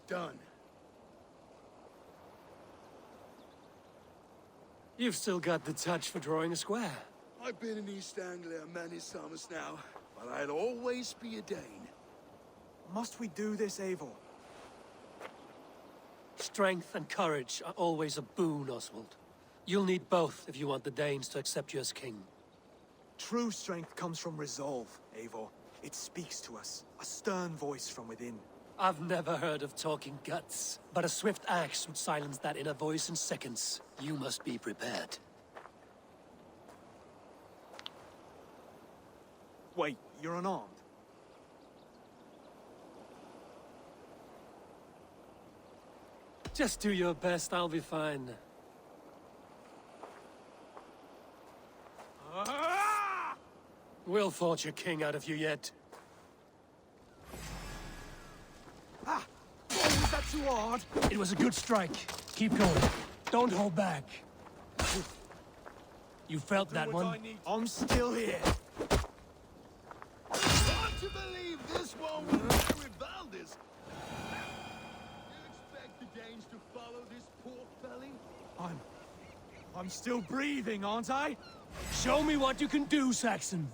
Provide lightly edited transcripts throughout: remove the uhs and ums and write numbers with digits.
done. You've still got the touch for drawing a square. I've been in East Anglia many summers now, but I'll always be a Dane. Must we do this, Eivor? Strength and courage are always a boon, Oswald. You'll need both if you want the Danes to accept you as king. True strength comes from resolve, Eivor. It speaks to us, a stern voice from within. I've never heard of talking guts, but a swift axe would silence that inner voice in seconds. You must be prepared. Wait, you're unarmed? Just do your best, I'll be fine. We'll forge a king out of you yet. Ah! Oh, was that too hard? It was a good strike. Keep going. Don't hold back. You felt that one? I'm still here. Hard to believe this one will marry Valdis. You expect the Danes to follow this pork belly? I'm still breathing, aren't I? Show me what you can do, Saxon.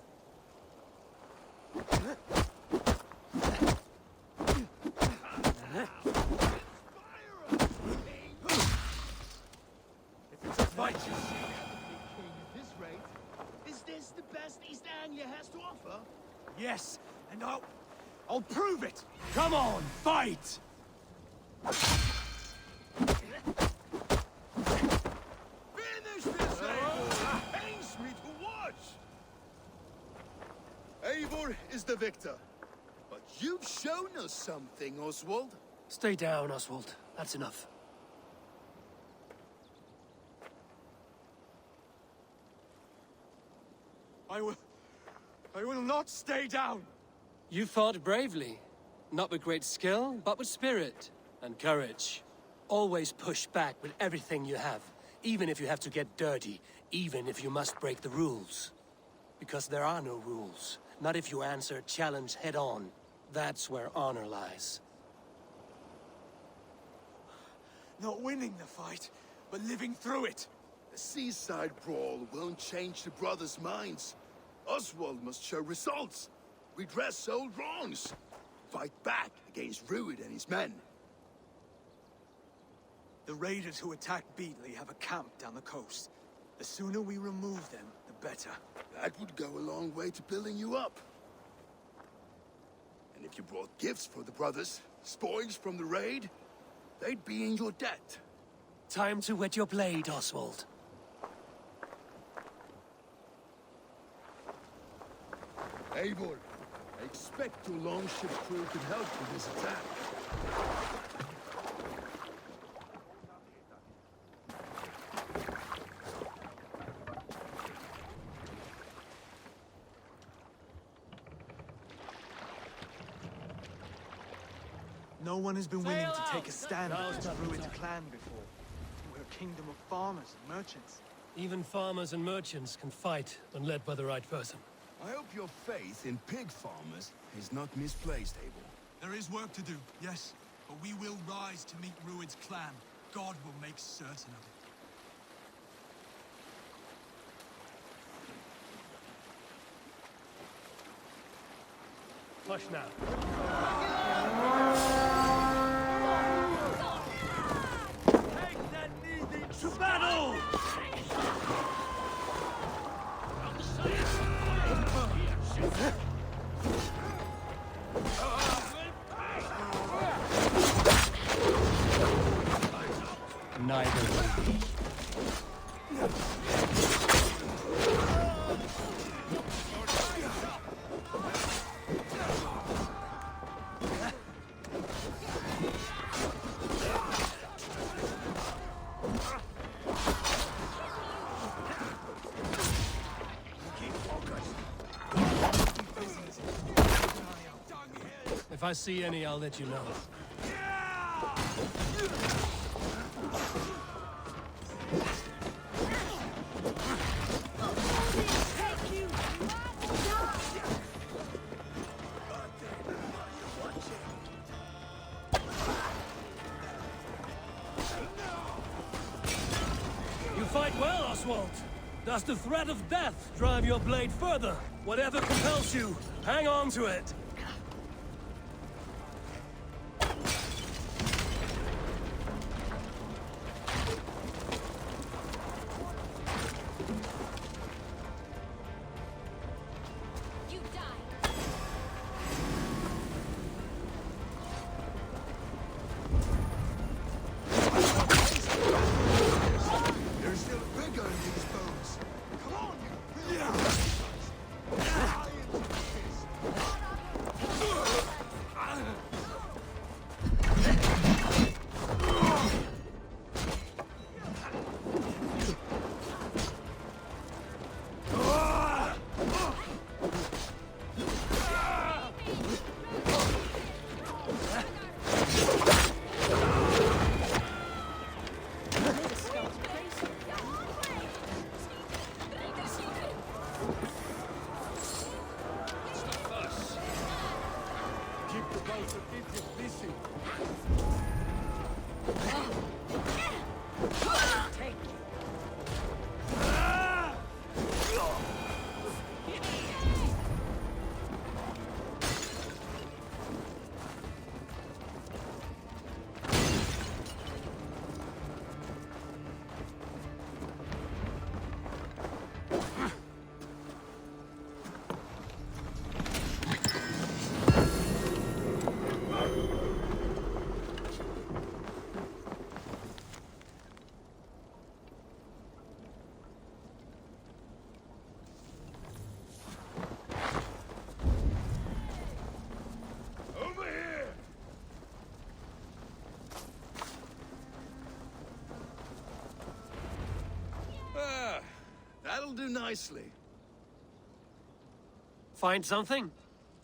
Fight you see, king at this rate. Is this the best East Anglia has to offer? Yes, and I'll prove it! Come on, fight! Finish this, Eivor! Pains me to watch! Eivor is the victor. But you've shown us something, Oswald. Stay down, Oswald. That's enough. I will not stay down! You fought bravely. Not with great skill, but with spirit and courage. Always push back with everything you have, even if you have to get dirty, even if you must break the rules. Because there are no rules. Not if you answer a challenge head-on. That's where honor lies. Not winning the fight, but living through it. The seaside brawl won't change the brothers' minds. Oswald must show results. Redress old wrongs. Fight back against Rued and his men. The raiders who attacked Beatley have a camp down the coast. The sooner we remove them, the better. That would go a long way to building you up. And if you brought gifts for the brothers, spoils from the raid, they'd be in your debt. Time to wet your blade, Oswald. Eivor, I expect your longship crew could help with this attack. No one has been willing to take a stand against Rued's clan before. We're a kingdom of farmers and merchants. Even farmers and merchants can fight when led by the right person. I hope your faith in pig farmers is not misplaced, Eivor. There is work to do, yes. But we will rise to meet Rued's clan. God will make certain of it. Push now. Take that knee to battle! Neither will we. If I see any, I'll let you know. Oswald? Does the threat of death drive your blade further? Whatever compels you, hang on to it! You die. There's still vigor in these bones. Come on, you! Keep the boat of Egypt busy. Over here! Ah, that'll do nicely. Find something?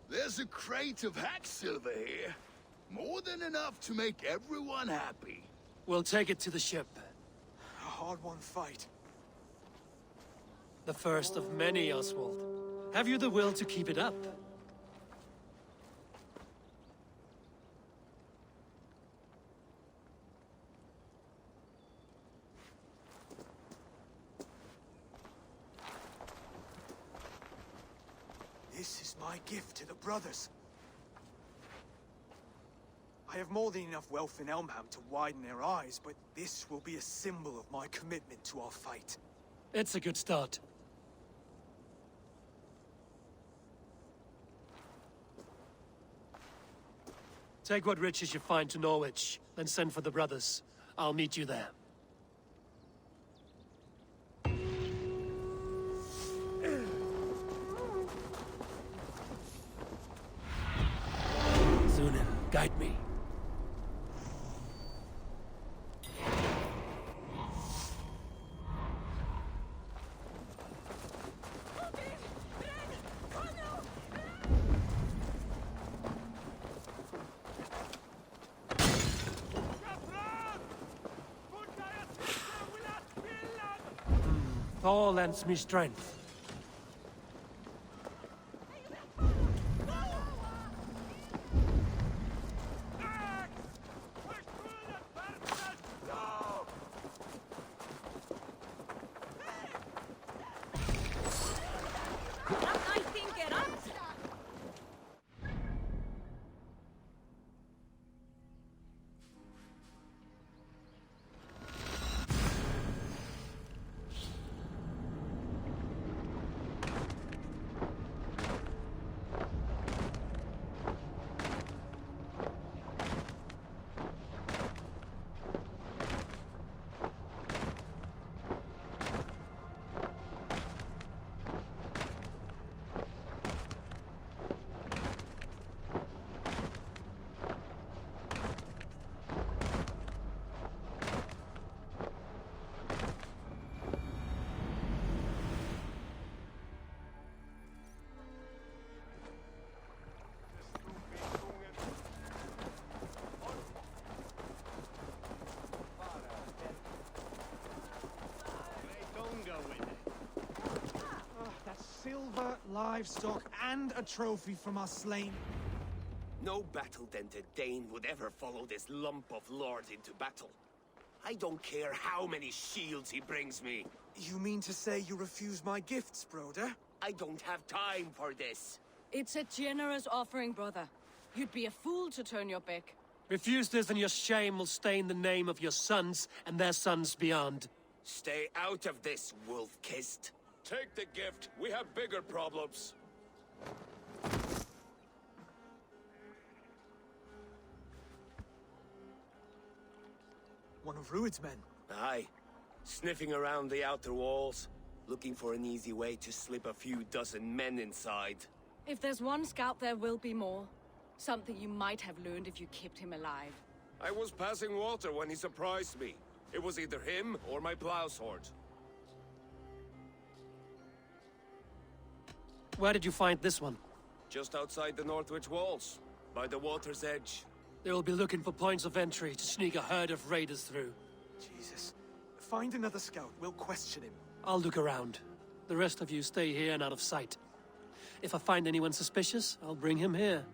There's a crate of hack silver here. More than enough to make everyone happy. We'll take it to the ship. A hard-won fight. The first of many, Oswald. Have you the will to keep it up? This is my gift to the brothers. I have more than enough wealth in Elmham to widen their eyes, but this will be a symbol of my commitment to our fight. It's a good start. Take what riches you find to Norwich, then send for the brothers. I'll meet you there. Sunan, guide me. Thor lends me strength. Silver, livestock, and a trophy from our slain. No battle-dented Dane would ever follow this lump of lord into battle. I don't care how many shields he brings me. You mean to say you refuse my gifts, Broder? I don't have time for this. It's a generous offering, brother. You'd be a fool to turn your back. Refuse this and your shame will stain the name of your sons and their sons beyond. Stay out of this, wolf-kissed. Take the gift. We have bigger problems. One of Rued's men. Aye. Sniffing around the outer walls, looking for an easy way to slip a few dozen men inside. If there's one scout, there will be more. Something you might have learned if you kept him alive. I was passing water when he surprised me. It was either him or my plow sword. Where did you find this one? Just outside the Northwich walls, by the water's edge. They will be looking for points of entry to sneak a herd of raiders through. Jesus. Find another scout. We'll question him. I'll look around. The rest of you stay here and out of sight. If I find anyone suspicious, I'll bring him here.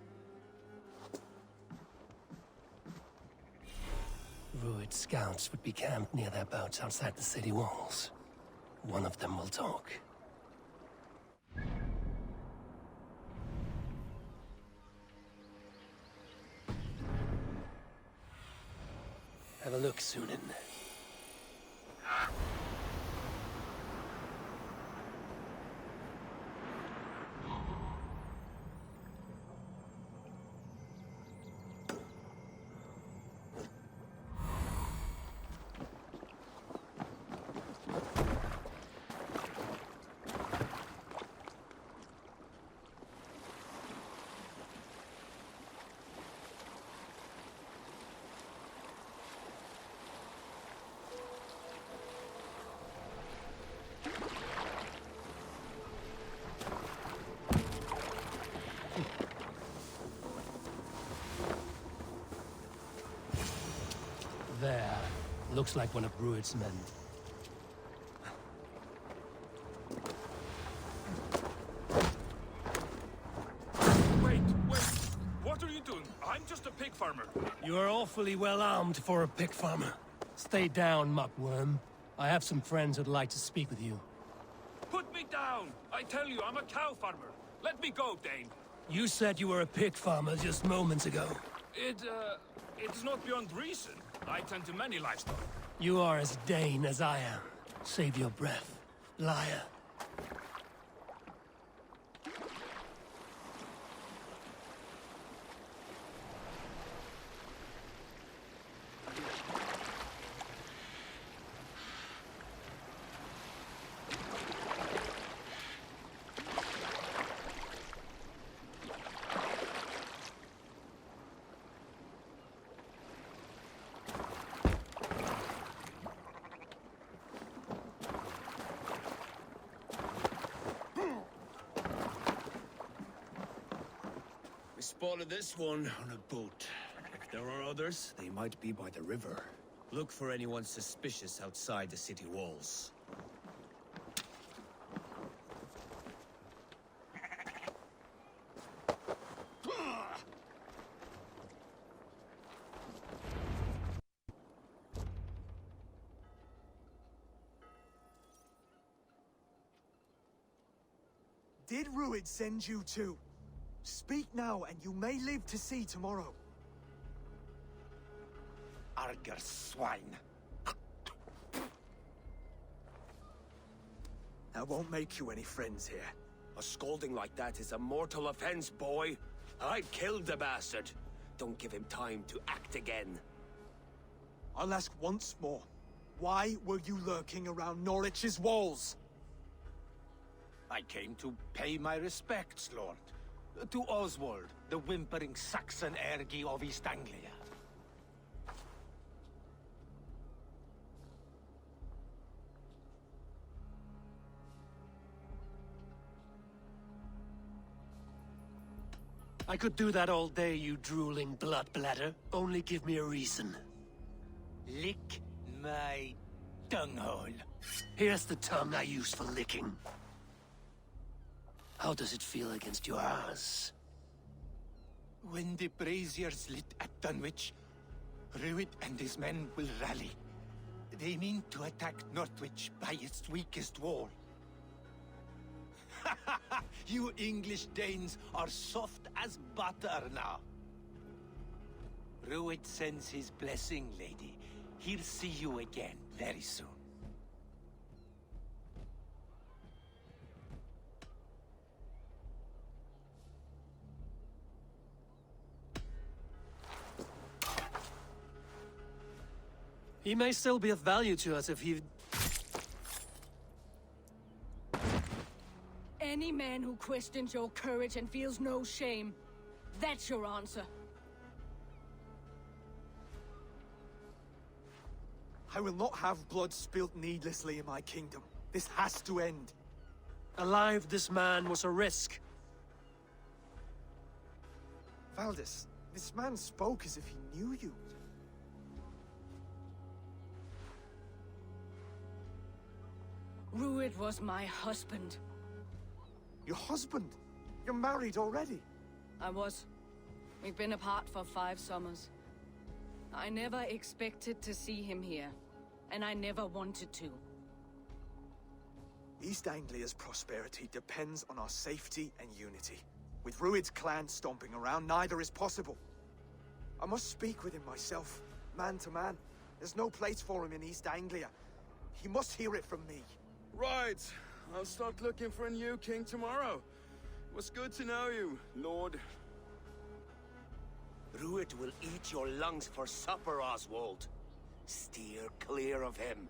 Rued scouts would be camped near their boats outside the city walls. One of them will talk. Have a look, Sunan. There. Looks like one of Rued's men. Wait! What are you doing? I'm just a pig farmer. You are awfully well armed for a pig farmer. Stay down, muckworm. I have some friends who'd like to speak with you. Put me down! I tell you, I'm a cow farmer. Let me go, Dane. You said you were a pig farmer just moments ago. It's not beyond reason. I tend to many livestock. You are as Dane as I am. Save your breath, liar. Spotted this one on a boat. If there are others, they might be by the river. Look for anyone suspicious outside the city walls. Did Rued send you too? Speak now, and you may live to see tomorrow. Arger swine. That won't make you any friends here. A scolding like that is a mortal offense, boy. I've killed the bastard. Don't give him time to act again. I'll ask once more. Why were you lurking around Norwich's walls? I came to pay my respects, Lord. To Oswald, the whimpering Saxon ergi of East Anglia. I could do that all day, you drooling blood bladder. Only give me a reason. Lick my dunghole. Here's the tongue I use for licking. How does it feel against your ass? When the braziers lit at Dunwich, Rued and his men will rally. They mean to attack Northwich by its weakest wall. You English Danes are soft as butter now. Rued sends his blessing, lady. He'll see you again very soon. He may still be of value to us if he... Any man who questions your courage and feels no shame, that's your answer. I will not have blood spilt needlessly in my kingdom. This has to end. Alive, this man was a risk. Valdis, this man spoke as if he knew you. Rued was my husband. Your husband? You're married already? I was. We've been apart for 5 summers. I never expected to see him here, and I never wanted to. East Anglia's prosperity depends on our safety and unity. With Rued's clan stomping around, neither is possible. I must speak with him myself, man to man. There's no place for him in East Anglia. He must hear it from me. Right. I'll start looking for a new king tomorrow. It was good to know you, Lord. Rued will eat your lungs for supper, Oswald. Steer clear of him.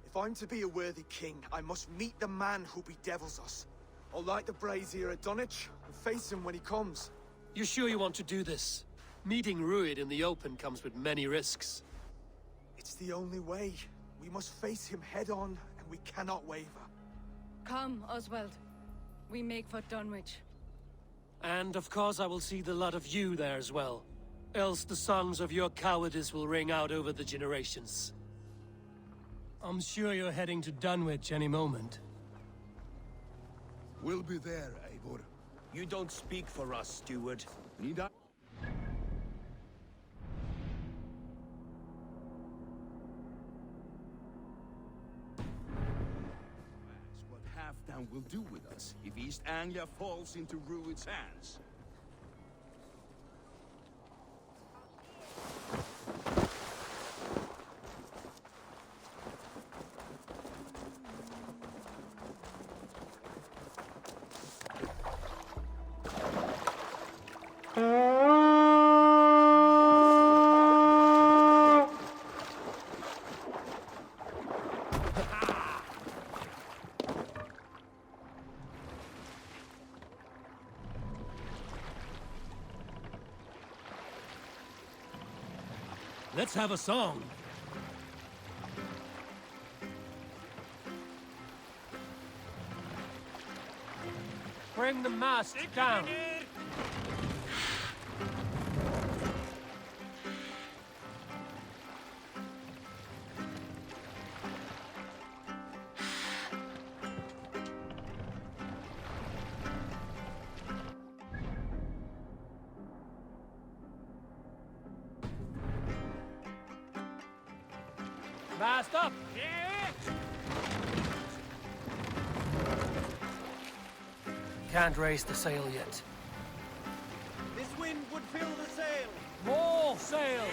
If I'm to be a worthy king, I must meet the man who bedevils us. I'll light the brazier at Dunwich and face him when he comes. You sure you want to do this? Meeting Rued in the open comes with many risks. It's the only way. We must face him head-on, and we cannot waver. Come, Oswald. We make for Dunwich. And of course I will see the lot of you there as well. Else the songs of your cowardice will ring out over the generations. I'm sure you're heading to Dunwich any moment. We'll be there, Eivor. You don't speak for us, steward. Need I? That's what Halfdan will do with us if East Anglia falls into Rued's hands. Let's have a song. Bring the mast down. Mast up! Can't raise the sail yet. This wind would fill the sail. More sail!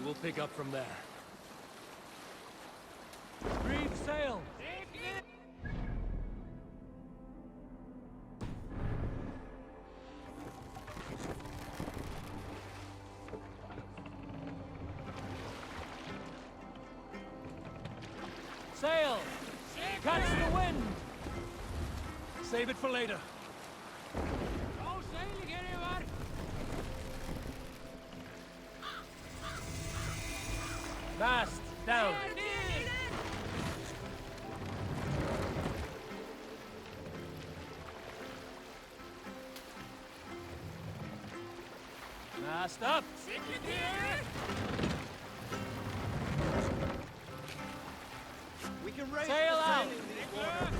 We'll pick up from there. Reef sail! Sail! Catch the wind! Save it for later. Mast down. Mast up! We can raise Sail the out! sail in these waters.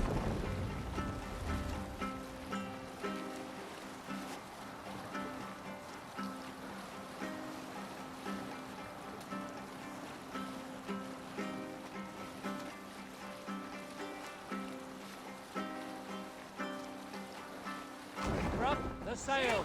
Drop the sail!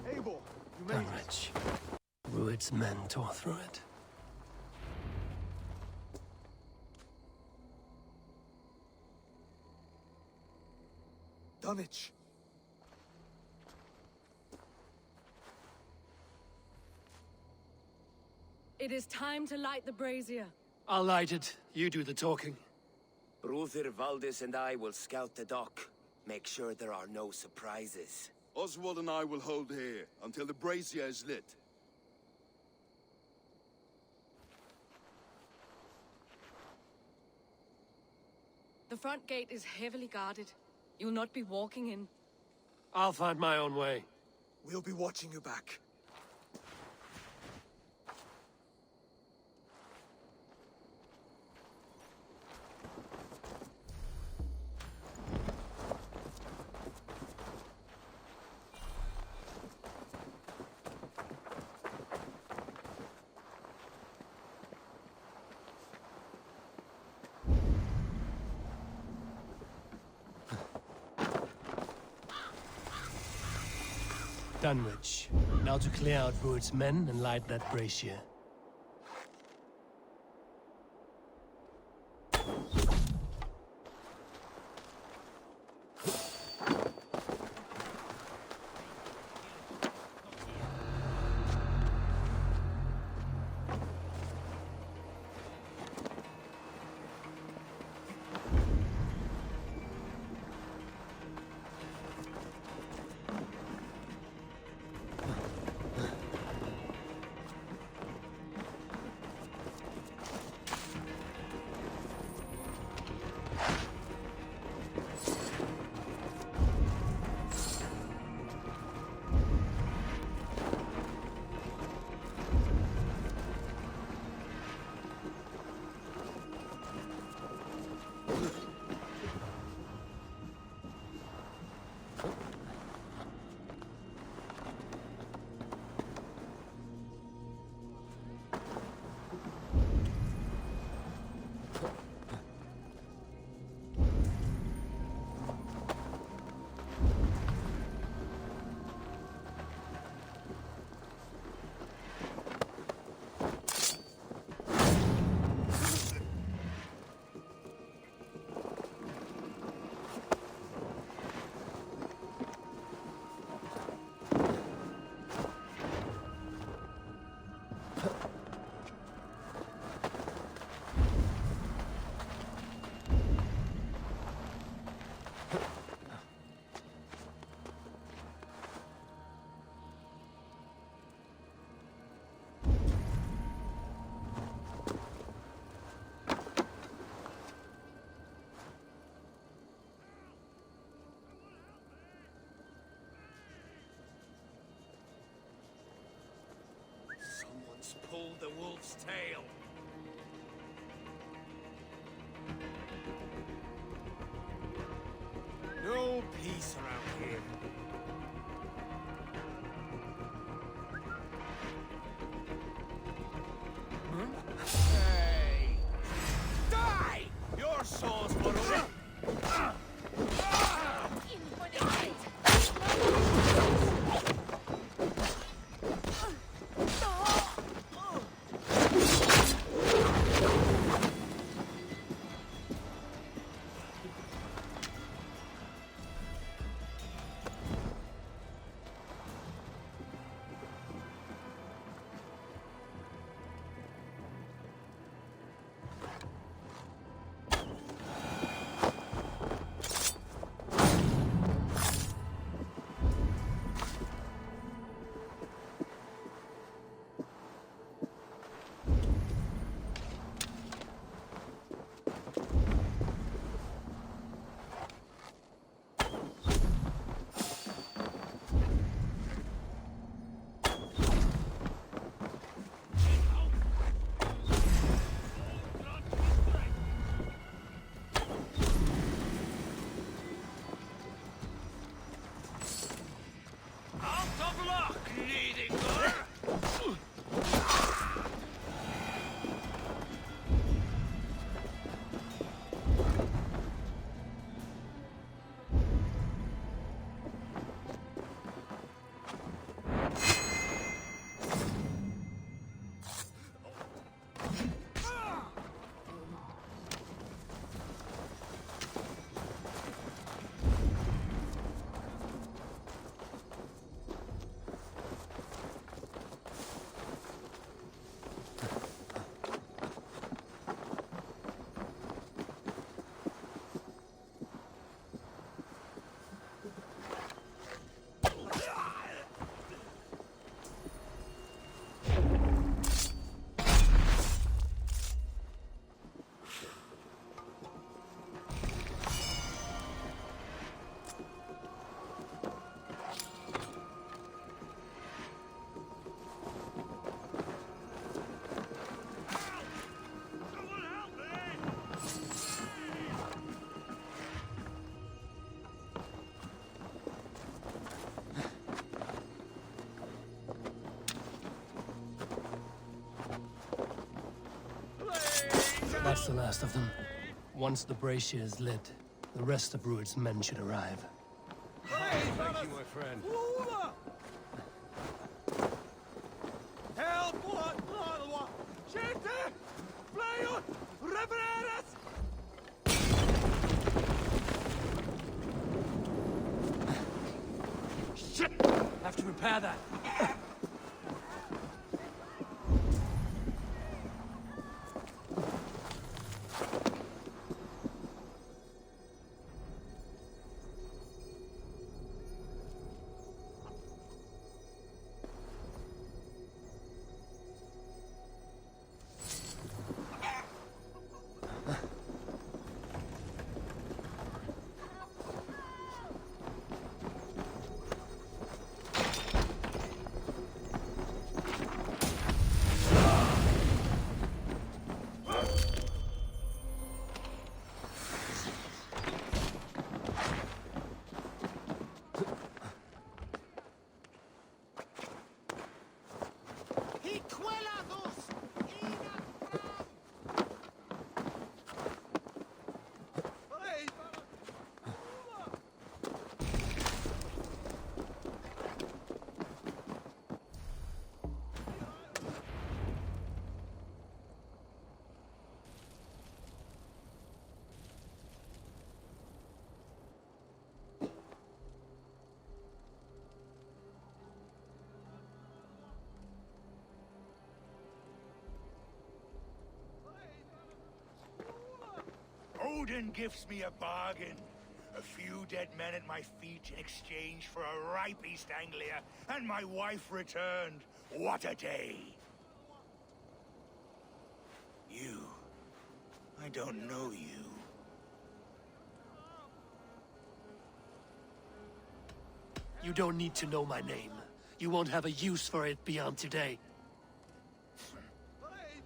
Abel, you made it. Dunwich. Rued's men tore through it. Dunwich. It is time to light the brazier. I'll light it. You do the talking. Bruther Valdis and I will scout the dock. Make sure there are no surprises. Oswald and I will hold here until the brazier is lit. The front gate is heavily guarded. You'll not be walking in. I'll find my own way. We'll be watching you back. Dunwich. Now to clear out Rued's men and light that brazier. Someone's pulled the wolf's tail. No peace around here. Hey! Die! Your soul's for In for the fight! That's the last of them. Once the brazier is lit, the rest of Rued's men should arrive. Thank you, my friend. Shit! Have to repair that. Odin gives me a bargain. A few dead men at my feet in exchange for a ripe East Anglia, and my wife returned. What a day! You. I don't know you. You don't need to know my name. You won't have a use for it beyond today.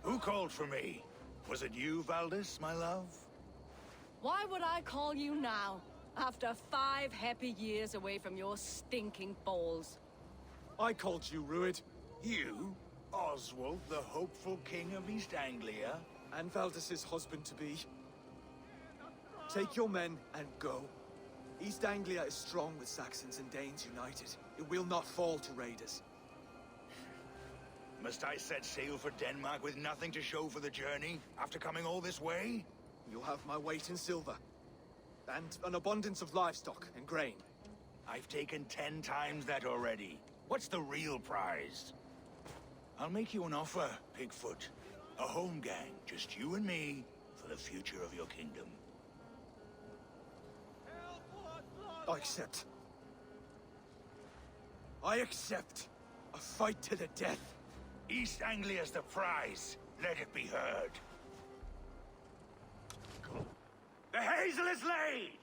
Who called for me? Was it you, Valdis, my love? Why would I call you now, after 5 happy years away from your stinking balls? I called you, Rued. You? Oswald, the hopeful king of East Anglia? And Valdis's husband-to-be. Take your men and go. East Anglia is strong with Saxons and Danes united. It will not fall to raiders. Must I set sail for Denmark with nothing to show for the journey, after coming all this way? You'll have my weight in silver. And an abundance of livestock and grain. I've taken 10 times that already. What's the real prize? I'll make you an offer, Pigfoot. A home gang, just you and me, for the future of your kingdom. I accept. I accept. A fight to the death. East Anglia's the prize. Let it be heard. The hazel is laid!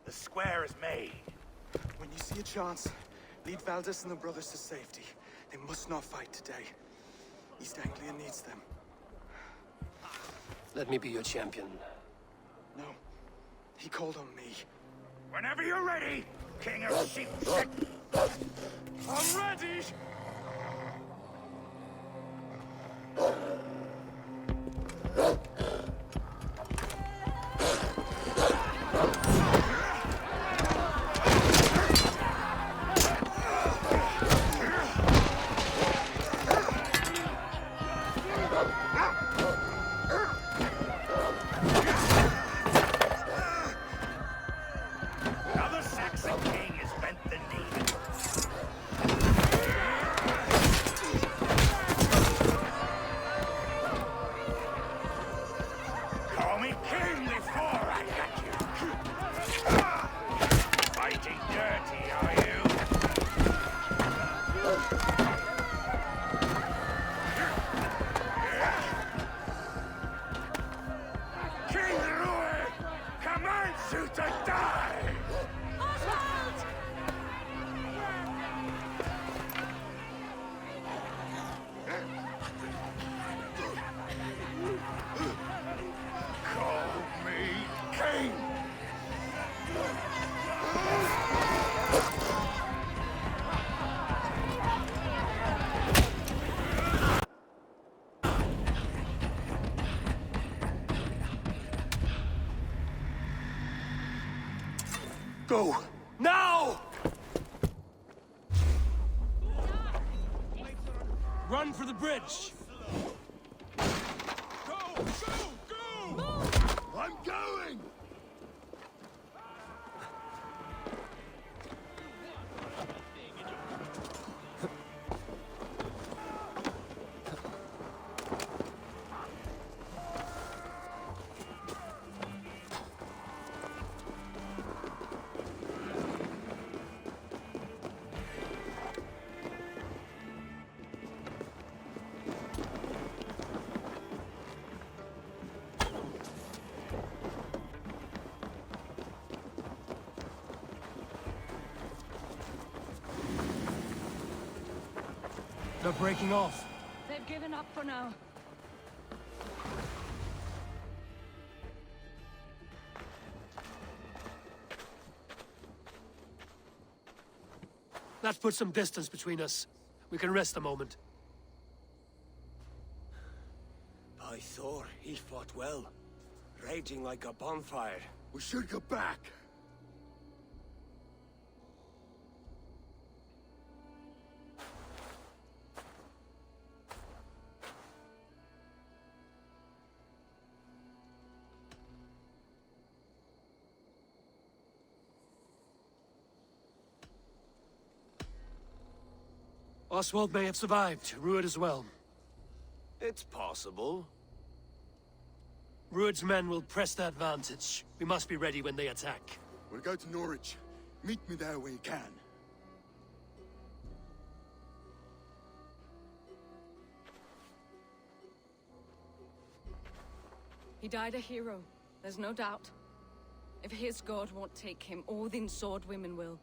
The square is made. When you see a chance, lead Valdis and the brothers to safety. They must not fight today. East Anglia needs them. Let me be your champion. No. He called on me. Whenever you're ready, King of Sheep. I'm ready! Now the Saxon king is bent the knee. Go! Now! Run for the bridge! Go! I'm going! They're breaking off. They've given up for now. That puts some distance between us. We can rest a moment. By Thor, he fought well. Raging like a bonfire. We should go back. Oswald may have survived, Rued as well. It's possible. Rued's men will press the advantage. We must be ready when they attack. We'll go to Norwich. Meet me there when you can. He died a hero, there's no doubt. If his god won't take him, Odin's sword women will.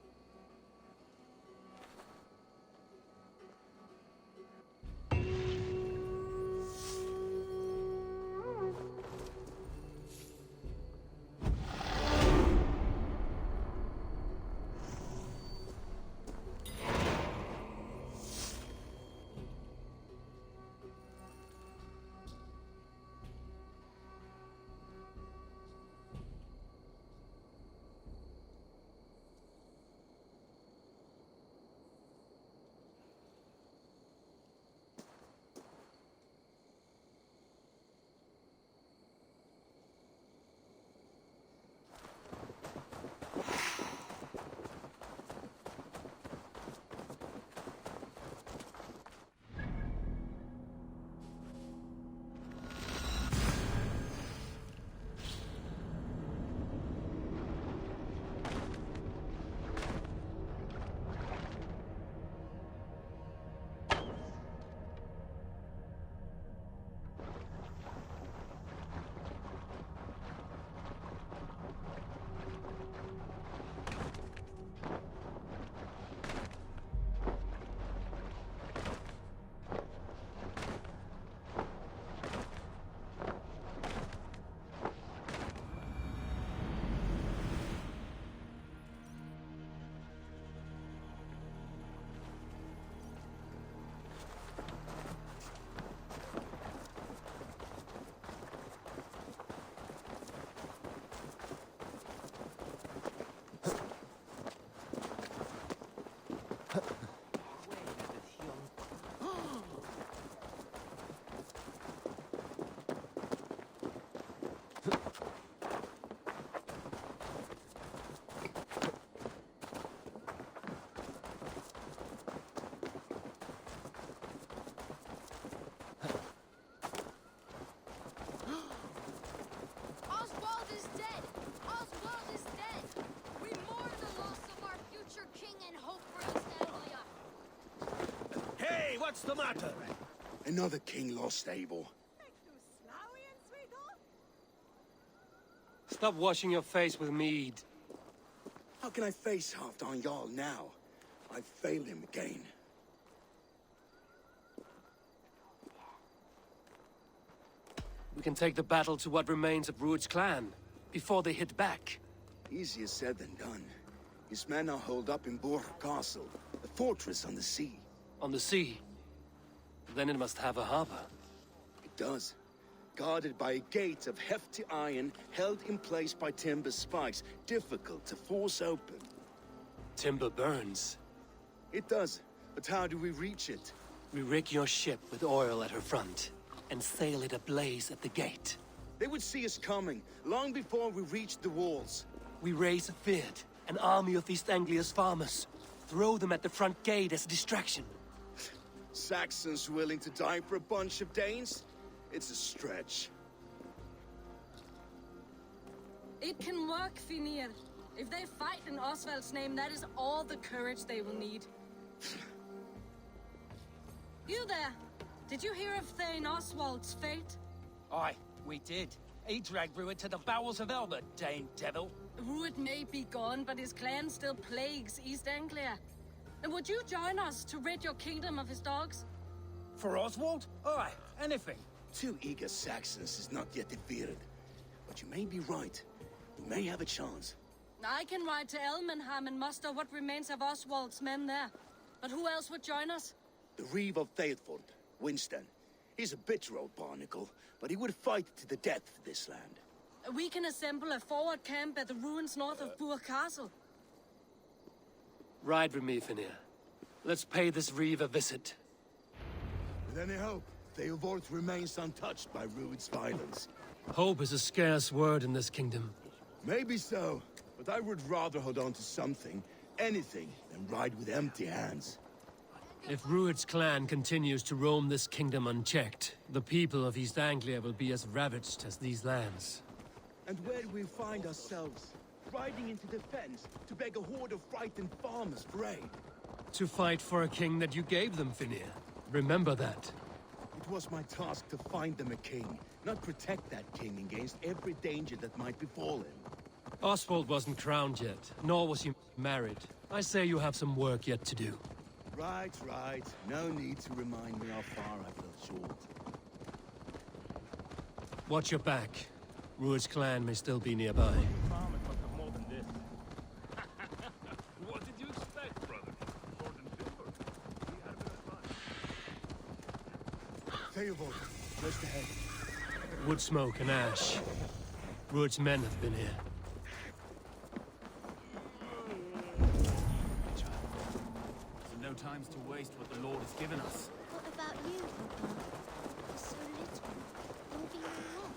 Oswald is dead! Oswald is dead! We mourn the loss of our future king and hope for East Anglia. Hey, what's the matter? Another king lost Abel. Stop washing your face with mead. How can I face Halfdan Jarl now? I've failed him again. We can take the battle to what remains of Rued's clan, before they hit back. Easier said than done. His men are holed up in Borg Castle, a fortress on the sea. On the sea? Then it must have a harbor. It does. guarded by a gate of hefty iron held in place by timber spikes, difficult to force open. Timber burns. It does, but how do we reach it? We rig your ship with oil at her front, and sail it ablaze at the gate. They would see us coming, long before we reached the walls. We raise a Fyrd, an army of East Anglia's farmers. Throw them at the front gate as a distraction. Saxons willing to die for a bunch of Danes? It's a stretch. It can work, Finir. If they fight in Oswald's name, that is all the courage they will need. You there! Did you hear of Thane Oswald's fate? Aye, we did. He dragged Rued to the bowels of Elba, Dane devil. Rued may be gone, but his clan still plagues East Anglia. And would you join us to rid your kingdom of his dogs? For Oswald? Aye, anything. 2 eager Saxons is not yet defeated. But you may be right. We may have a chance. I can ride to Elmenham and muster what remains of Oswald's men there. But who else would join us? The Reeve of Thetford, Winston. He's a bitter old barnacle, but he would fight to the death for this land. We can assemble a forward camp at the ruins north of Bure Castle. Ride with me, Finir. Let's pay this Reeve a visit. With any hope, Theodort remains untouched by Rued's violence. Hope is a scarce word in this kingdom. Maybe so, but I would rather hold on to something, anything, than ride with empty hands. If Rued's clan continues to roam this kingdom unchecked, the people of East Anglia will be as ravaged as these lands. And where do we find ourselves? Riding into defense to beg a horde of frightened farmers for aid. To fight for a king that you gave them, Finir. Remember that. It was my task to find them a king, not protect that king against every danger that might befall him. Oswald wasn't crowned yet, nor was he married. I say you have some work yet to do. Right. No need to remind me how far I fell short. Watch your back. Rued's clan may still be nearby. What did you expect, brother? Sword and timber. We had a bit of fun. Theobald, just ahead. Wood smoke and ash. Rued's men have been here. No times to waste what the Lord has given us. What about you, Papa? You're so little. You'll be all right.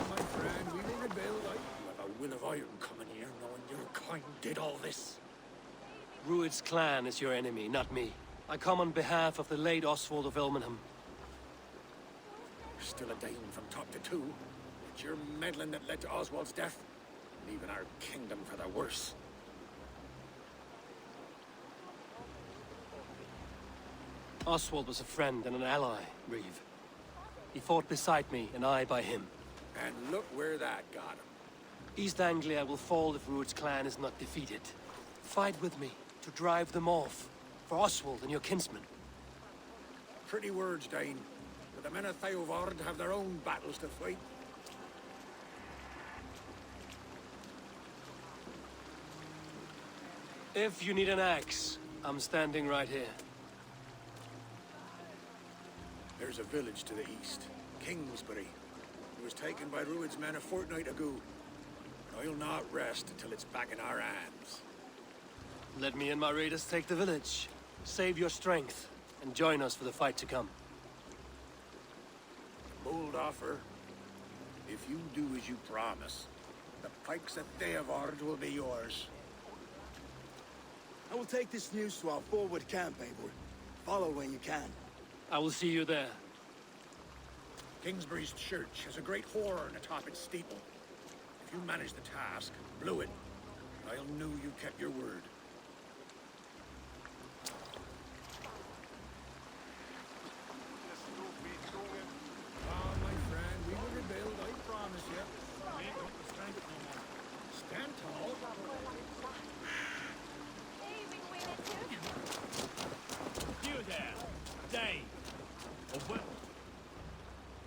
My friend, we will rebel. I have a will of iron coming here, knowing your kind did all this. Rued's clan is your enemy, not me. I come on behalf of the late Oswald of Elmenham. Still a Dane from top to two. It's your meddling that led to Oswald's death. Leaving our kingdom for the worse. Oswald was a friend and an ally, Reeve. He fought beside me, and I by him. And look where that got him. East Anglia will fall if Rued's clan is not defeated. Fight with me to drive them off, for Oswald and your kinsmen. Pretty words, Dane. But the men of Theodord have their own battles to fight. If you need an axe, I'm standing right here. There's a village to the east, Kingsbury. It was taken by Rued's men a fortnight ago. I'll not rest until it's back in our hands. Let me and my raiders take the village. Save your strength, and join us for the fight to come. Bold offer. If you do as you promise, the pikes at Theodord will be yours. I will take this news to our forward camp, Eivor. Follow when you can. I will see you there. Kingsbury's church has a great horn atop its steeple. If you manage the task, blew it, I'll know you kept your word. My friend, we will rebuild, I promise you. We ain't got the strength no more. Stand tall. You there, Dane. Oh, well.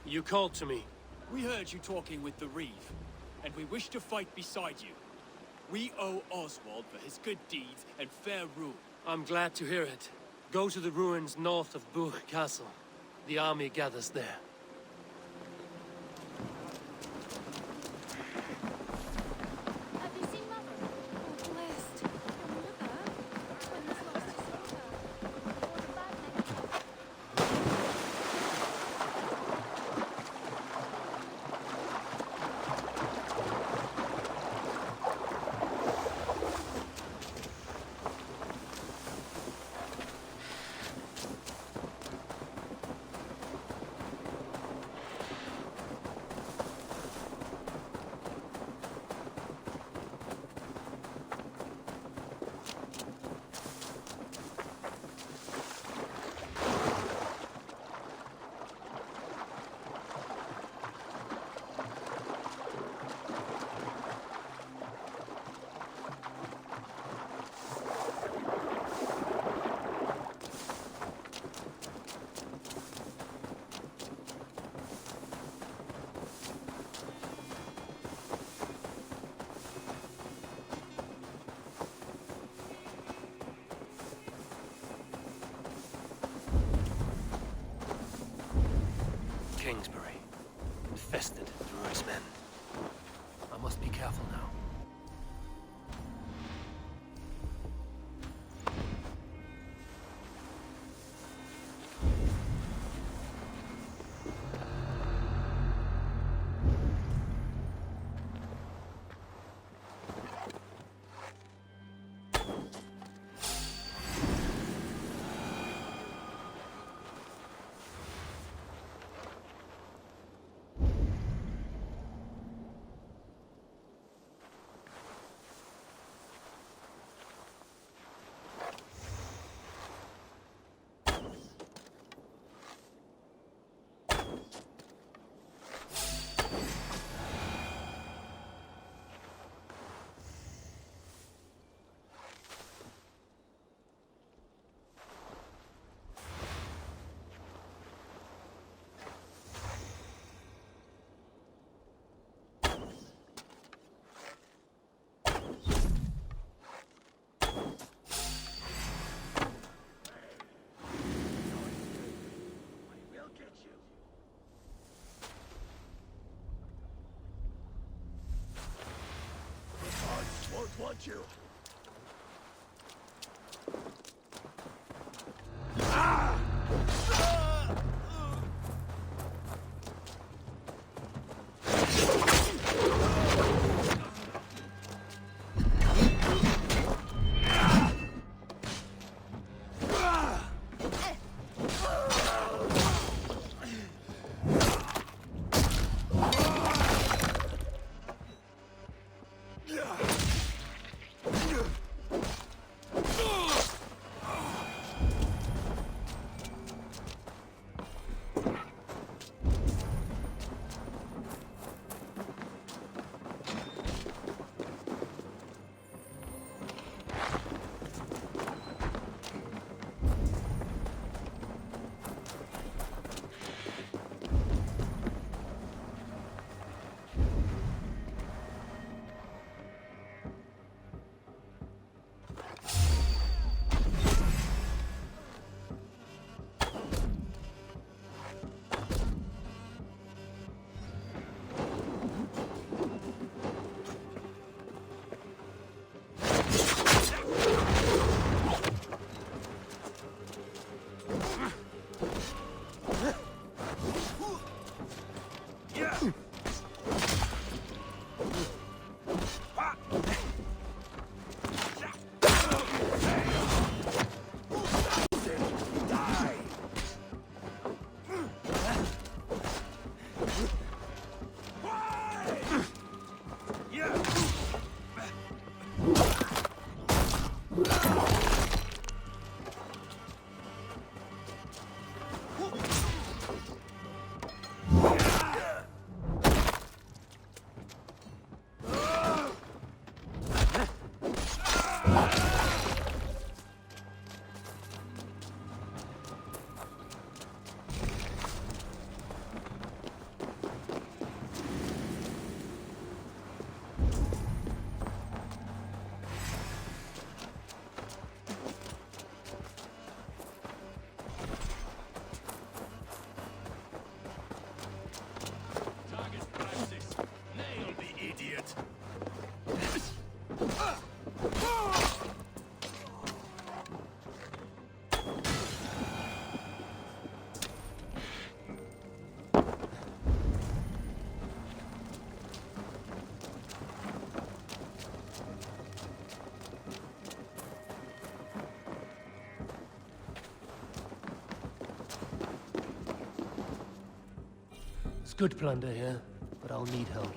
You called to me. We heard you talking with the Reeve, and we wish to fight beside you. We owe Oswald for his good deeds and fair rule. I'm glad to hear it. Go to the ruins north of Buch Castle. The army gathers there. Have you seen Mother? Oh, blessed. Your mother? When he's lost his daughter. Before the bad next. Kingsbury. Infested with Druid's men. I must be careful now. Won't want you. good plunder here, but I'll need help.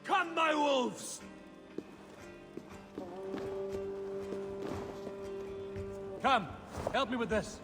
Come, my wolves! Come, help me with this.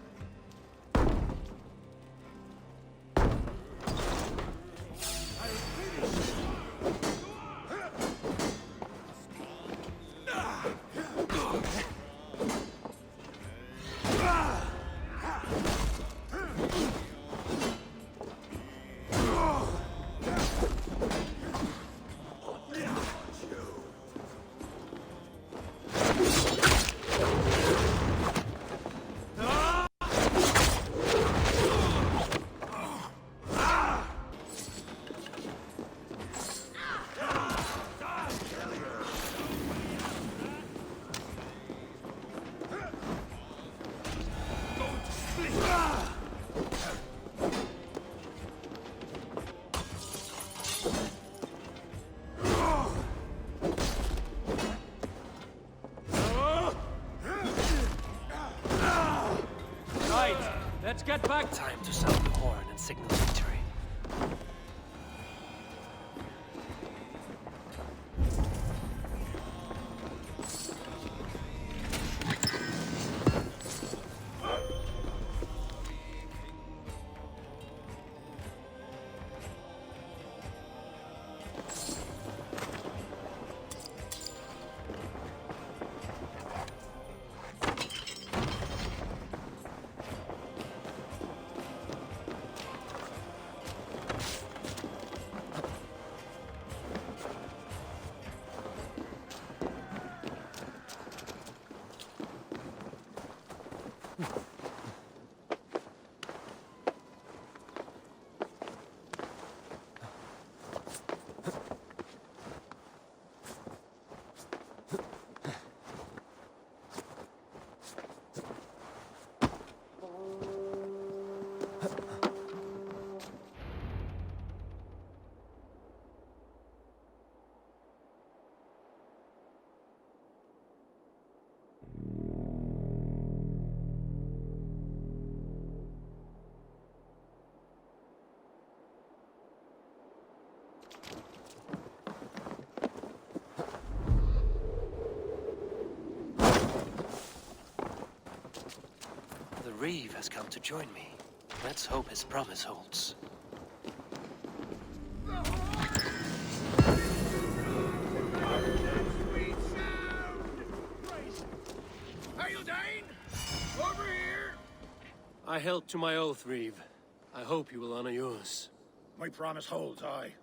Let's get back. Time to sound the horn and signal victory. The Reeve has come to join me. Let's hope his promise holds. Over here! I held to my oath, Reeve. I hope you will honor yours. My promise holds, aye.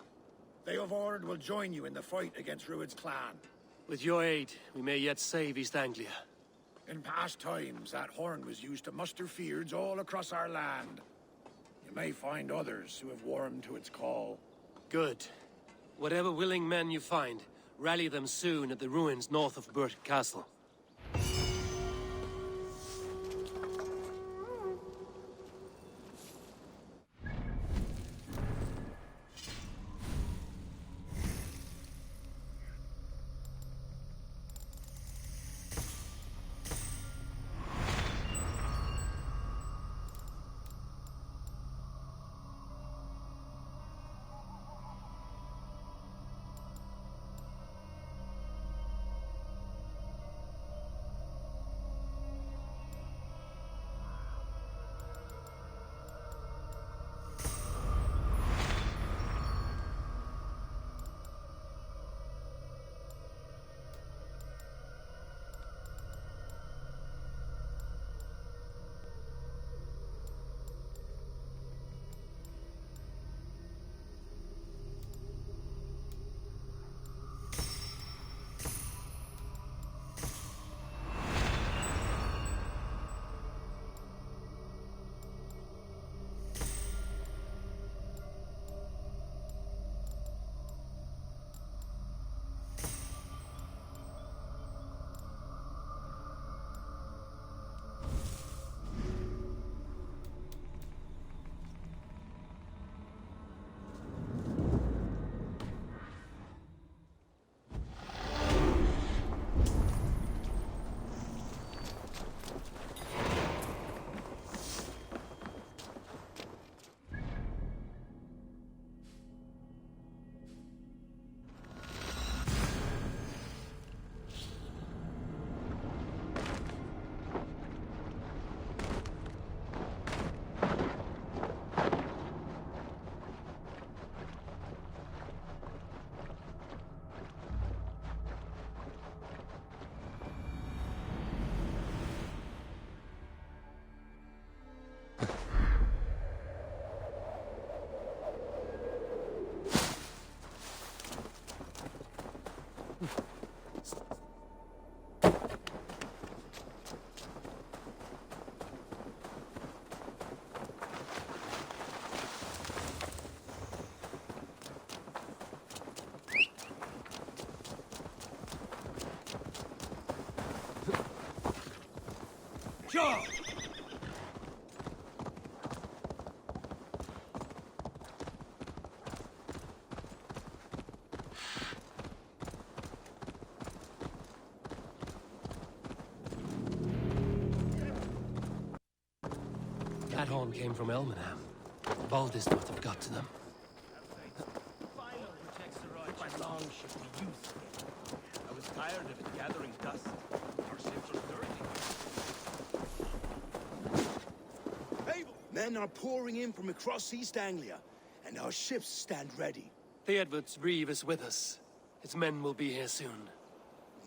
They of Ord will join you in the fight against Rued's clan. With your aid, we may yet save East Anglia. In past times, that horn was used to muster fyrds all across our land. You may find others who have warmed to its call. Good. Whatever willing men you find, rally them soon at the ruins north of Burt Castle. Sure! That horn came from Elmenham. Baldis must have got to them. My long ship we used. I was tired of it gathering dust. Our ships are dirty. Men are pouring in from across East Anglia, and our ships stand ready. Theodward's reeve is with us. His men will be here soon.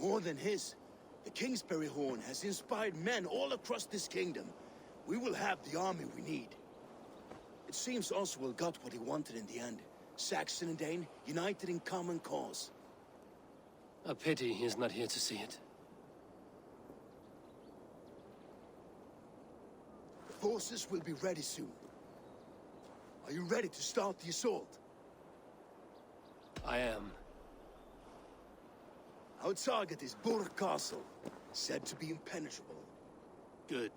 More than his. The Kingsbury Horn has inspired men all across this kingdom. We will have the army we need. It seems Oswald got what he wanted in the end. Saxon and Dane, united in common cause. A pity he's not here to see it. The forces will be ready soon. Are you ready to start the assault? I am. Our target is Burg Castle, said to be impenetrable. Good.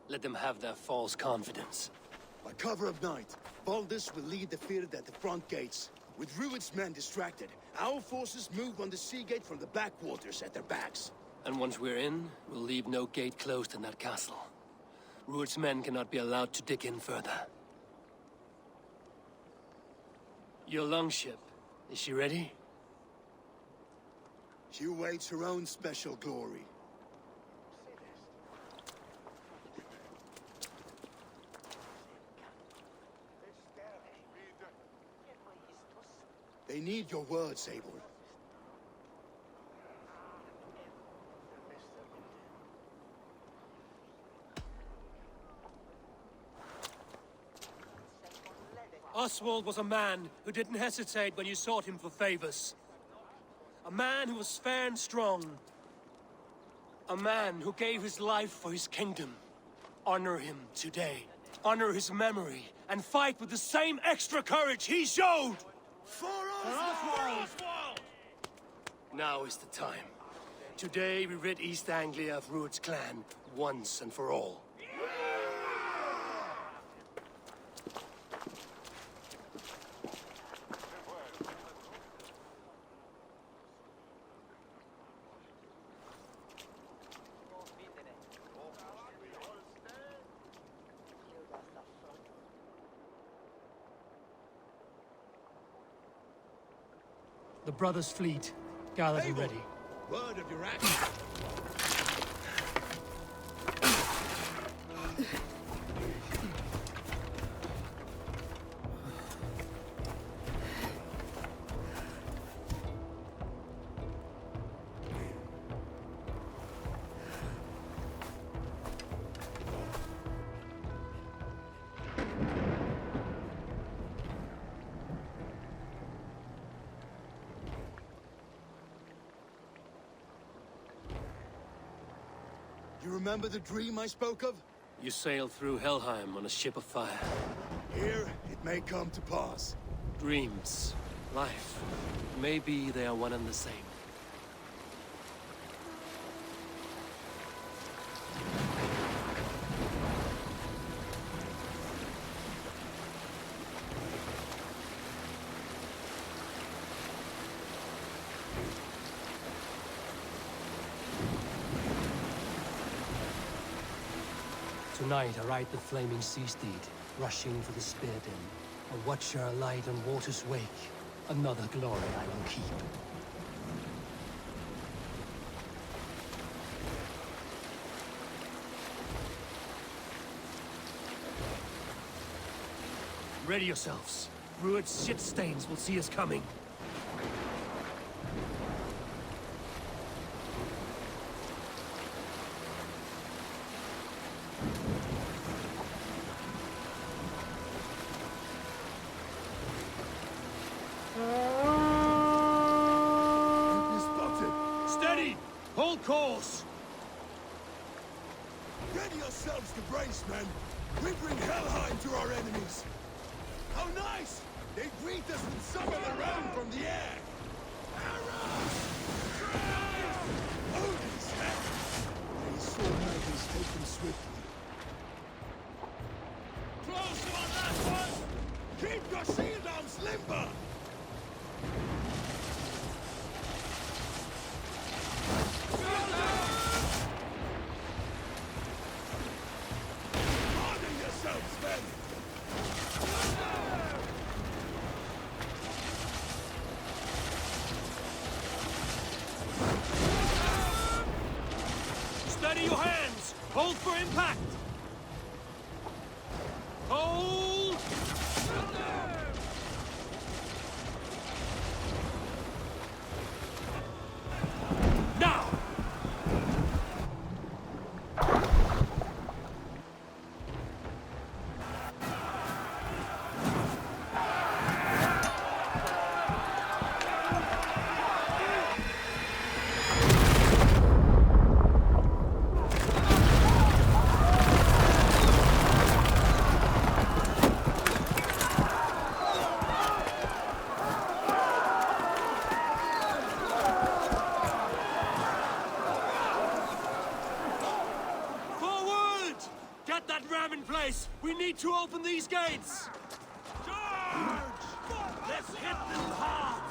Let them have their false confidence. By cover of night, Baldus will lead the field at the front gates. With Rued's men distracted, our forces move on the sea gate from the backwaters at their backs. And once we're in, we'll leave no gate closed in that castle. Rued's men cannot be allowed to dig in further. Your longship, is she ready? She awaits her own special glory. They need your words, Abel. Oswald was a man who didn't hesitate when you sought him for favors. A man who was fair and strong. A man who gave his life for his kingdom. Honor him today. Honor his memory, and fight with the same extra courage he showed! For Oswald! Now is the time. Today we rid East Anglia of Rued's clan, once and for all. The brothers' fleet, gathered and ready. Word of your action. You remember the dream I spoke of? You sailed through Helheim on a ship of fire. Here, it may come to pass. Dreams, life, maybe they are one and the same. Tonight I ride the flaming sea steed, rushing for the spear den. A watcher alight on water's wake. Another glory I will keep. Ready yourselves. Rued's shit stains will see us coming. Hold course! Ready yourselves to brace, men! We bring Helheim to our enemies! How nice! They greet us with some of their own from the air! Arrows! Odin's head! They sword makers take them swiftly. Close on that one! Keep your shield arms limber! Harden yourselves, men! Steady your hands! Hold for impact! Hold! Now! Forward! Get that ram in place! We need to open these gates! Charge! Let's hit them hard!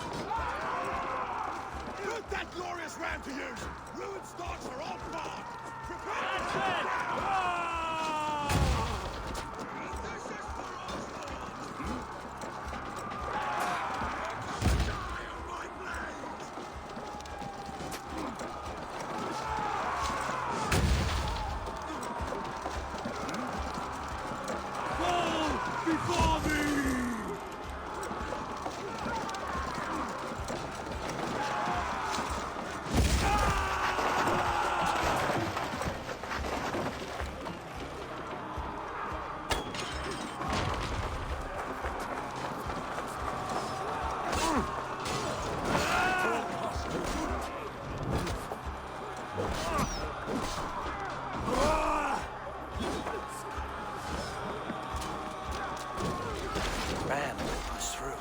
Put that glorious ram to use! Ruined stocks are all barred! Prepare! That's it! Before me! Ram will push through.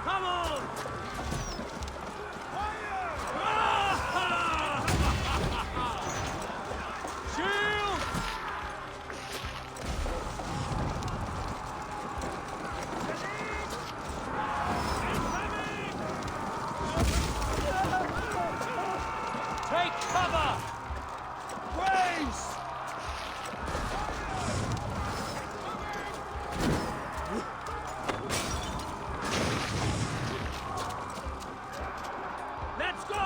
Come on! Shield! Take cover! Brace! Let's go!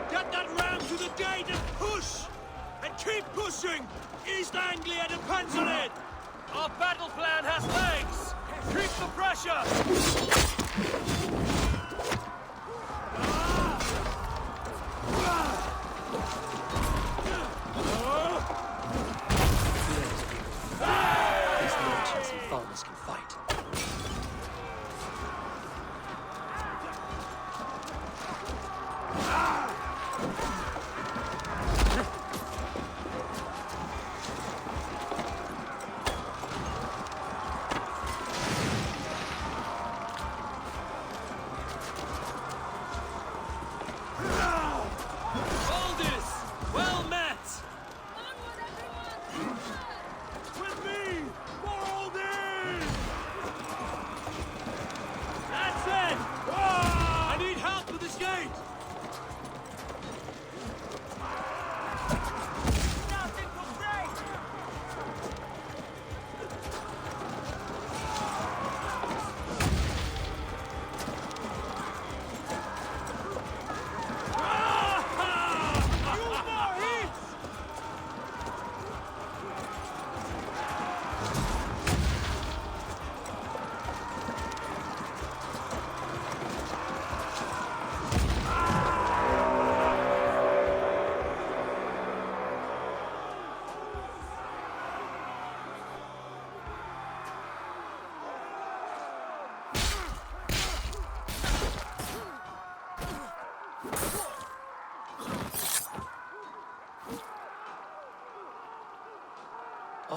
Get that ram to the gate and push! And keep pushing! East Anglia depends on it! Our battle plan has legs! Keep the pressure! These merchants and farmers can fight.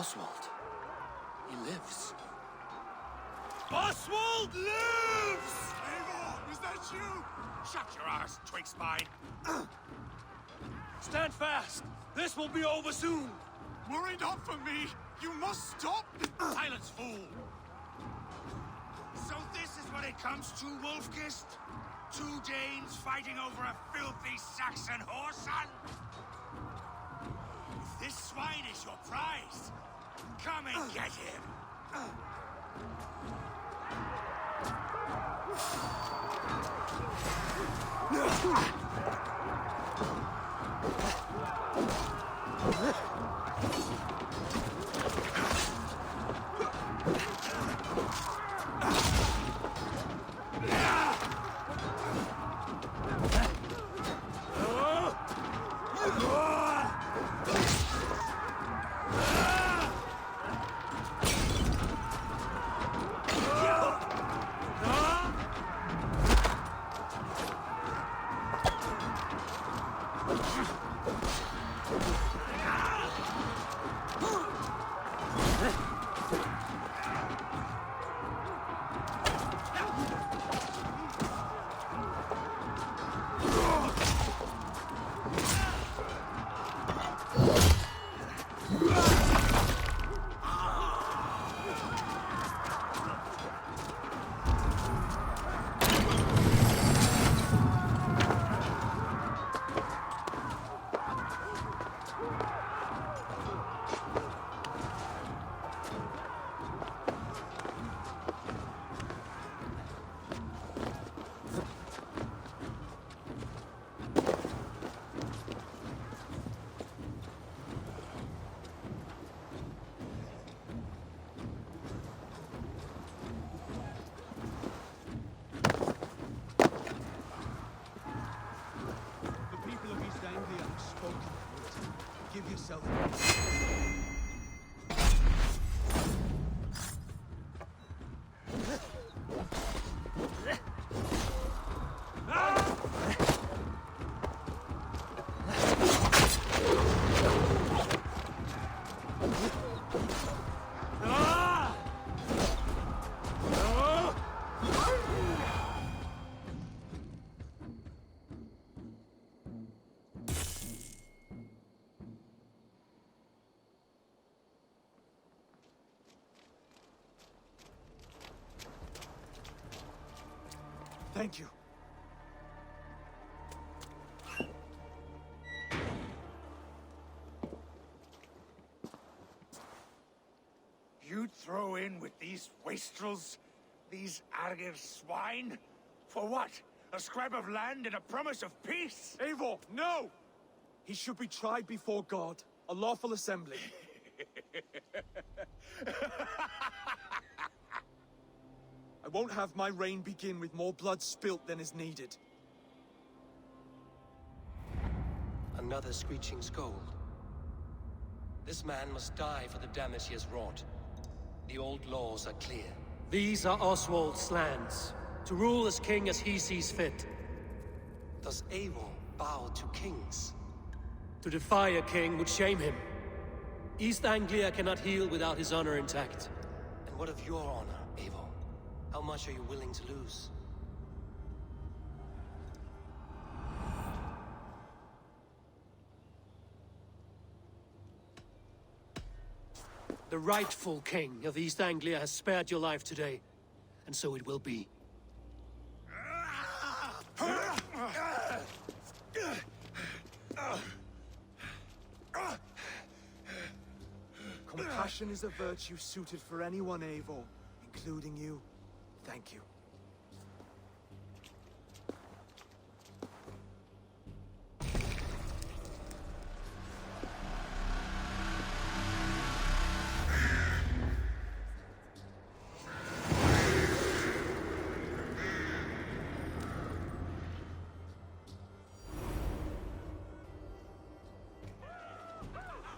Oswald. He lives. Oswald lives! Eivor, is that you? Shut your ass, twig spine. Stand fast! This will be over soon! Worry not for me! You must stop! Silence, fool! So this is what it comes to, Wolfgist? Two Danes fighting over a filthy Saxon whoreson? If this swine is your prize, come and get him! Give yourself. Thank you. You'd throw in with these wastrels? These Argir swine? For what? A scrap of land and a promise of peace? Eivor, no! He should be tried before God, a lawful assembly. I won't have my reign begin with more blood spilt than is needed. Another screeching scold. This man must die for the damage he has wrought. The old laws are clear. These are Oswald's lands, to rule as king as he sees fit. Does Eivor bow to kings? To defy a king would shame him. East Anglia cannot heal without his honor intact. And what of your honor, Eivor? How much are you willing to lose? The rightful king of East Anglia has spared your life today, and so it will be. Compassion is a virtue suited for anyone, Eivor, including you. Thank you.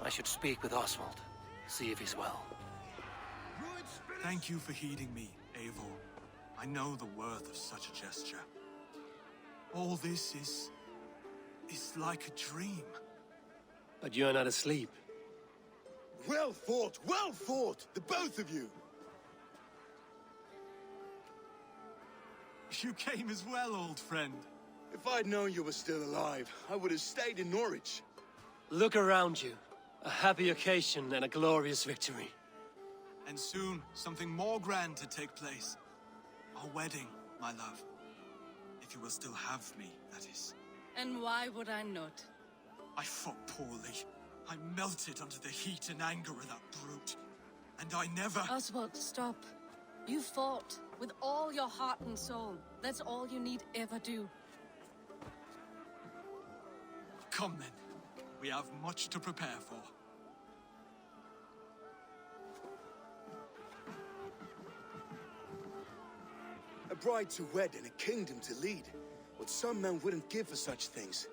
I should speak with Oswald, see if he's well. Thank you for heeding me, Eivor. I know the worth of such a gesture. All this is like a dream. But you're not asleep. Well fought, the both of you! You came as well, old friend. If I'd known you were still alive, I would have stayed in Norwich. Look around you. A happy occasion and a glorious victory. And soon, something more grand to take place. Our wedding, my love. If you will still have me, that is. And why would I not? I fought poorly. I melted under the heat and anger of that brute. And I never... Oswald, stop. You fought with all your heart and soul. That's all you need ever do. Come then. We have much to prepare for. A bride to wed and a kingdom to lead. What some men wouldn't give for such things.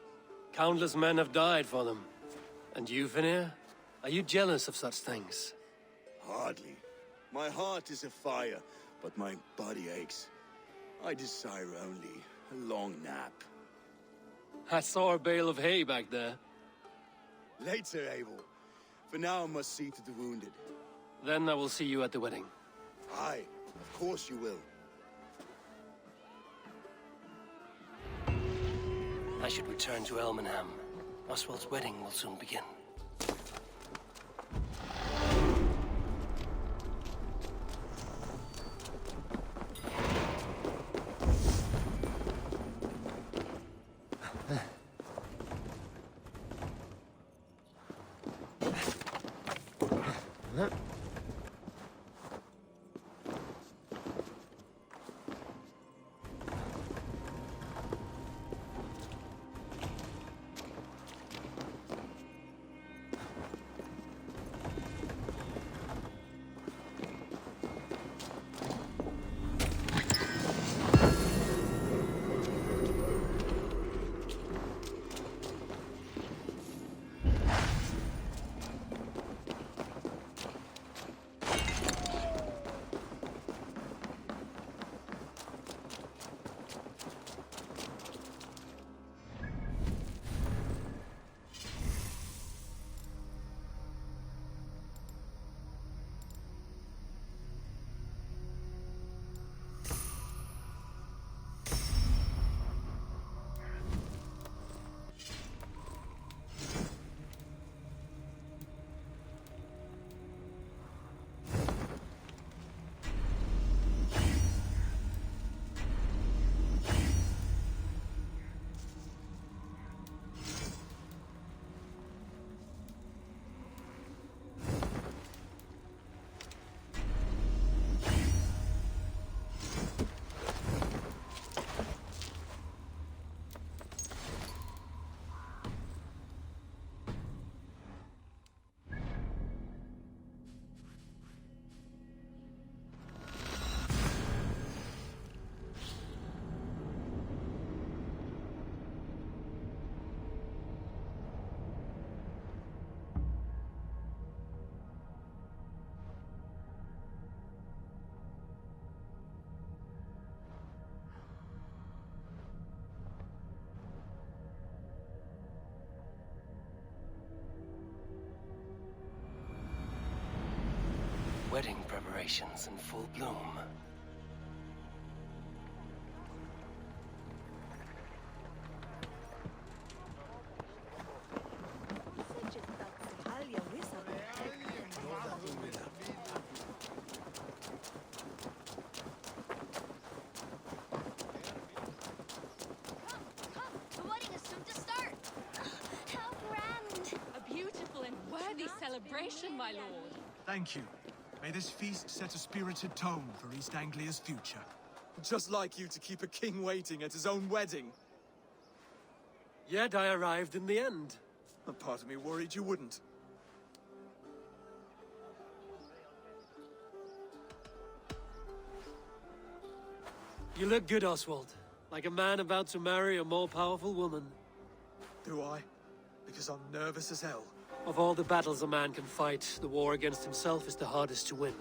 Countless men have died for them. And you, Vanir? Are you jealous of such things? Hardly. My heart is afire, but my body aches. I desire only a long nap. I saw a bale of hay back there. Later, Abel. For now, I must see to the wounded. Then I will see you at the wedding. Aye, of course you will. I should return to Elmenham. Oswald's wedding will soon begin. Wedding preparations in full bloom. The wedding is soon to start. How grand! A beautiful and worthy celebration, my lord. Thank you. May this feast set a spirited tone for East Anglia's future. Just like you to keep a king waiting at his own wedding. Yet I arrived in the end. A part of me worried you wouldn't. You look good, Oswald. Like a man about to marry a more powerful woman. Do I? Because I'm nervous as hell. Of all the battles a man can fight, the war against himself is the hardest to win.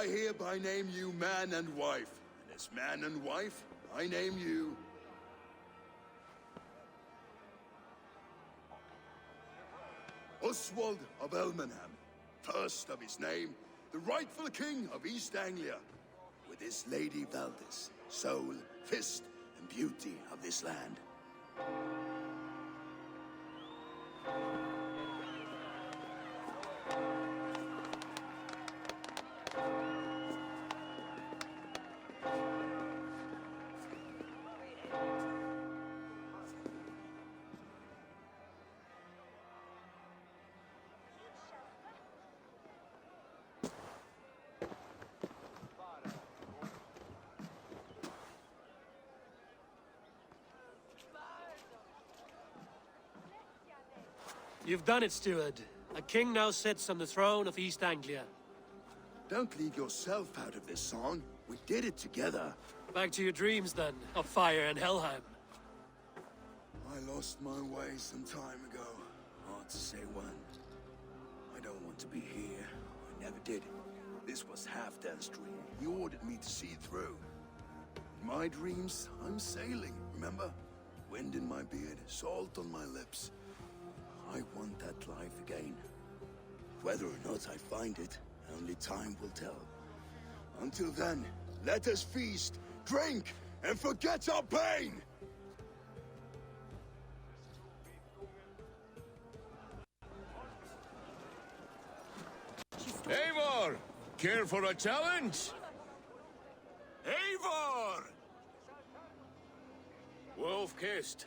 I hereby name you man and wife. And as man and wife, I name you... Oswald of Elmenham, first of his name, the rightful king of East Anglia, with his lady Valdis, soul, fist, and beauty of this land. You've done it, steward. A king now sits on the throne of East Anglia. Don't leave yourself out of this song. We did it together. Back to your dreams, then, of fire and Helheim. I lost my way some time ago. Hard to say when. I don't want to be here. I never did. This was Halfdan's dream. He ordered me to see through. In my dreams, I'm sailing, remember? Wind in my beard, salt on my lips. I want that life again. Whether or not I find it, only time will tell. Until then, let us feast, drink, and forget our pain! Eivor! Care for a challenge? Eivor! Wolf-kissed,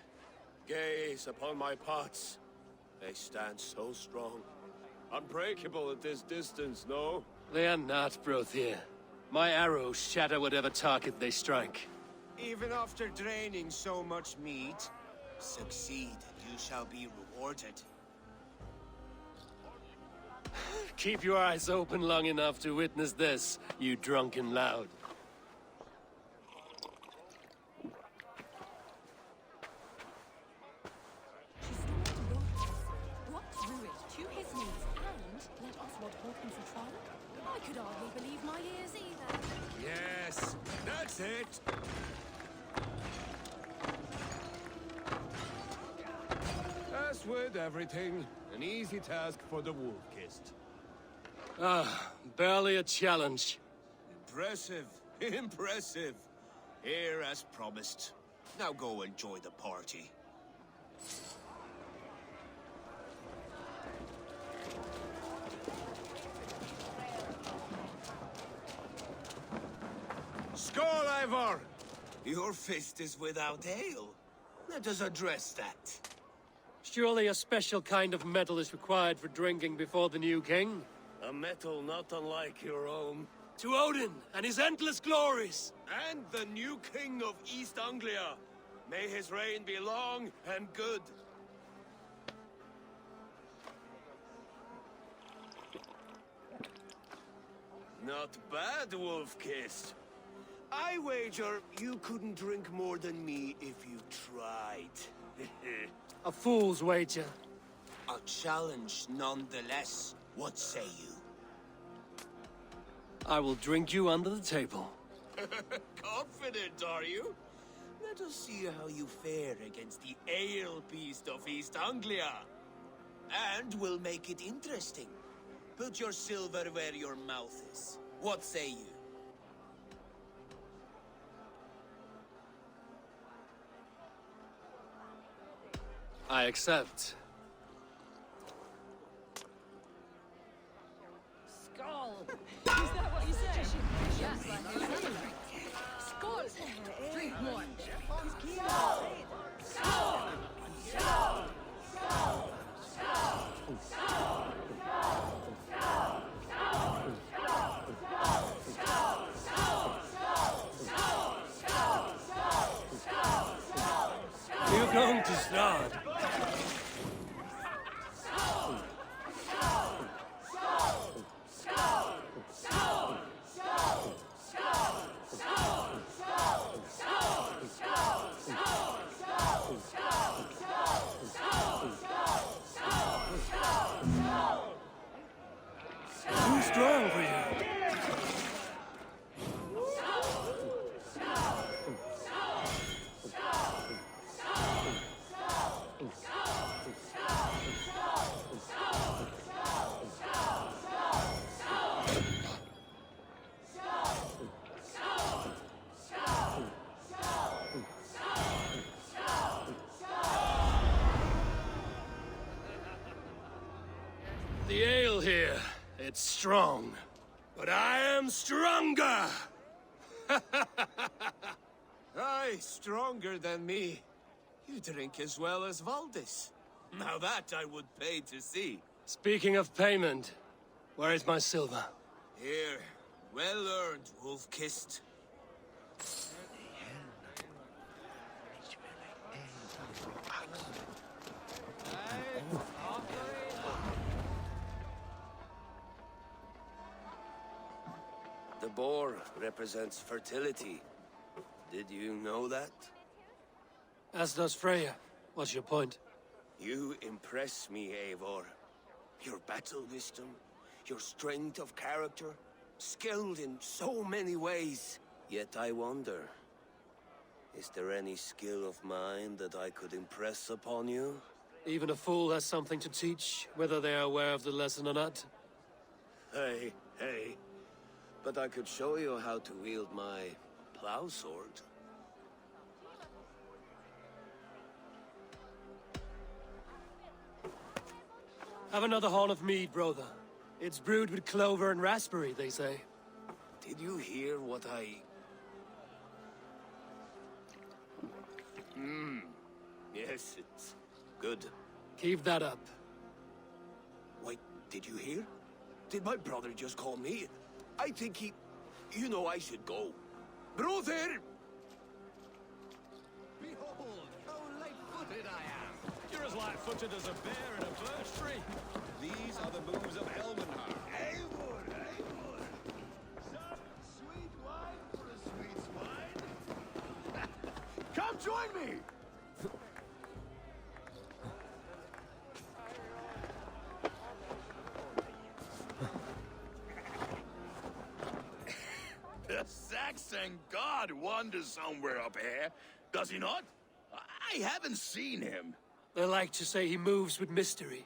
gaze upon my pots. They stand so strong. Unbreakable at this distance, no? They are not, Brothier. My arrows shatter whatever target they strike. Even after draining so much meat, succeed and you shall be rewarded. Keep your eyes open long enough to witness this, you drunken loud. I could hardly believe my ears either. Yes, that's it. As with everything, an easy task for the wolf-kissed. Ah, barely a challenge. Impressive, impressive. Here as promised. Now go enjoy the party. Skål, Eivor! Your fist is without ale. Let us address that. Surely a special kind of metal is required for drinking before the new king? A metal not unlike your own. To Odin and his endless glories! And the new king of East Anglia. May his reign be long and good. Not bad, Wolf-kissed. I wager you couldn't drink more than me if you tried. A fool's wager. A challenge nonetheless. What say you? I will drink you under the table. Confident, are you? Let us see how you fare against the ale beast of East Anglia. And we'll make it interesting. Put your silver where your mouth is. What say you? I accept. Skull! Is that what you said? Just like your Skull! Drink more! Skull! Skull! Skull! You're going to start. Too strong for you. strong, but I am stronger! Aye, stronger than me. You drink as well as Valdis. Now that I would pay to see. Speaking of payment, where is my silver? Here, well earned, wolf-kissed. The boar represents fertility. Did you know that? As does Freya. What's your point? You impress me, Eivor. Your battle wisdom, your strength of character, skilled in so many ways. Yet I wonder, is there any skill of mine that I could impress upon you? Even a fool has something to teach, whether they are aware of the lesson or not. Hey. But I could show you how to wield my plow sword. Have another horn of mead, brother. It's brewed with clover and raspberry, they say. Did you hear what I... Yes, it's good. Keep that up. Wait, did you hear? Did my brother just call me? I think he... You know I should go. Brother! Behold, how light-footed I am! You're as light-footed as a bear in a birch tree. These are the moves of Elmenhar. Eivor! Some sweet wine for a sweet swine? Come join me! The Saxon god wanders somewhere up here, does he not? I haven't seen him. They like to say he moves with mystery.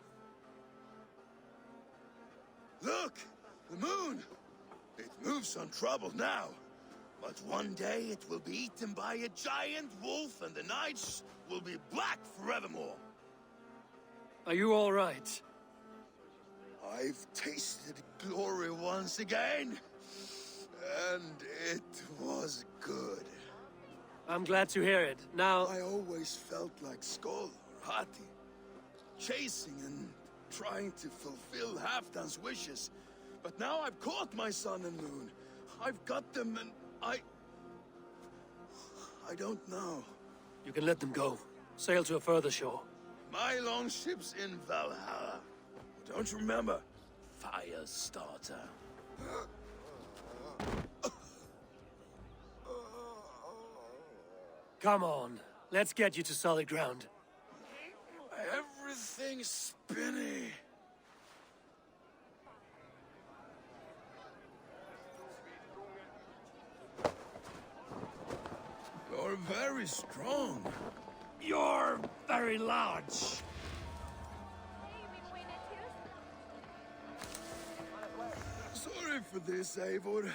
Look! The moon! It moves untroubled now. But one day it will be eaten by a giant wolf and the nights will be black forevermore. Are you all right? I've tasted glory once again. And it was good. I'm glad to hear it. Now... I always felt like Skoll or Hati. Chasing and trying to fulfill Halfdan's wishes. But now I've caught my sun and moon. I've got them and I don't know. You can let them go. Sail to a further shore. My longship's in Valhalla. Don't you remember? Firestarter. Come on. Let's get you to solid ground. Everything's spinny. You're very strong. You're very large. Sorry for this, Eivor.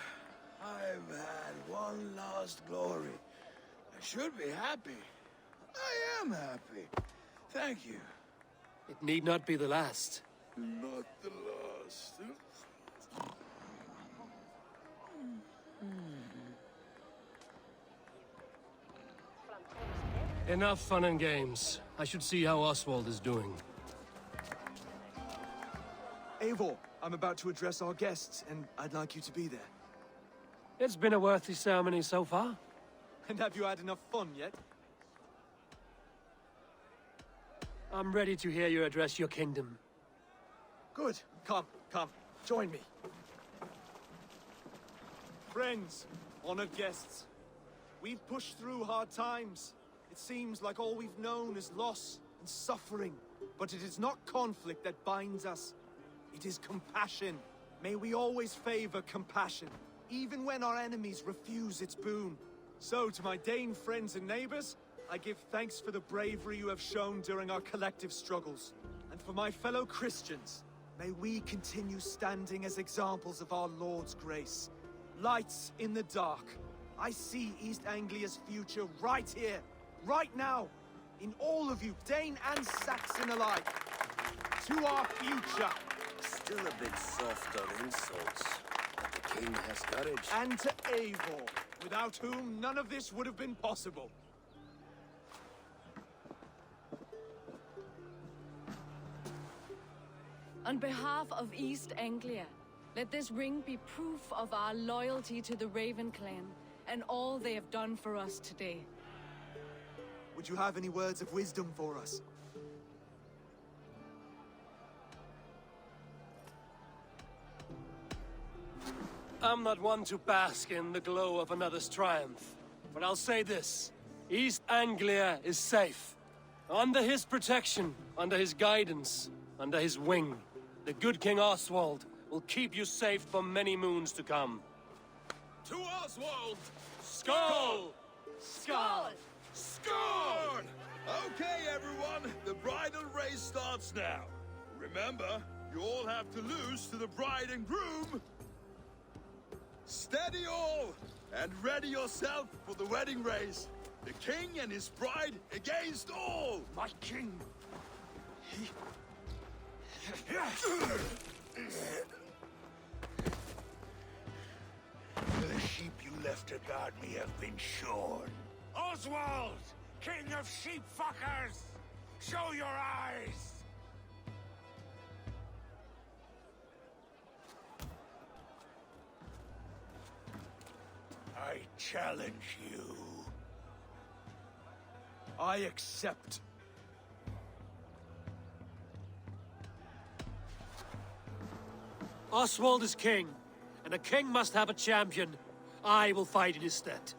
I've had one last glory. I should be happy. I am happy. Thank you. It need not be the last. Not the last. Enough fun and games. I should see how Oswald is doing. Eivor, I'm about to address our guests, and I'd like you to be there. It's been a worthy ceremony so far. And have you had enough fun yet? I'm ready to hear you address your kingdom. Good. Come, join me. Friends, honored guests, we've pushed through hard times. It seems like all we've known is loss and suffering. But it is not conflict that binds us. It is compassion. May we always favor compassion, even when our enemies refuse its boon. So, to my Dane friends and neighbors, I give thanks for the bravery you have shown during our collective struggles. And for my fellow Christians, may we continue standing as examples of our Lord's grace. Lights in the dark. I see East Anglia's future right here, right now, in all of you, Dane and Saxon alike. To our future. Still a bit soft on insults. But the king has courage. And to Eivor, without whom none of this would have been possible. On behalf of East Anglia, let this ring be proof of our loyalty to the Raven clan and all they have done for us today. Would you have any words of wisdom for us? I'm not one to bask in the glow of another's triumph, but I'll say this. East Anglia is safe. Under his protection, under his guidance, under his wing. The good King Oswald will keep you safe for many moons to come. To Oswald! Skull! Skull! Scorn! Okay, everyone, the bridal race starts now. Remember, you all have to lose to the bride and groom. Steady all, and ready yourself for the wedding race. The king and his bride against all! My king! The sheep you left to guard me have been shorn. Oswald! King of sheep fuckers! Show your eyes! I challenge you. I accept. Oswald is king, and a king must have a champion. I will fight in his stead.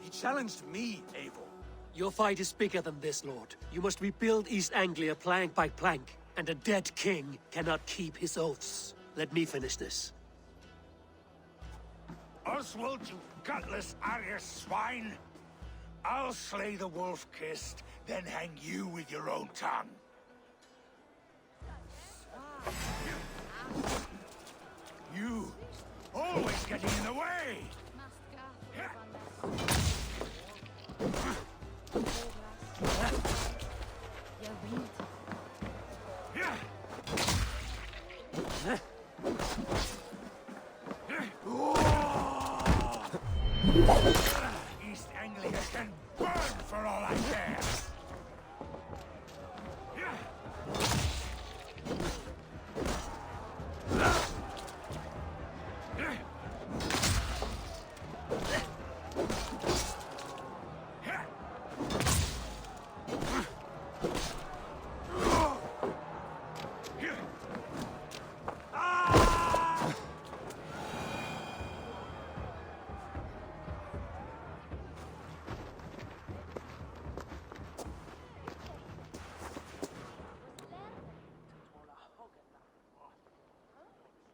He challenged me, Eivor. Your fight is bigger than this, Lord. You must rebuild East Anglia plank by plank, and a dead king cannot keep his oaths. Let me finish this. Oswald, you gutless Arya swine! I'll slay the wolf-kissed, then hang you with your own tongue. You, always getting in the way! East Anglia can burn for all I care!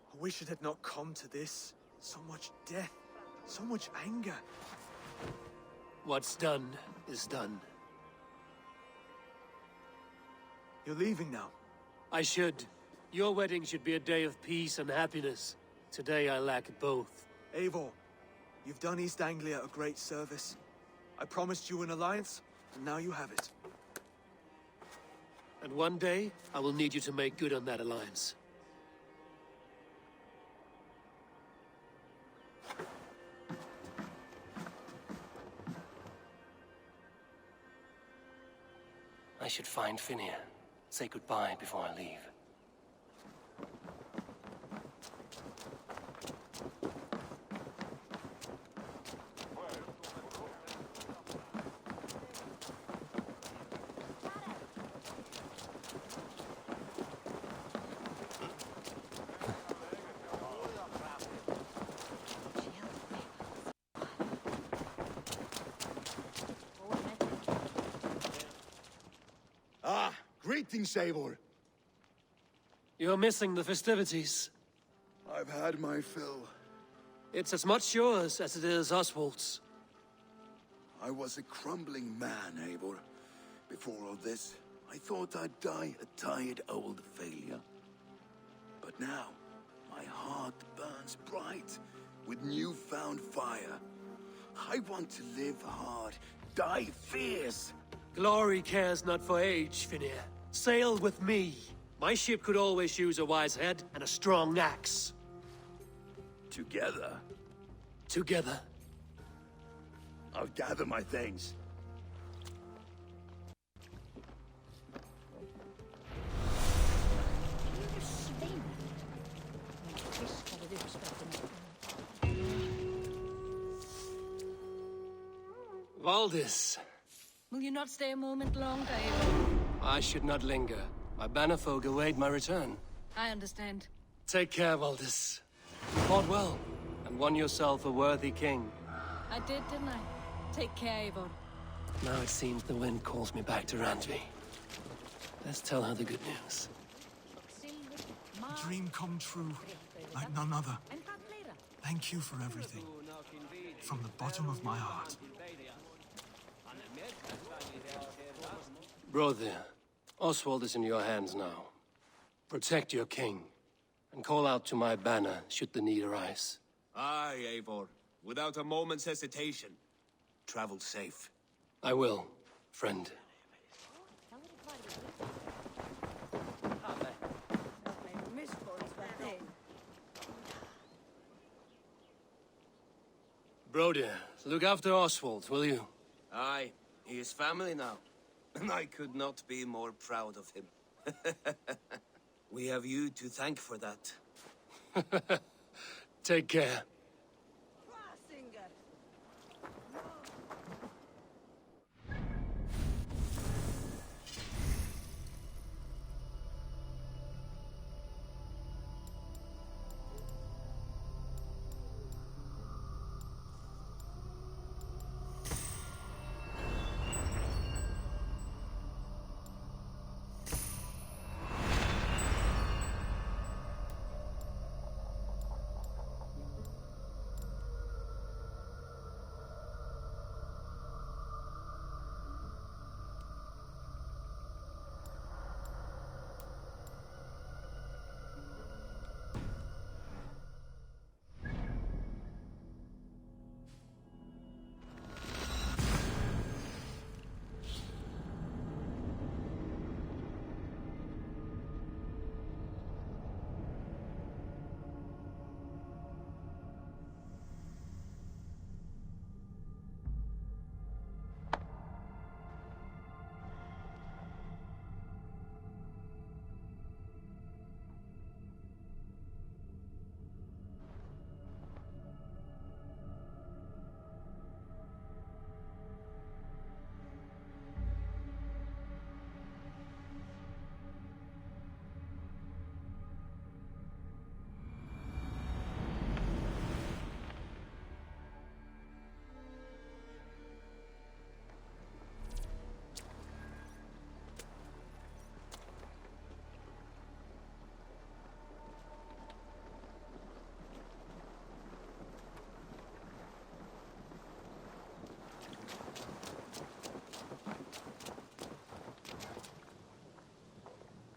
I wish it had not come to this. So much death, so much anger. What's done is done. You're leaving now. I should. Your wedding should be a day of peace and happiness. Today I lack both. Eivor, you've done East Anglia a great service. I promised you an alliance, and now you have it. And one day, I will need you to make good on that alliance. I should find Finnea. Say goodbye before I leave. Greetings, Eivor. You're missing the festivities. I've had my fill. It's as much yours as it is Oswald's. I was a crumbling man, Eivor. Before all this, I thought I'd die a tired old failure. But now, my heart burns bright with newfound fire. I want to live hard, die fierce. Glory cares not for age, Finnea. Sail with me. My ship could always use a wise head and a strong axe. Together, Together. I'll gather my things. Valdis, Will you not stay a moment longer, Eivor? I should not linger. My bannerfolk await my return. I understand. Take care, Valdis. You fought well, and won yourself a worthy king. I did, didn't I? Take care, Eivor. Now it seems the wind calls me back to Randvi. Let's tell her the good news. A dream come true, like none other. Thank you for everything. From the bottom of my heart. Brother, Oswald is in your hands now. Protect your king, and call out to my banner should the need arise. Aye, Eivor. Without a moment's hesitation. Travel safe. I will, friend. Broder, look after Oswald, will you? Aye, he is family now. And I could not be more proud of him. We have you to thank for that. Take care.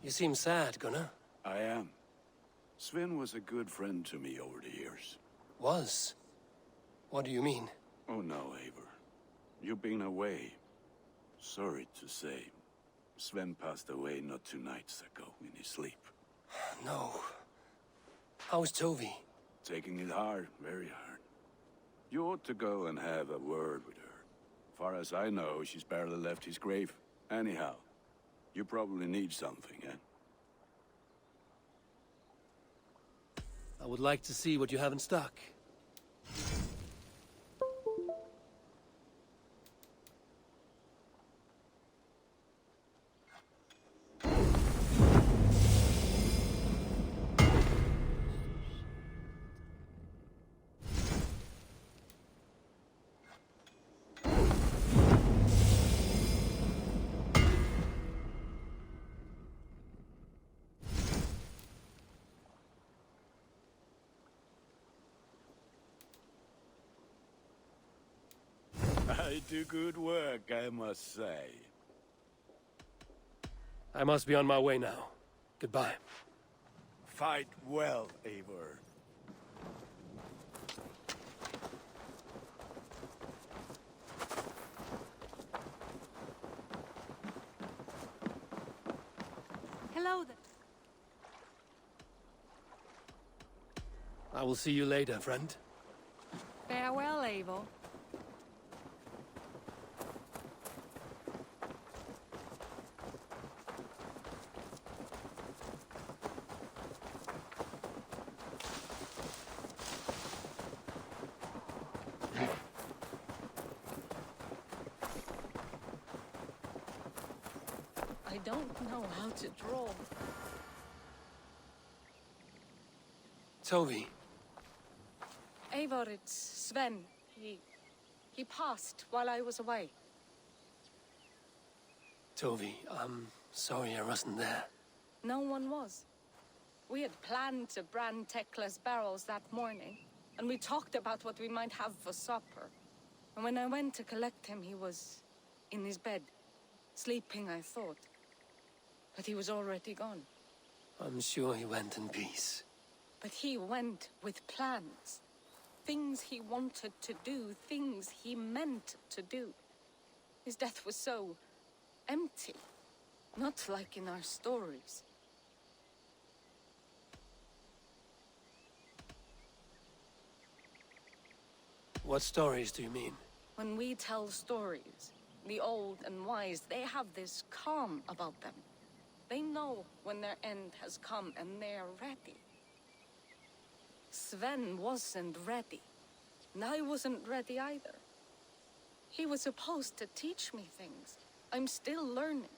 You seem sad, Gunnar. I am. Sven was a good friend to me over the years. Was? What do you mean? Oh no, Eivor. You've been away. Sorry to say. Sven passed away not 2 nights ago in his sleep. No. How's Tovi? Taking it hard, very hard. You ought to go and have a word with her. Far as I know, she's barely left his grave. Anyhow, you probably need something, eh? I would like to see what you have in stock. I do good work, I must say. I must be on my way now. Goodbye. Fight well, Eivor. Hello there. will see you later, friend. Farewell, Eivor. I don't know how to draw. Tovi, Eivor, it's Sven. He passed while I was away. Tovi, I'm sorry I wasn't there. No one was. We had planned to brand Tekla's barrels that morning, and we talked about what we might have for supper. And when I went to collect him, he was in his bed. Sleeping, I thought. But he was already gone. I'm sure he went in peace. But he went with plans. Things he wanted to do, things he meant to do. His death was so empty. Not like in our stories. What stories do you mean? When we tell stories, the old and wise, they have this calm about them. They know when their end has come and they're ready. Sven wasn't ready. And I wasn't ready either. He was supposed to teach me things. I'm still learning.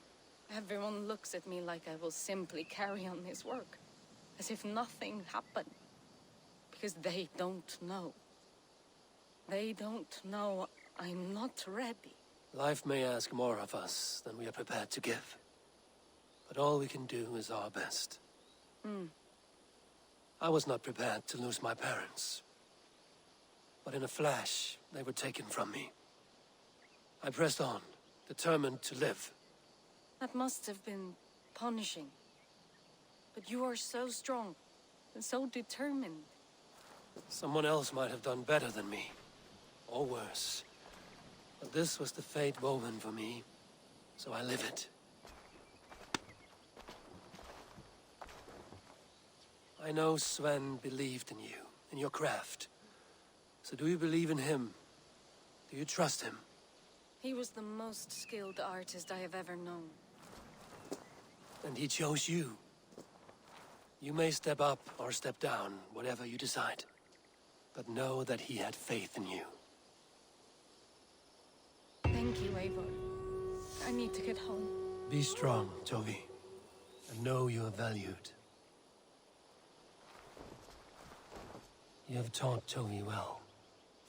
Everyone looks at me like I will simply carry on his work. As if nothing happened. Because they don't know. They don't know I'm not ready. Life may ask more of us than we are prepared to give. But all we can do is our best. I was not prepared to lose my parents. But in a flash, they were taken from me. I pressed on, determined to live. That must have been punishing. But you are so strong and so determined. Someone else might have done better than me. Or worse. But this was the fate woven for me, so I live it. I know Sven believed in you, in your craft. So do you believe in him? Do you trust him? He was the most skilled artist I have ever known. And he chose you. You may step up or step down, whatever you decide. But know that he had faith in you. Thank you, Eivor. I need to get home. Be strong, Tovi. And know you are valued. You have taught Tovi well.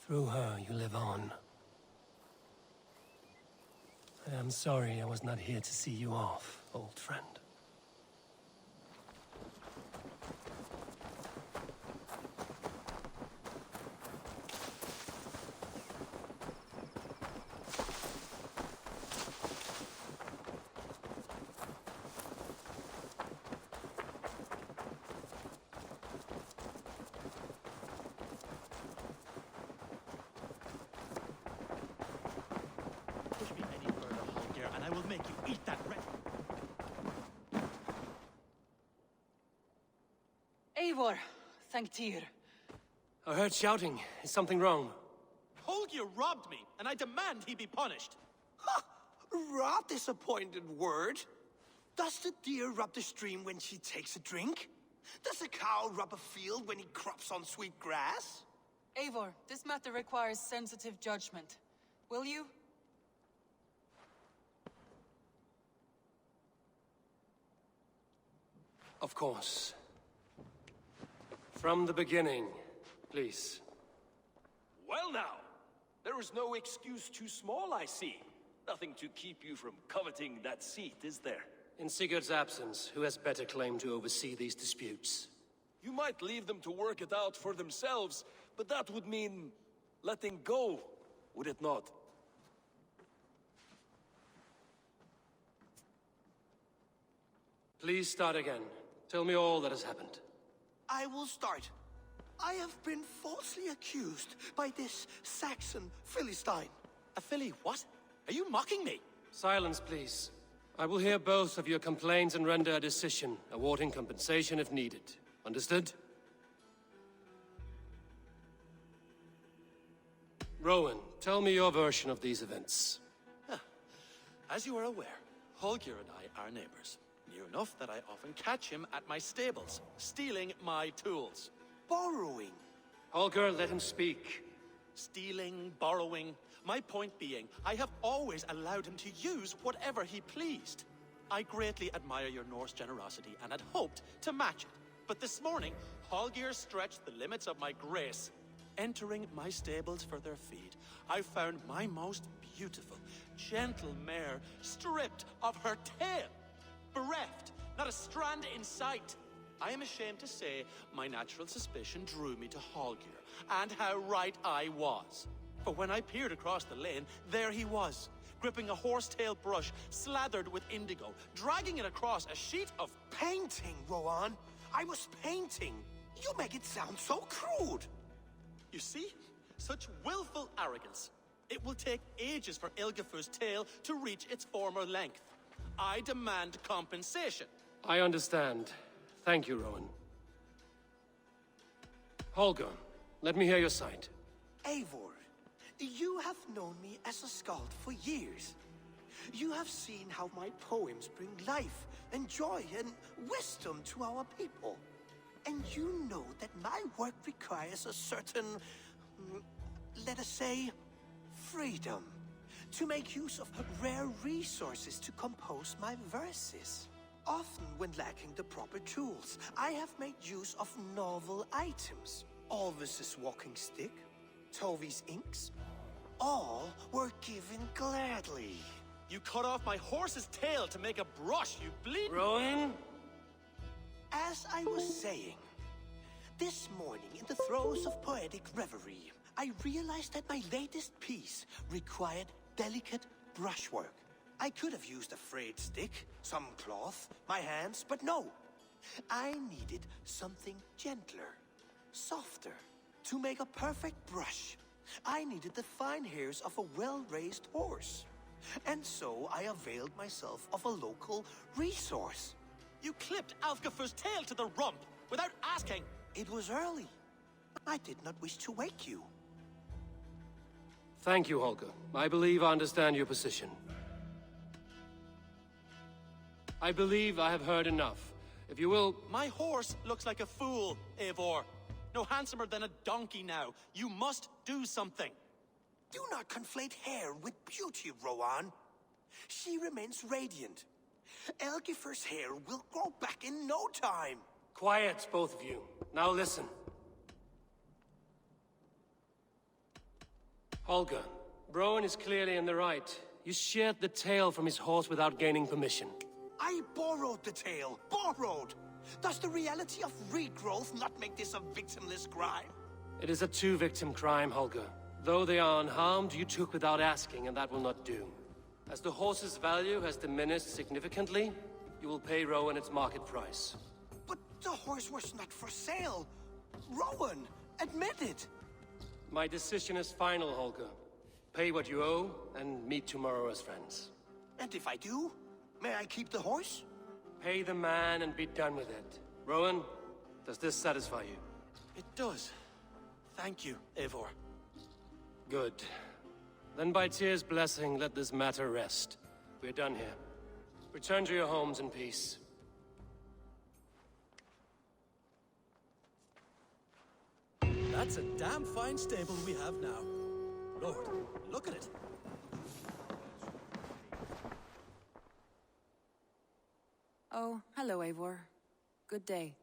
Through her, you live on. I am sorry I was not here to see you off, old friend. Push me any further, Holger, and I will make you eat that rat. Eivor, thank Tyr. I heard shouting. Is something wrong? Holger robbed me, and I demand he be punished. Ha! Rot disappointed word. Does the deer rub the stream when she takes a drink? Does a cow rub a field when he crops on sweet grass? Eivor, this matter requires sensitive judgment. Will you? Of course. From the beginning, please. Well now, there is no excuse too small, I see. Nothing to keep you from coveting that seat, is there? In Sigurd's absence, who has better claim to oversee these disputes? You might leave them to work it out for themselves, but that would mean letting go, would it not? Please start again. Tell me all that has happened. I will start. I have been falsely accused by this Saxon Philistine. A Philly what? Are you mocking me? Silence, please. I will hear both of your complaints and render a decision, awarding compensation if needed. Understood? Rowan, tell me your version of these events. As you are aware, Holger and I are neighbors. Near enough that I often catch him at my stables, stealing my tools. Borrowing. Holger, let him speak. Stealing, borrowing. My point being, I have always allowed him to use whatever he pleased. I greatly admire your Norse generosity and had hoped to match it. But this morning, Holger stretched the limits of my grace. Entering my stables for their feed, I found my most beautiful, gentle mare stripped of her tail. Bereft, not a strand in sight. I am ashamed to say my natural suspicion drew me to Holger, and how right I was. For when I peered across the lane, there he was, gripping a horsetail brush slathered with indigo, dragging it across a sheet of painting, Rowan. I was painting. You make it sound so crude. You see? Such willful arrogance. It will take ages for Ilgafur's tail to reach its former length. I demand compensation. I understand. Thank you, Rowan. Holger, let me hear your side. Eivor, you have known me as a skald for years. You have seen how my poems bring life and joy and wisdom to our people. And you know that my work requires a certain, let us say, freedom. To make use of rare resources to compose my verses. Often when lacking the proper tools, I have made use of novel items. Alvis's walking stick, Tovi's inks, all were given gladly. You cut off my horse's tail to make a brush, you bleed— Rowan? As I was saying, this morning in the throes of poetic reverie, I realized that my latest piece required delicate brushwork. I could have used a frayed stick, some cloth, my hands, but no. I needed something gentler, softer. To make a perfect brush, I needed the fine hairs of a well-raised horse. And so I availed myself of a local resource. You clipped Alfgafur's tail to the rump without asking. It was early. I did not wish to wake you. Thank you, Holger. I believe I understand your position. I believe I have heard enough. If you will— My horse looks like a fool, Eivor. No handsomer than a donkey now. You must do something. Do not conflate hair with beauty, Rowan. She remains radiant. Elgifur's hair will grow back in no time. Quiet, both of you. Now listen. Holger, Rowan is clearly in the right. You sheared the tail from his horse without gaining permission. I borrowed the tail. Borrowed! Does the reality of regrowth not make this a victimless crime? It is a two-victim crime, Holger. Though they are unharmed, you took without asking, and that will not do. As the horse's value has diminished significantly, you will pay Rowan its market price. But the horse was not for sale. Rowan, admit it. My decision is final, Holger. Pay what you owe, and meet tomorrow as friends. And if I do, may I keep the horse? Pay the man and be done with it. Rowan, does this satisfy you? It does. Thank you, Eivor. Good. Then by Tyr's blessing, let this matter rest. We're done here. Return to your homes in peace. That's a damn fine stable we have now. Lord, look at it. Oh, hello, Eivor. Good day.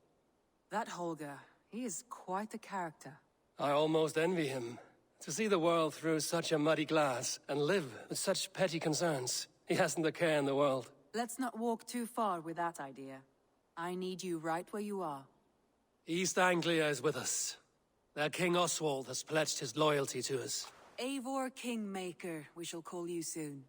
That Holger, he is quite a character. I almost envy him. To see the world through such a muddy glass and live with such petty concerns. He hasn't a care in the world. Let's not walk too far with that idea. I need you right where you are. East Anglia is with us. Their King Oswald has pledged his loyalty to us. Eivor Kingmaker, we shall call you soon.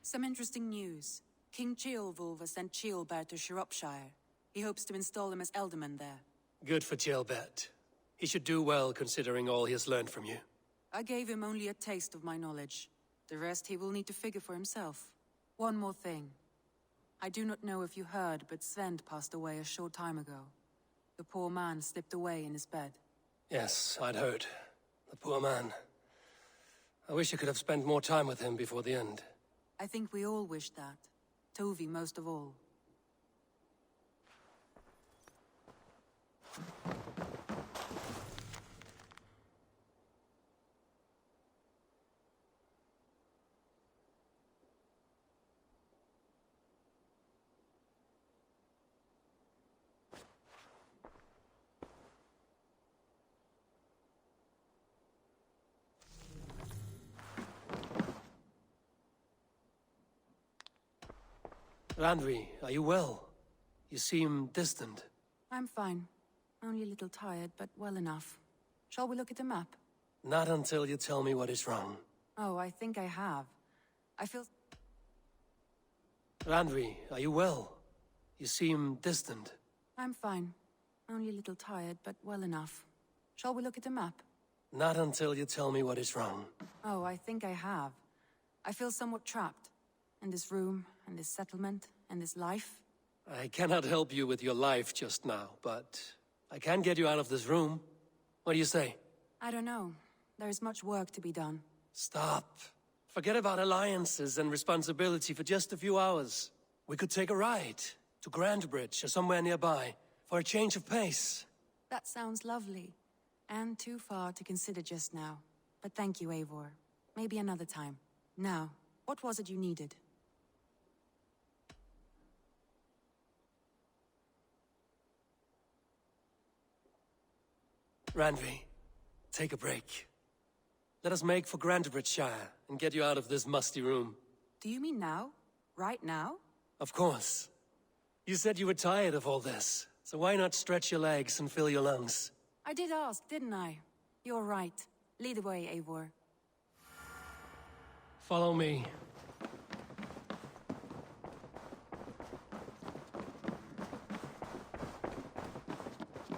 Some interesting news. King Ceolwulf has sent Ceolbert to Shropshire. He hopes to install him as Elderman there. Good for Ceolbert. He should do well considering all he has learned from you. I gave him only a taste of my knowledge. The rest he will need to figure for himself. One more thing. I do not know if you heard, but Sven passed away a short time ago. The poor man slipped away in his bed. Yes, I'd heard. The poor man. I wish I could have spent more time with him before the end. I think we all wish that. Tovi most of all. Randvi, are you well? You seem distant. I'm fine. Only a little tired, but well enough. Shall we look at the map? Not until you tell me what is wrong. Oh, I think I have. I feel... Randvi, are you well? You seem distant. I'm fine. Only a little tired, but well enough. Shall we look at the map? Not until you tell me what is wrong. Oh, I think I have. I feel somewhat trapped. In this room, and this settlement, and this life. I cannot help you with your life just now, but I can get you out of this room. What do you say? I don't know. There is much work to be done. Stop. Forget about alliances and responsibility for just a few hours. We could take a ride to Grandbridge or somewhere nearby for a change of pace. That sounds lovely. And too far to consider just now. But thank you, Eivor. Maybe another time. Now, what was it you needed? Randvi, take a break. Let us make for Grandbridgeshire and get you out of this musty room. Do you mean now? Right now? Of course. You said you were tired of all this, so why not stretch your legs and fill your lungs? I did ask, didn't I? You're right. Lead the way, Eivor. Follow me.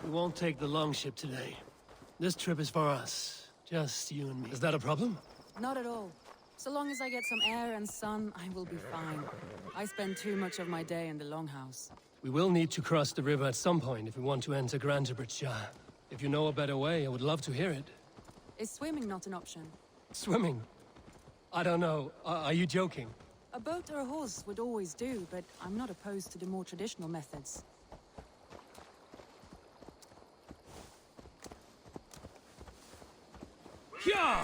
We won't take the longship today. This trip is for us. Just you and me. Is that a problem? Not at all. So long as I get some air and sun, I will be fine. I spend too much of my day in the longhouse. We will need to cross the river at some point if we want to enter Grandbridgeshire. If you know a better way, I would love to hear it. Is swimming not an option? Swimming? I don't know. Are you joking? A boat or a horse would always do, but I'm not opposed to the more traditional methods. Yeah!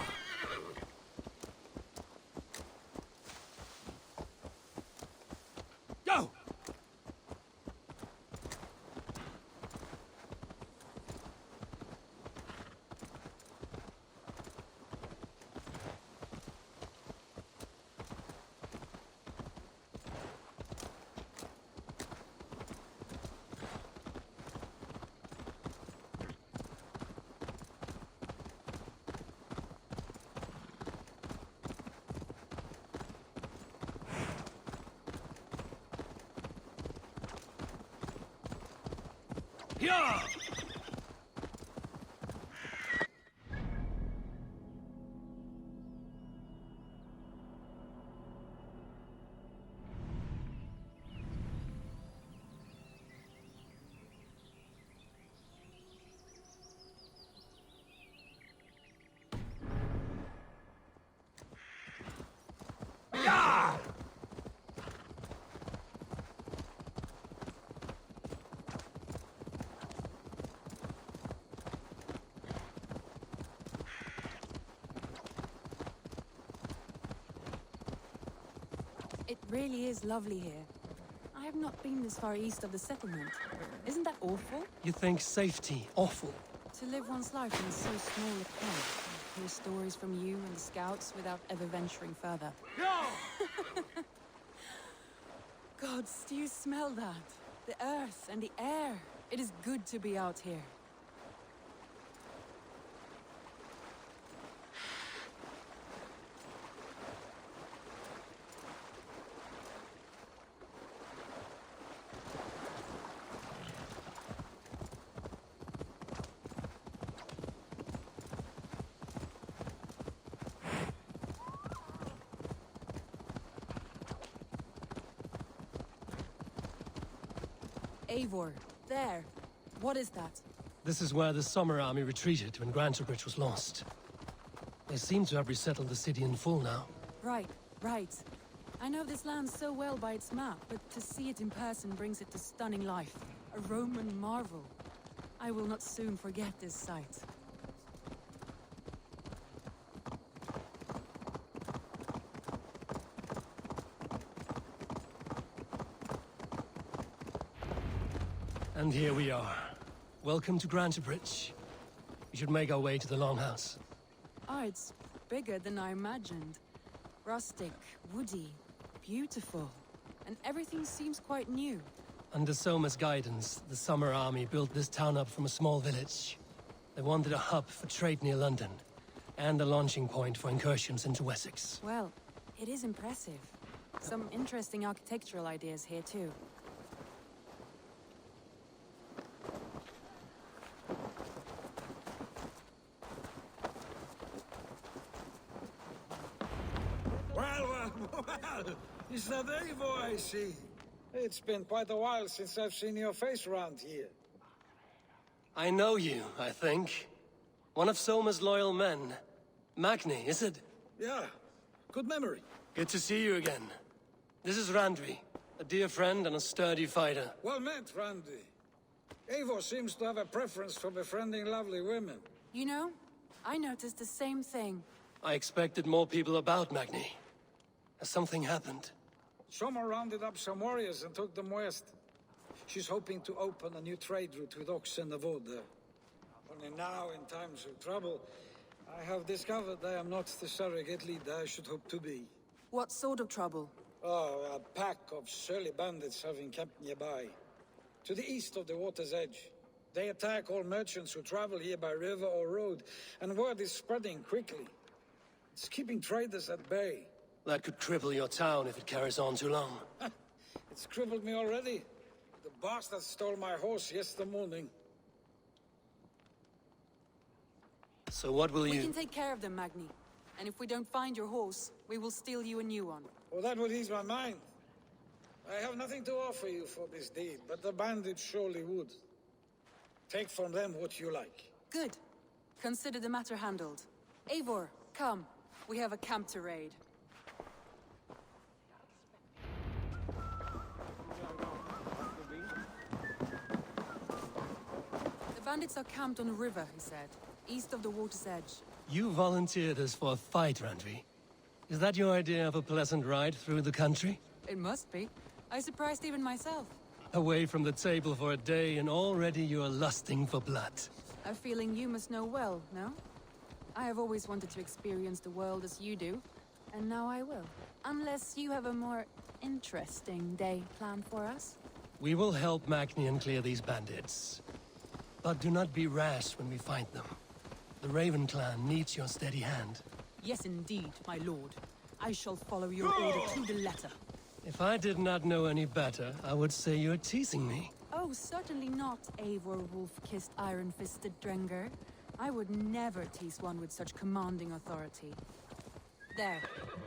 Go! Yeah! Yeah! It really is lovely here. I have not been this far east of the settlement. Isn't that awful? You think safety awful? To live one's life in so small a point. Hear stories from you and the scouts without ever venturing further. Gods, do you smell that? The earth and the air. It is good to be out here. Eivor, there. What is that? This is where the Summer Army retreated when Grantebridge was lost. They seem to have resettled the city in full now. Right, right. I know this land so well by its map, but to see it in person brings it to stunning life. A Roman marvel. I will not soon forget this sight. And here we are. Welcome to Grantebridge. We should make our way to the Longhouse. Oh, it's bigger than I imagined. Rustic, woody, beautiful. And everything seems quite new. Under Soma's guidance, the Summer Army built this town up from a small village. They wanted a hub for trade near London, and a launching point for incursions into Wessex. Well, it is impressive. Some interesting architectural ideas here too. Well, is that Eivor I see? It's been quite a while since I've seen your face around here. I know you, I think. One of Soma's loyal men. Magni, is it? Yeah, good memory. Good to see you again. This is Randvi, a dear friend and a sturdy fighter. Well met, Randy. Eivor seems to have a preference for befriending lovely women. You know, I noticed the same thing. I expected more people about Magni. Has something happened? Soma rounded up some warriors and took them west. She's hoping to open a new trade route with oxen of wood there. Only now, in times of trouble, I have discovered I am not the surrogate leader I should hope to be. What sort of trouble? Oh, a pack of surly bandits have encamped nearby. To the east of the water's edge. They attack all merchants who travel here by river or road, and word is spreading quickly. It's keeping traders at bay. That could cripple your town if it carries on too long. It's crippled me already. The bastard stole my horse yesterday morning. So what will We you... can take care of them, Magni. And if we don't find your horse, we will steal you a new one. Well, that would ease my mind. I have nothing to offer you for this deed, but the bandits surely would. Take from them what you like. Good. Consider the matter handled. Eivor, come. We have a camp to raid. The bandits are camped on a river, he said, east of the water's edge. You volunteered us for a fight, Randvi. Is that your idea of a pleasant ride through the country? It must be. I surprised even myself. Away from the table for a day and already you are lusting for blood. A feeling you must know well, no? I have always wanted to experience the world as you do, and now I will. Unless you have a more interesting day planned for us? We will help Magnian clear these bandits. But do not be rash when we find them. The Raven clan needs your steady hand. Yes, indeed, my lord. I shall follow your order to the letter. If I did not know any better, I would say you're teasing me. Oh, certainly not, Eivor wolf-kissed iron-fisted Drenger. I would never tease one with such commanding authority. There,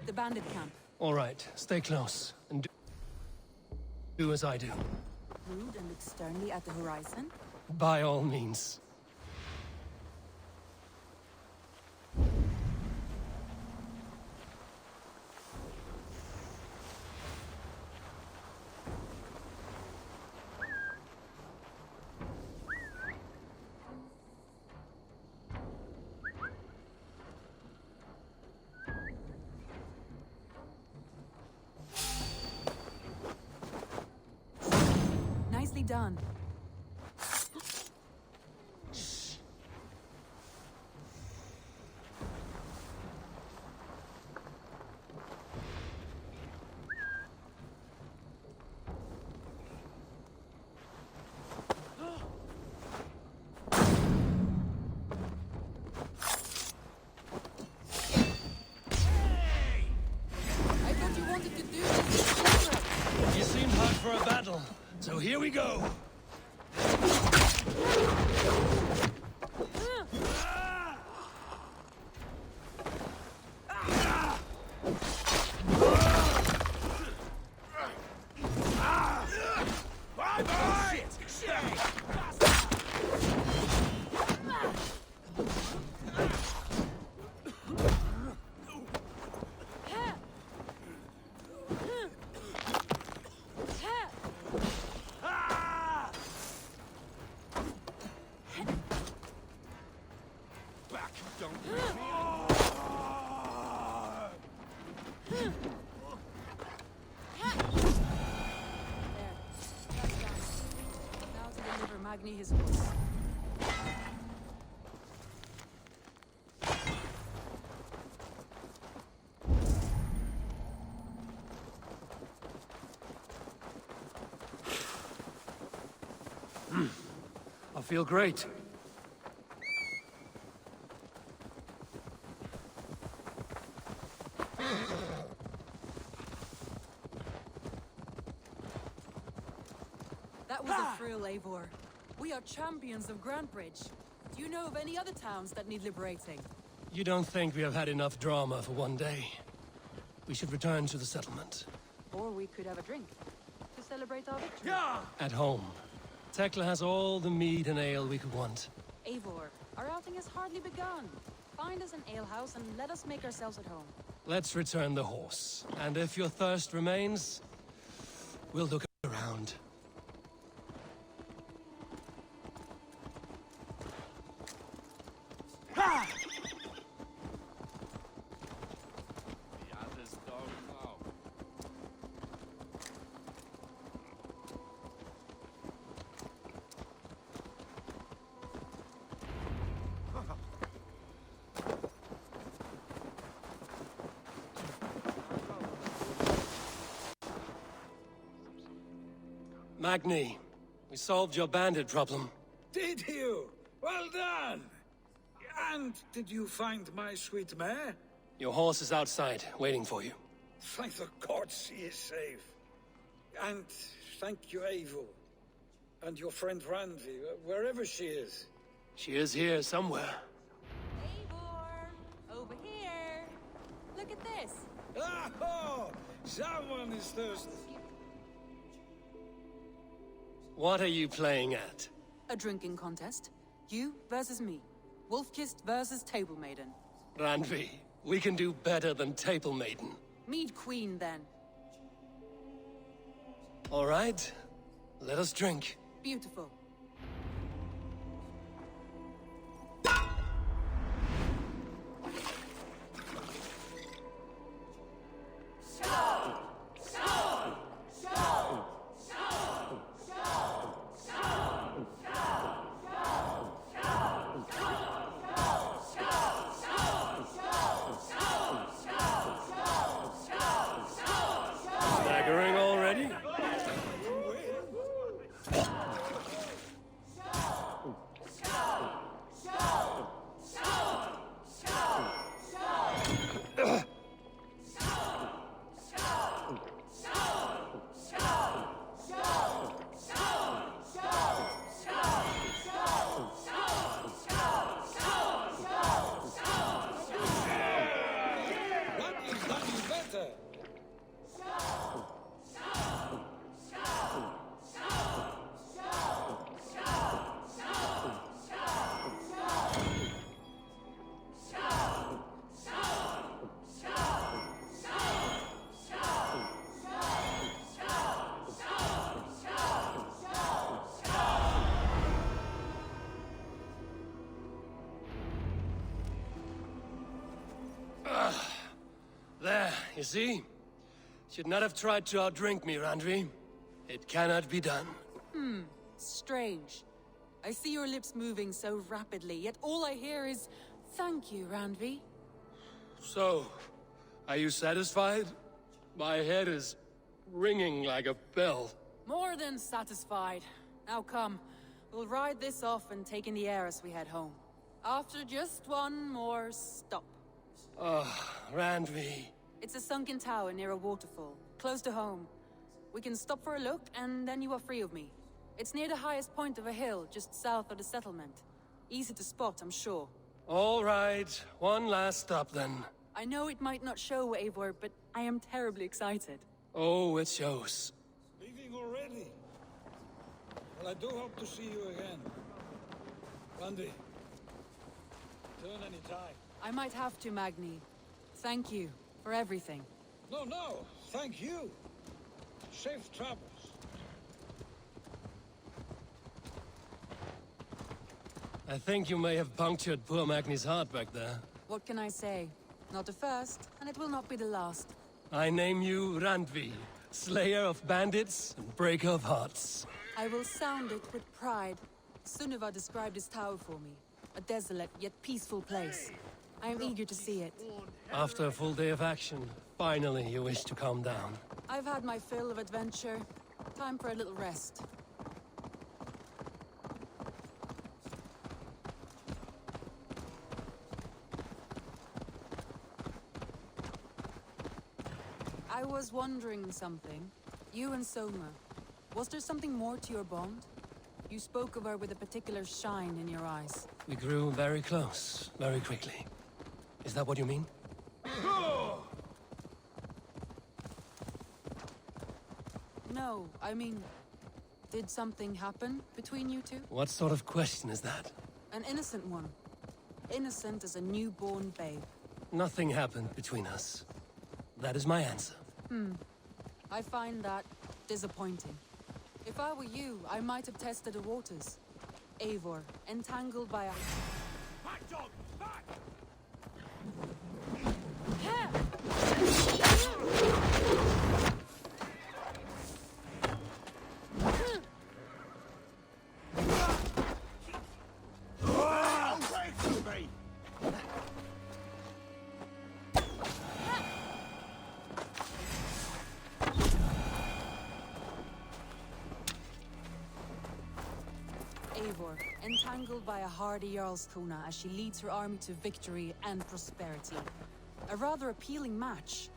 the bandit camp. All right, stay close, and do as I do. Rude and look sternly at the horizon? By all means. Nicely done. I thought you wanted to do this. You seemed hot for a battle, so here we go. Bye-bye! Shit! Shit! Back, don't leave me. Now to deliver Magni his horse. I feel great. That was a thrill, Eivor. We are champions of Grantbridge. Do you know of any other towns that need liberating? You don't think we have had enough drama for one day? We should return to the settlement. Or we could have a drink to celebrate our victory. At home. Tekla has all the mead and ale we could want. Eivor, our outing has hardly begun. Find us an alehouse and let us make ourselves at home. Let's return the horse. And if your thirst remains, we'll look around. Magni, we solved your bandit problem. Did you? Well done! And did you find my sweet mare? Your horse is outside, waiting for you. Thank the gods she is safe. And thank you, Eivor. And your friend Randvi, wherever she is. She is here somewhere. Eivor! Over here! Look at this! Oh! Someone is thirsty. What are you playing at? A drinking contest. You versus me. Wolf-kissed versus Table Maiden. Randvi, we can do better than Table Maiden. Mead Queen, then. All right, let us drink. Beautiful. Staggering already? There, you see? Should not have tried to outdrink me, Randvi. It cannot be done. Strange. I see your lips moving so rapidly, yet all I hear is, "Thank you, Randvi." So, are you satisfied? My head is ringing like a bell. More than satisfied. Now come, we'll ride this off and take in the air as we head home. After just one more stop. Randvi. It's a sunken tower near a waterfall, close to home. We can stop for a look, and then you are free of me. It's near the highest point of a hill, just south of the settlement. Easy to spot, I'm sure. All right, one last stop then. I know it might not show, Eivor, but I am terribly excited. Oh, it shows. Leaving already? Well, I do hope to see you again. Randy, turn any tide. I might have to, Magni. Thank you for everything. No, thank you. Safe travels. I think you may have punctured poor Magni's heart back there. What can I say? Not the first, and it will not be the last. I name you Randvi, slayer of bandits and breaker of hearts. I will sound it with pride. Sunniva described his tower for me. A desolate yet peaceful place. I am eager to see it. After a full day of action, finally you wish to calm down. I've had my fill of adventure. Time for a little rest. I was wondering something. You and Soma. Was there something more to your bond? You spoke of her with a particular shine in your eyes. We grew very close, very quickly. Is that what you mean? No, I mean... Did something happen between you two? What sort of question is that? An innocent one. Innocent as a newborn babe. Nothing happened between us. That is my answer. I find that disappointing. If I were you, I might have tested the waters. Eivor, entangled by a... Back, dog! Back! Eivor, entangled by a hardy Jarlskona as she leads her army to victory and prosperity. A rather appealing match.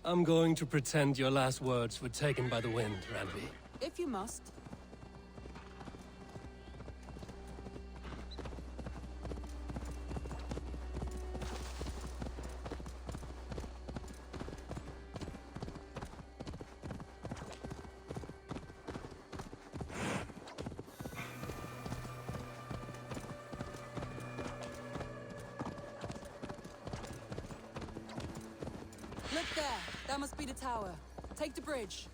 I'm going to pretend your last words were taken by the wind, Randvi. If you must. Look there! That must be the tower. Take the bridge.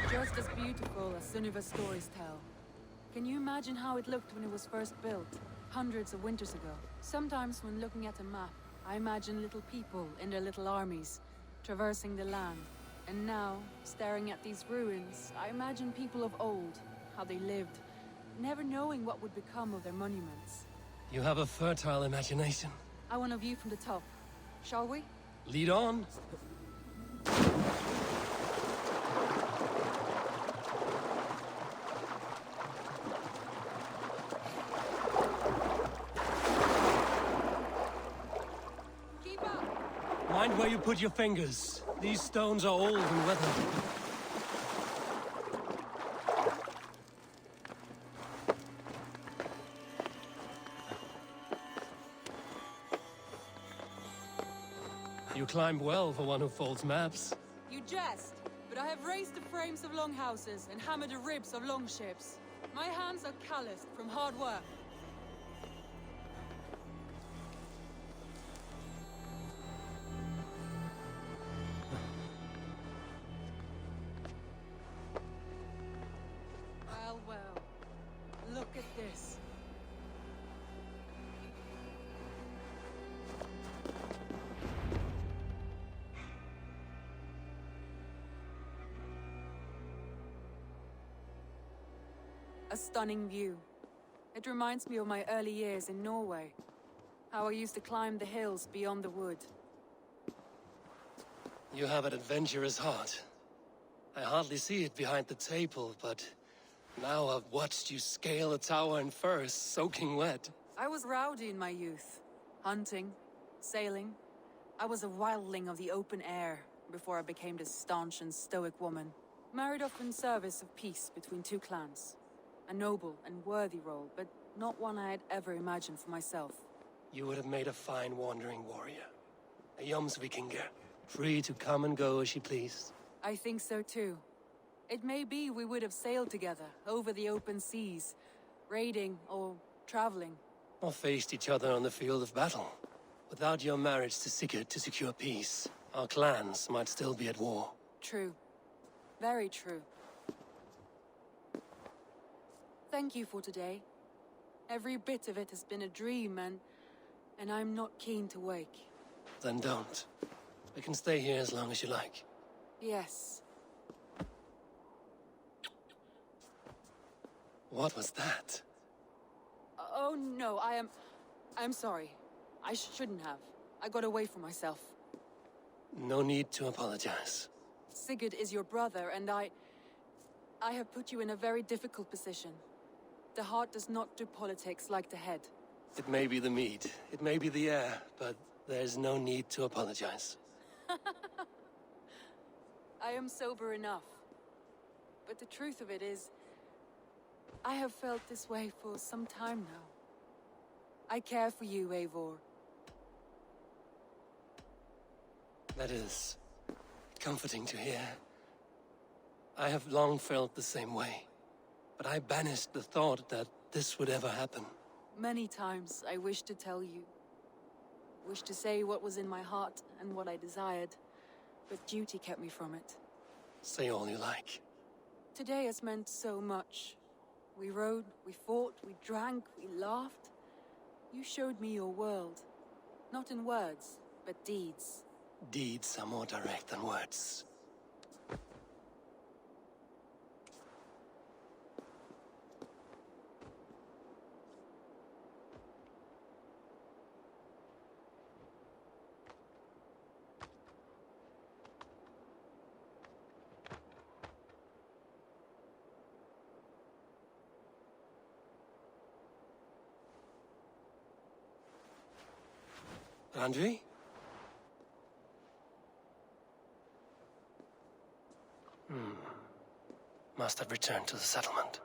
Just as beautiful as Sunniva's stories tell. Can you imagine how it looked when it was first built, hundreds of winters ago? Sometimes when looking at a map, I imagine little people in their little armies, traversing the land. And now, staring at these ruins, I imagine people of old, how they lived, never knowing what would become of their monuments. You have a fertile imagination. I want a view from the top. Shall we? Lead on. Keep up! Mind where you put your fingers. These stones are old and weathered. You climb well for one who folds maps. You jest, but I have raised the frames of longhouses and hammered the ribs of longships. My hands are calloused from hard work. Well. Look at this. A stunning view. It reminds me of my early years in Norway. How I used to climb the hills beyond the wood. You have an adventurous heart. I hardly see it behind the table, but now I've watched you scale a tower in furs, soaking wet. I was rowdy in my youth. Hunting, sailing. I was a wildling of the open air before I became this staunch and stoic woman. Married off in service of peace between two clans. A noble and worthy role, but not one I had ever imagined for myself. You would have made a fine wandering warrior. A Jomsvikinger. free to come and go as she pleased. I think so too. It may be we would have sailed together over the open seas, raiding or traveling. Or faced each other on the field of battle. Without your marriage to Sigurd to secure peace, our clans might still be at war. True. Very true. Thank you for today. Every bit of it has been a dream, and I'm not keen to wake. Then don't. We can stay here as long as you like. Yes. What was that? Oh no, I'm sorry. I shouldn't have. I got away from myself. No need to apologize. Sigurd is your brother, and I have put you in a very difficult position. The heart does not do politics like the head. It may be the meat, it may be the air, but there's no need to apologize. I am sober enough. But the truth of it is, I have felt this way for some time now. I care for you, Eivor. That is comforting to hear. I have long felt the same way, but I banished the thought that this would ever happen. Many times I wished to tell you. Wished to say what was in my heart and what I desired, but duty kept me from it. Say all you like. Today has meant so much. We rode, we fought, we drank, we laughed. You showed me your world. Not in words, but deeds. Deeds are more direct than words. Andri? Must have returned to the settlement.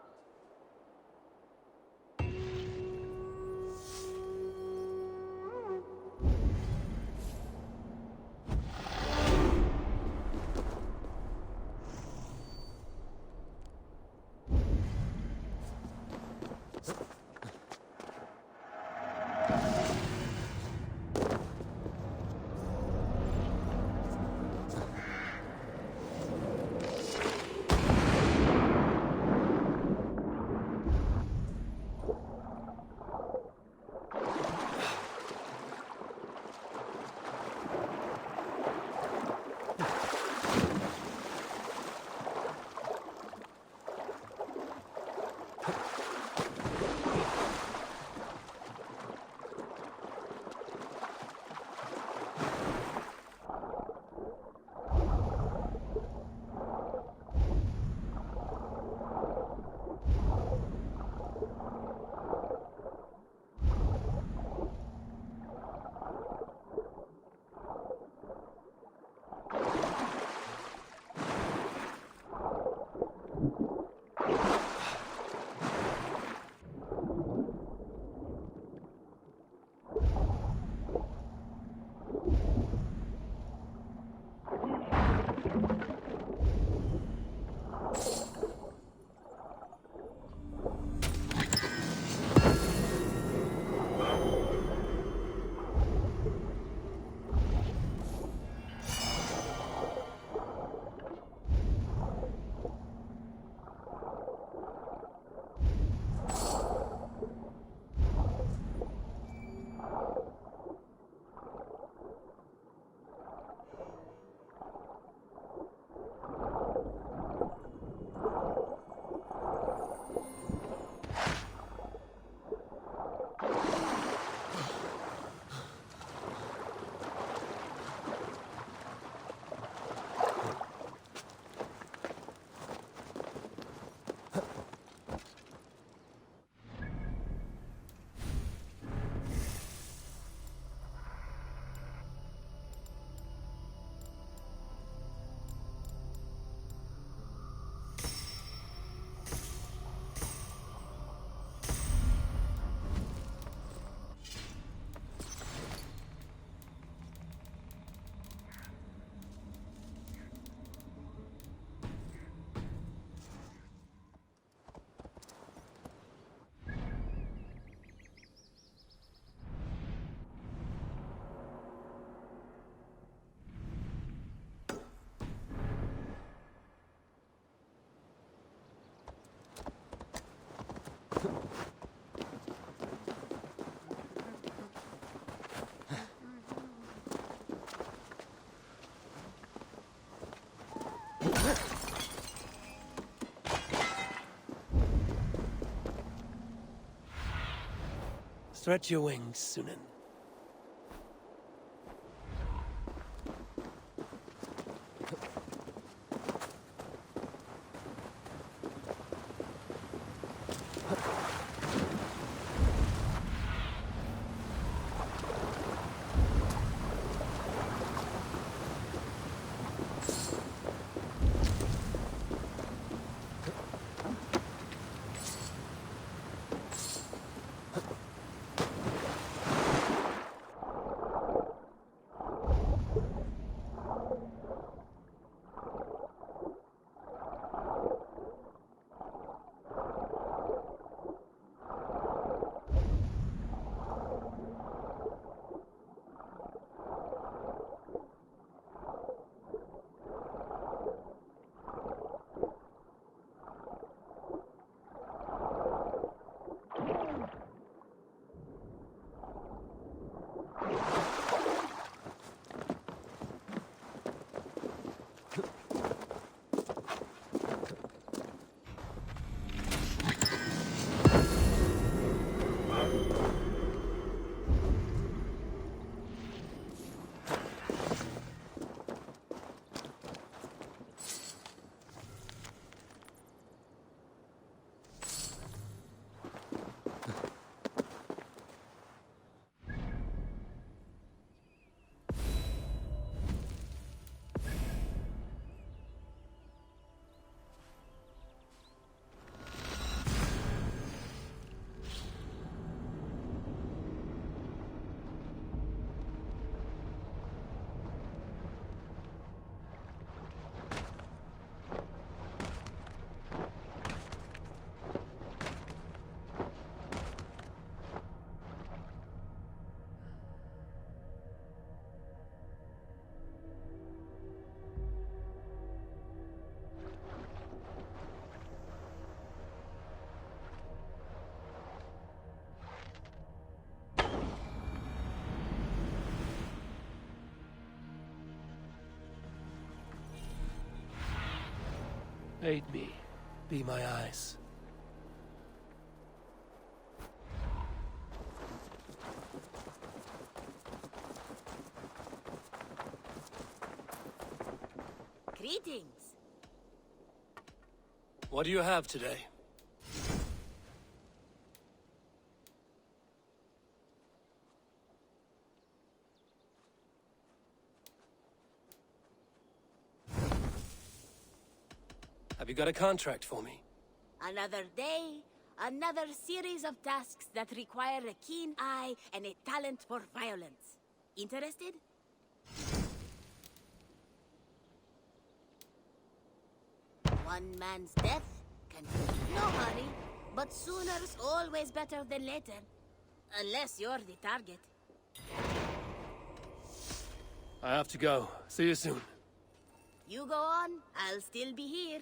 Stretch your wings, Sunan. Aid me. Be my eyes. Greetings. What do you have today? Have you got a contract for me? Another day, another series of tasks that require a keen eye and a talent for violence. Interested? One man's death can be no hurry, but sooner's always better than later. Unless you're the target. I have to go. See you soon. You go on, I'll still be here.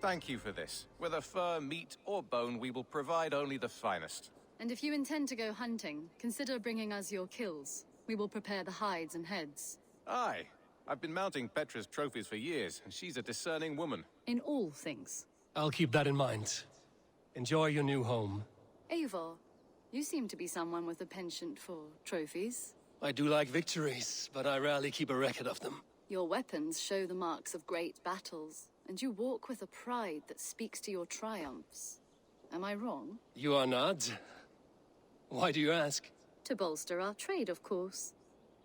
Thank you for this. Whether fur, meat, or bone, we will provide only the finest. And if you intend to go hunting, consider bringing us your kills. We will prepare the hides and heads. Aye. I've been mounting Petra's trophies for years, and she's a discerning woman. In all things. I'll keep that in mind. Enjoy your new home. Eivor, you seem to be someone with a penchant for trophies. I do like victories, but I rarely keep a record of them. Your weapons show the marks of great battles, and you walk with a pride that speaks to your triumphs. Am I wrong? You are not. Why do you ask? To bolster our trade, of course.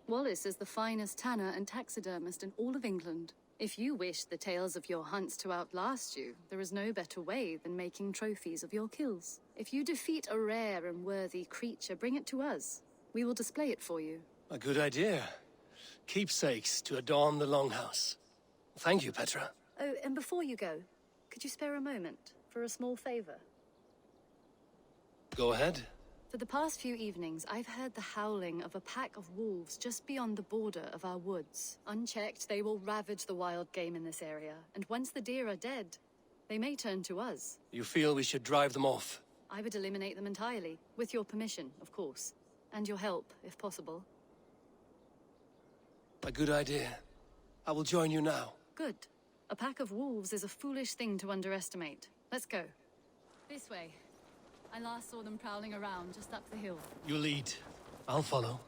Wallace is the finest tanner and taxidermist in all of England. If you wish the tales of your hunts to outlast you, there is no better way than making trophies of your kills. If you defeat a rare and worthy creature, bring it to us. We will display it for you. A good idea. Keepsakes to adorn the longhouse. Thank you, Petra. Oh, and before you go, could you spare a moment for a small favor? Go ahead. For the past few evenings, I've heard the howling of a pack of wolves just beyond the border of our woods. Unchecked, they will ravage the wild game in this area, and once the deer are dead, they may turn to us. You feel we should drive them off? I would eliminate them entirely, with your permission, of course. And your help, if possible. A good idea. I will join you now. Good. A pack of wolves is a foolish thing to underestimate. Let's go. This way. I last saw them prowling around just up the hill. You lead. I'll follow.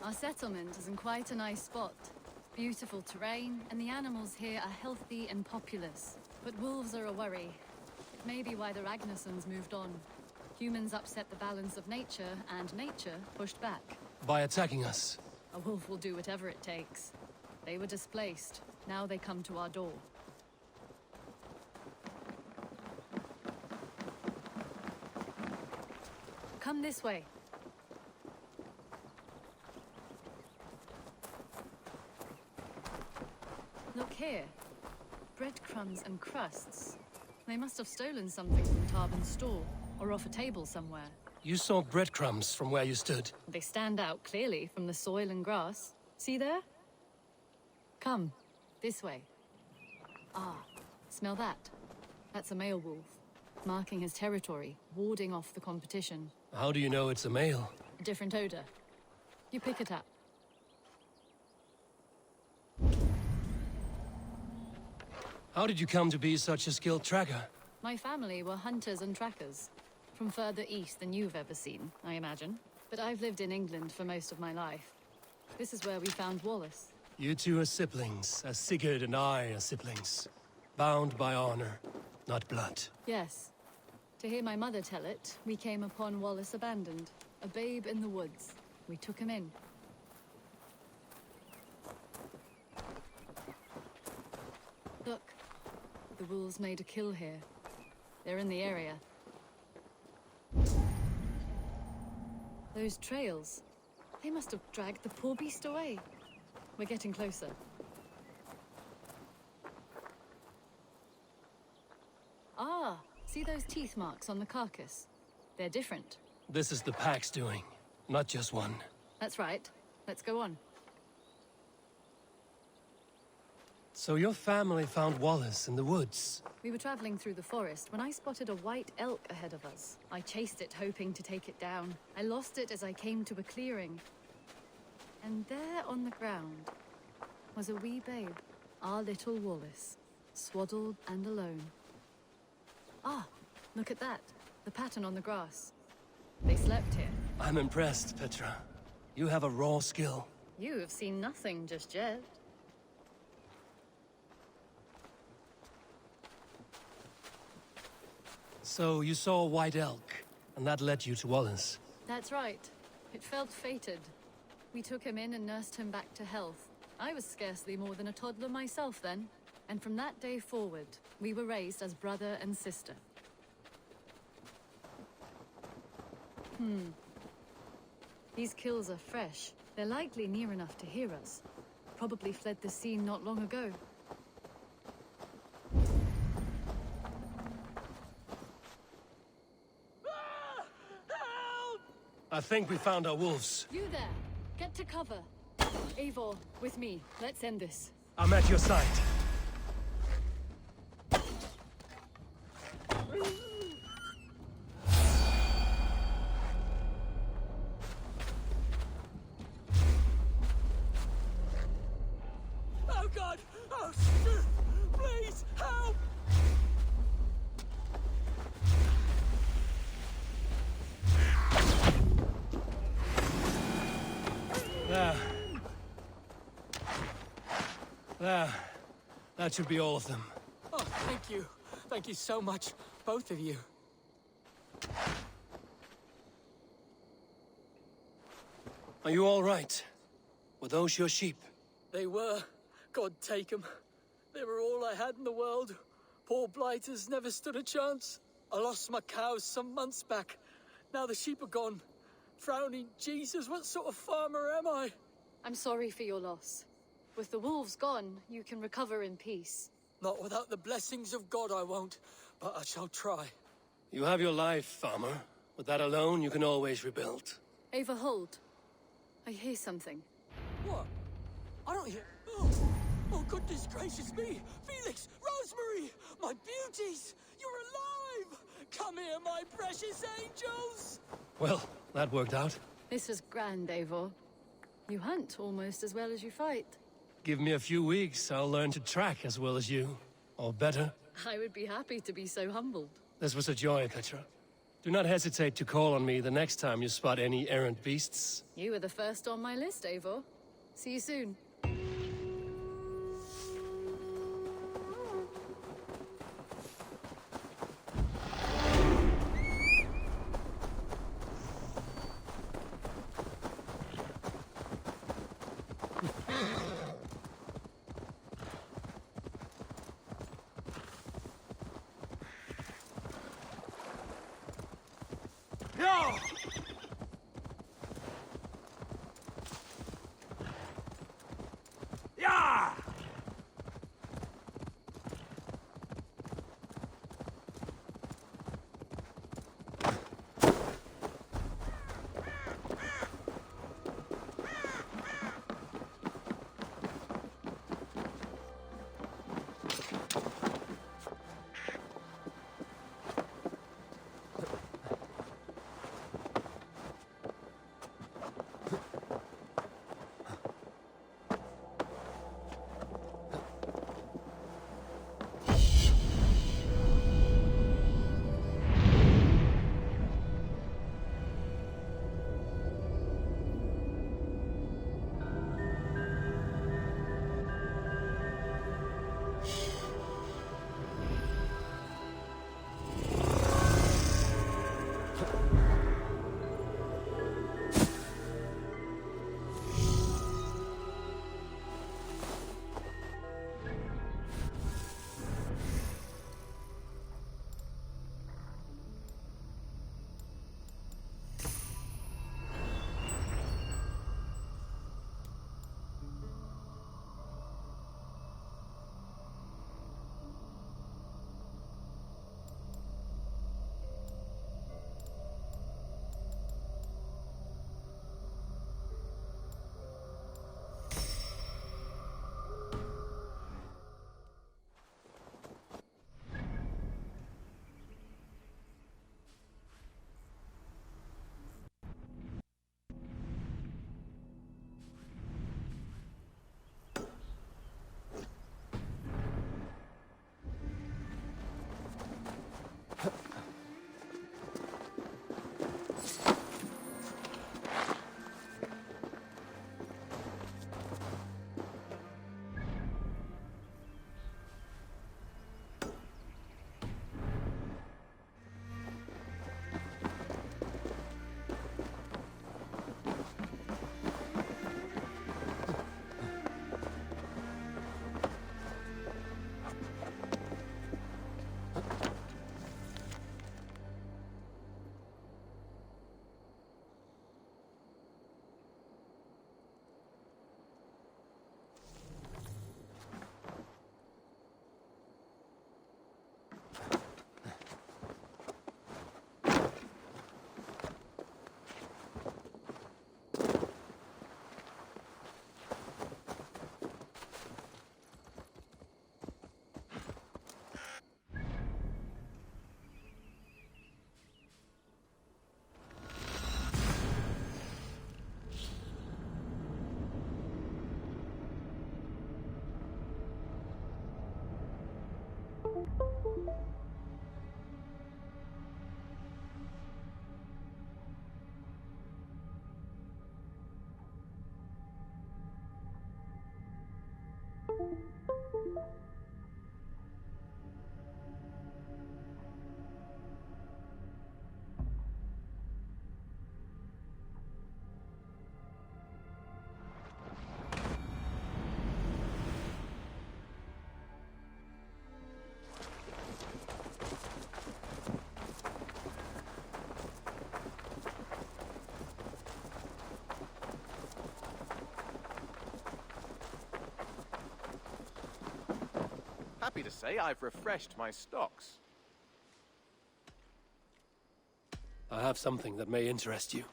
Our settlement is in quite a nice spot. Beautiful terrain, and the animals here are healthy and populous. But wolves are a worry. It may be why the Ragnarsons moved on. Humans upset the balance of nature, and nature pushed back. By attacking us? A wolf will do whatever it takes. They were displaced. Now they come to our door. Come this way. Look here. Breadcrumbs and crusts. They must have stolen something from Tarvin's store, or off a table somewhere. You saw breadcrumbs from where you stood. They stand out clearly from the soil and grass. See there? Come, this way. Ah, smell that? That's a male wolf, marking his territory, warding off the competition. How do you know it's a male? A different odor. You pick it up. How did you come to be such a skilled tracker? My family were hunters and trackers. From further east than you've ever seen, I imagine. But I've lived in England for most of my life. This is where we found Wallace. You two are siblings, as Sigurd and I are siblings. Bound by honor, not blood. Yes. To hear my mother tell it, we came upon Wallace abandoned. A babe in the woods. We took him in. Look. The wolves made a kill here. They're in the area. Those trails. They must have dragged the poor beast away. We're getting closer. Ah, see those teeth marks on the carcass? They're different. This is the pack's doing, not just one. That's right. Let's go on. So your family found Wallace in the woods? We were traveling through the forest when I spotted a white elk ahead of us. I chased it, hoping to take it down. I lost it as I came to a clearing. And there on the ground was a wee babe, our little Wallace, swaddled and alone. Ah, look at that. The pattern on the grass. They slept here. I'm impressed, Petra. You have a raw skill. You have seen nothing just yet. So you saw a white elk, and that led you to Wallace. That's right. It felt fated. We took him in and nursed him back to health. I was scarcely more than a toddler myself then. And from that day forward, we were raised as brother and sister. These kills are fresh. They're likely near enough to hear us. Probably fled the scene not long ago. I think we found our wolves. You there! Get to cover. Eivor, with me. Let's end this. I'm at your side. Oh God! Oh shit! Please help! There. That should be all of them. Oh, thank you. Thank you so much, both of you. Are you all right? Were those your sheep? They were. God take them. They were all I had in the world. Poor blighters never stood a chance. I lost my cows some months back. Now the sheep are gone. Frowning Jesus, what sort of farmer am I? I'm sorry for your loss. With the wolves gone, you can recover in peace. Not without the blessings of God I won't, but I shall try. You have your life, farmer. With that alone, you can always rebuild. Ava, hold. I hear something. What? I don't hear... Oh, oh goodness gracious me! Felix! Rosemary! My beauties! You're alive! Come here, my precious angels! Well, that worked out. This was grand, Eivor. You hunt almost as well as you fight. Give me a few weeks, I'll learn to track as well as you. Or better. I would be happy to be so humbled. This was a joy, Petra. Do not hesitate to call on me the next time you spot any errant beasts. You were the first on my list, Eivor. See you soon. Happy to say I've refreshed my stocks. I have something that may interest you.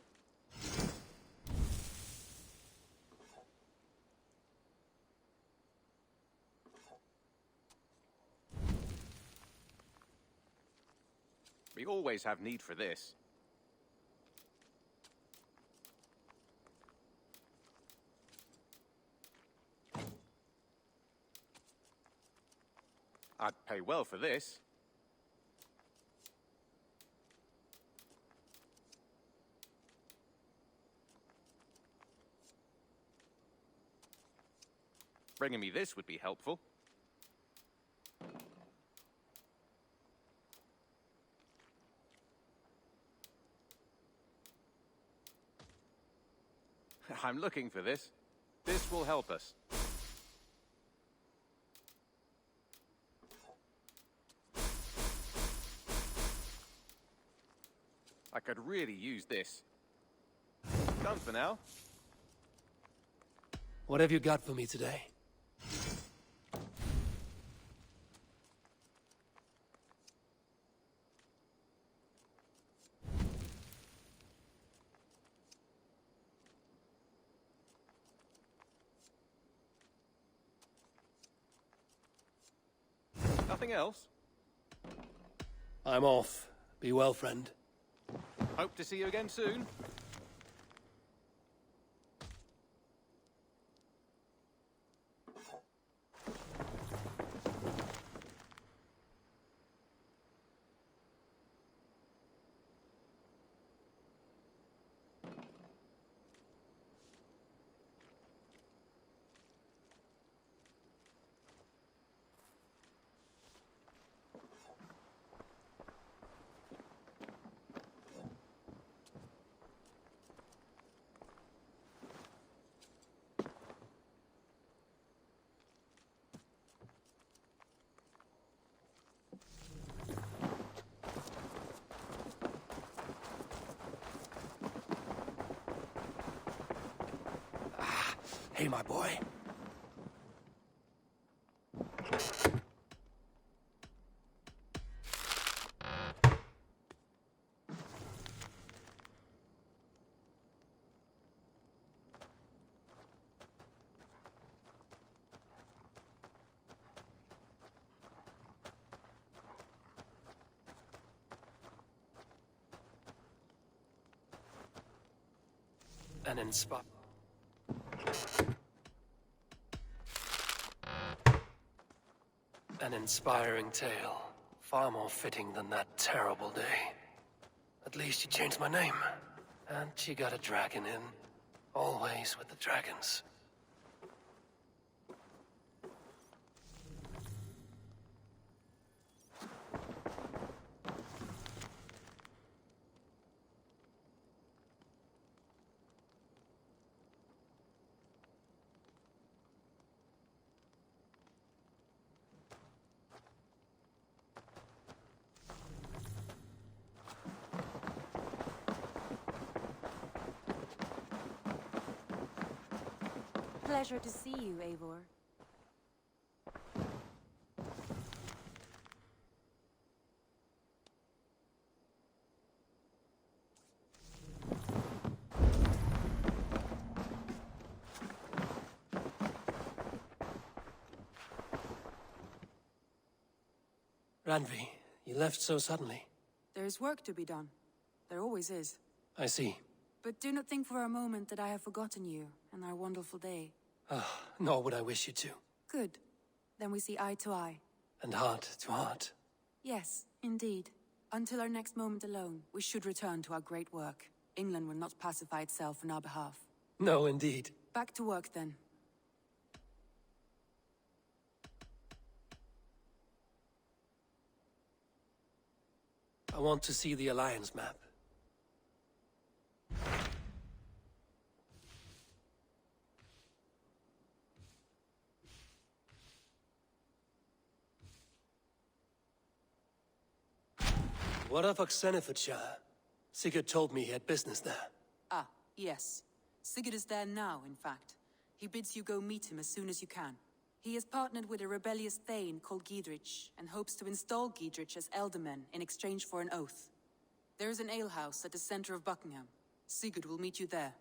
We always have need for this. I'd pay well for this. Bringing me this would be helpful. I'm looking for this. This will help us. I could really use this. Done for now. What have you got for me today? Nothing else? I'm off. Be well, friend. Hope to see you again soon. Hey, my boy. An inspiring tale. Far more fitting than that terrible day. At least you changed my name. And she got a dragon in. Always with the dragons. Pleasure to see you, Eivor. Randvi, you left so suddenly. There's work to be done. There always is. I see. But do not think for a moment that I have forgotten you and our wonderful day. Nor would I wish you to. Good. Then we see eye to eye. And heart to heart. Yes, indeed. Until our next moment alone, we should return to our great work. England will not pacify itself on our behalf. No, indeed. Back to work, then. I want to see the Alliance map. What of Oxenfordshire? Sigurd told me he had business there. Ah, yes. Sigurd is there now, in fact. He bids you go meet him as soon as you can. He has partnered with a rebellious Thane called Giedrich, and hopes to install Giedrich as Elderman in exchange for an oath. There's an alehouse at the center of Buckingham. Sigurd will meet you there.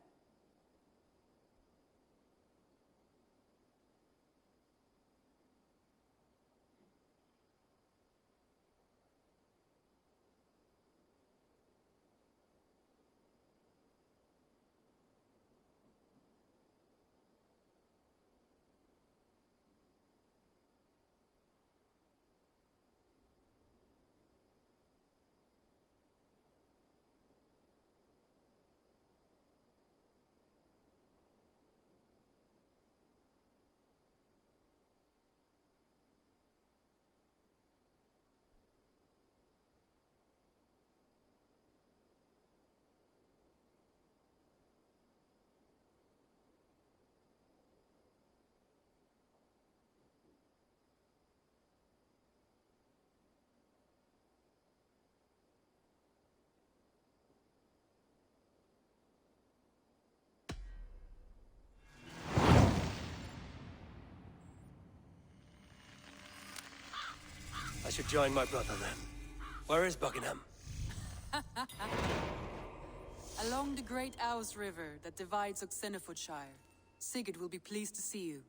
I should join my brother then. Where is Buckingham? Along the great Ouse River that divides Oxenfordshire. Sigurd will be pleased to see you.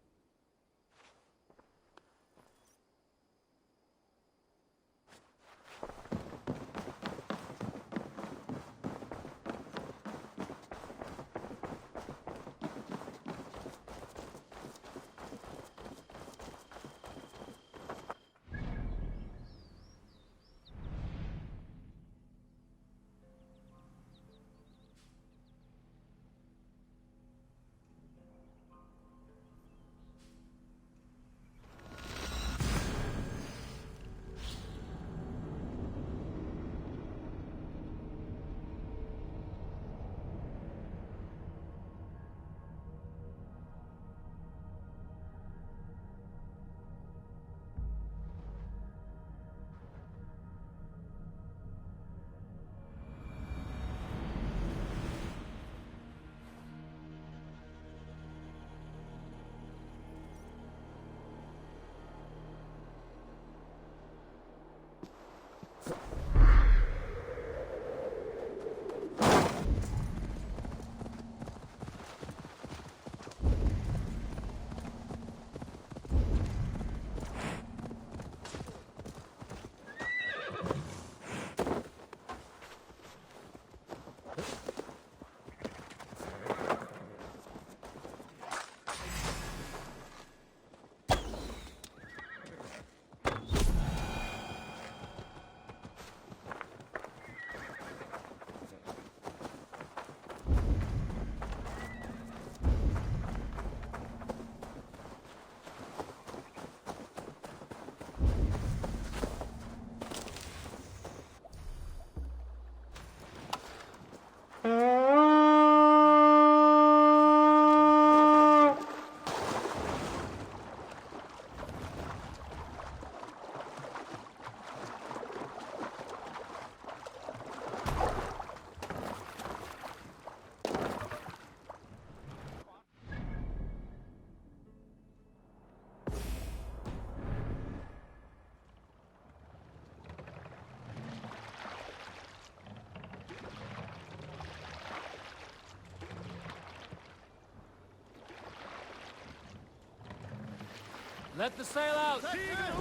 Let the sail out!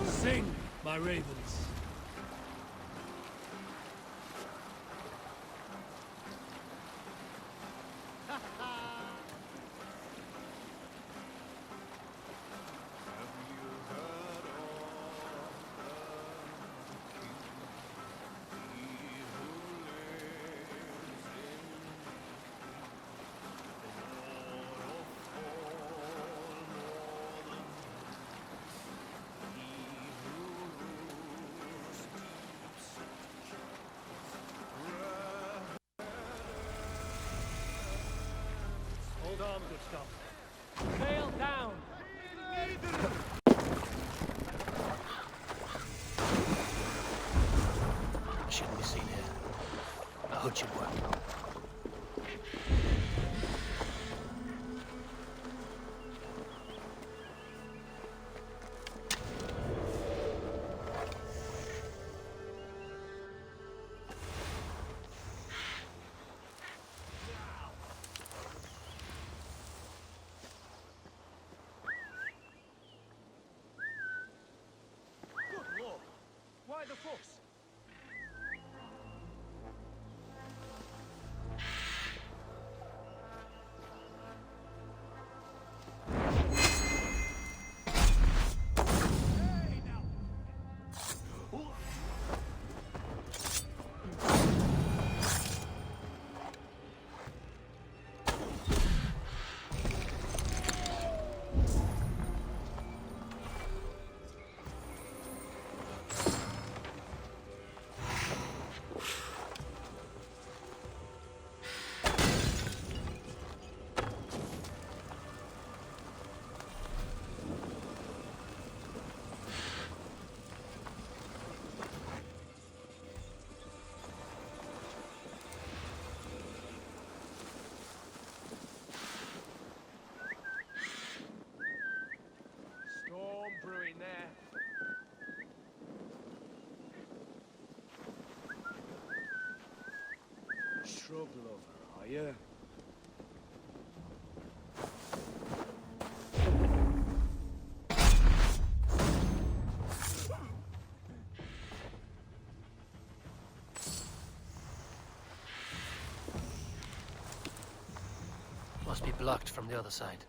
Sing, my ravens. Hold on, good stuff. Sail down! Shouldn't be seen here. A hood should work. trouble over, are you? Must be blocked from the other side.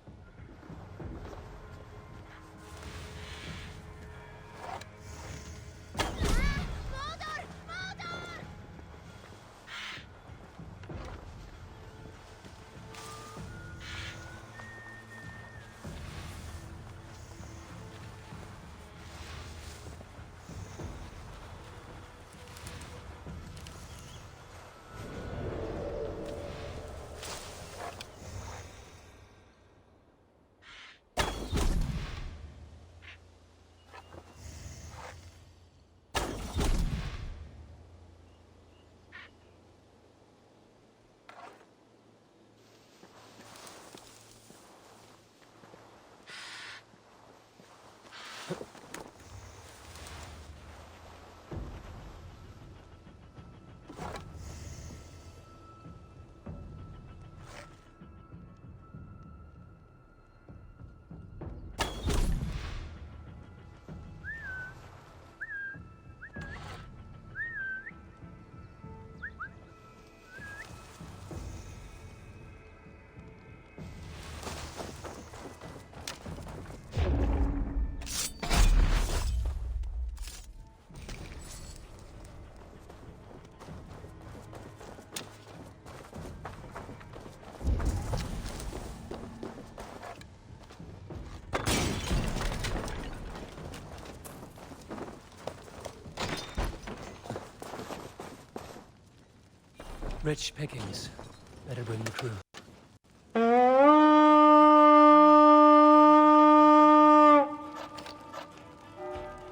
Rich pickings. Better bring the crew.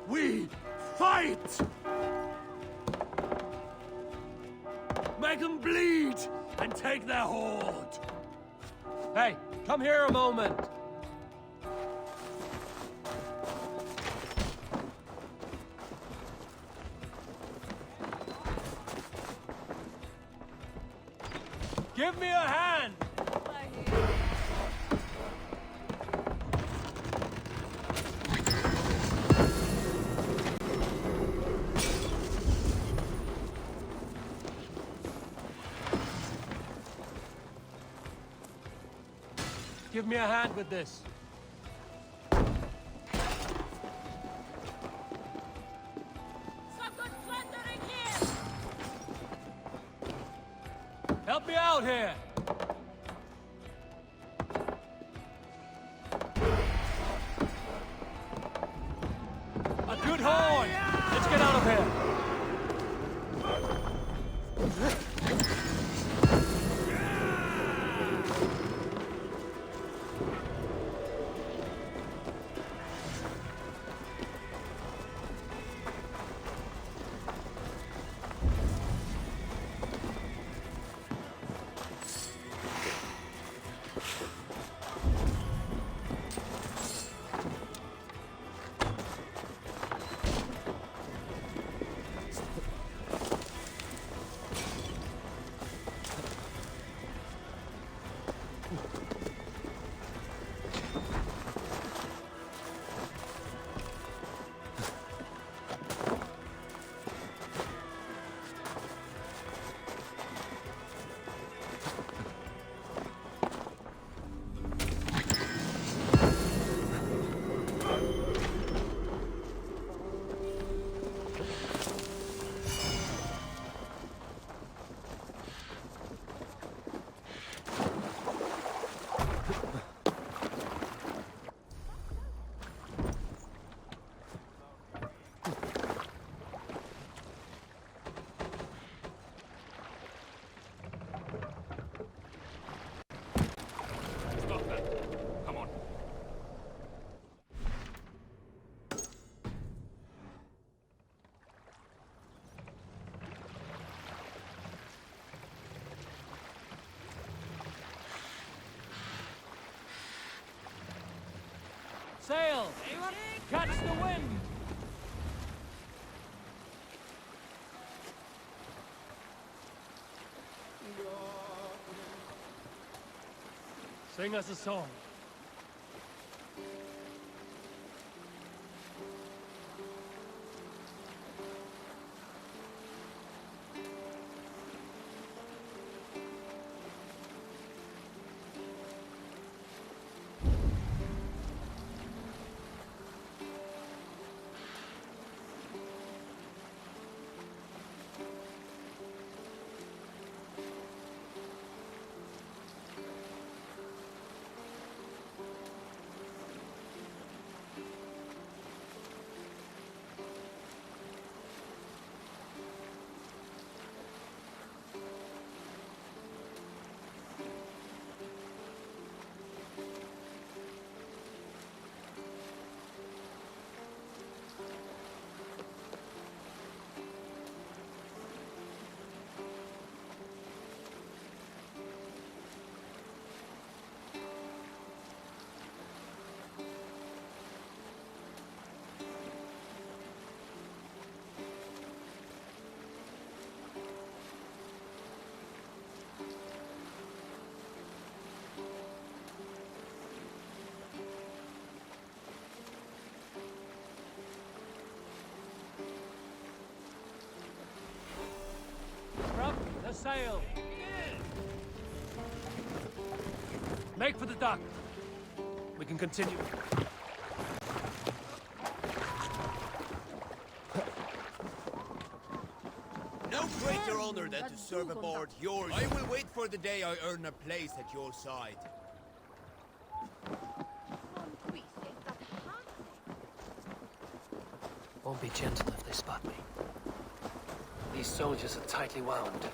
We fight! Make them bleed and take their hoard! Hey, come here a moment. Give me a hand! Give me a hand with this. Some good plundering here! Help me out here! A good horn! Let's get out of here! Stop that. Come on. Sail! Catch the wind! God. Sing us a song. The sail! Make for the dock. We can continue. No greater honor than to serve aboard yours. I will wait for the day I earn a place at your side. Won't be gentle if they spot me. These soldiers are tightly wound.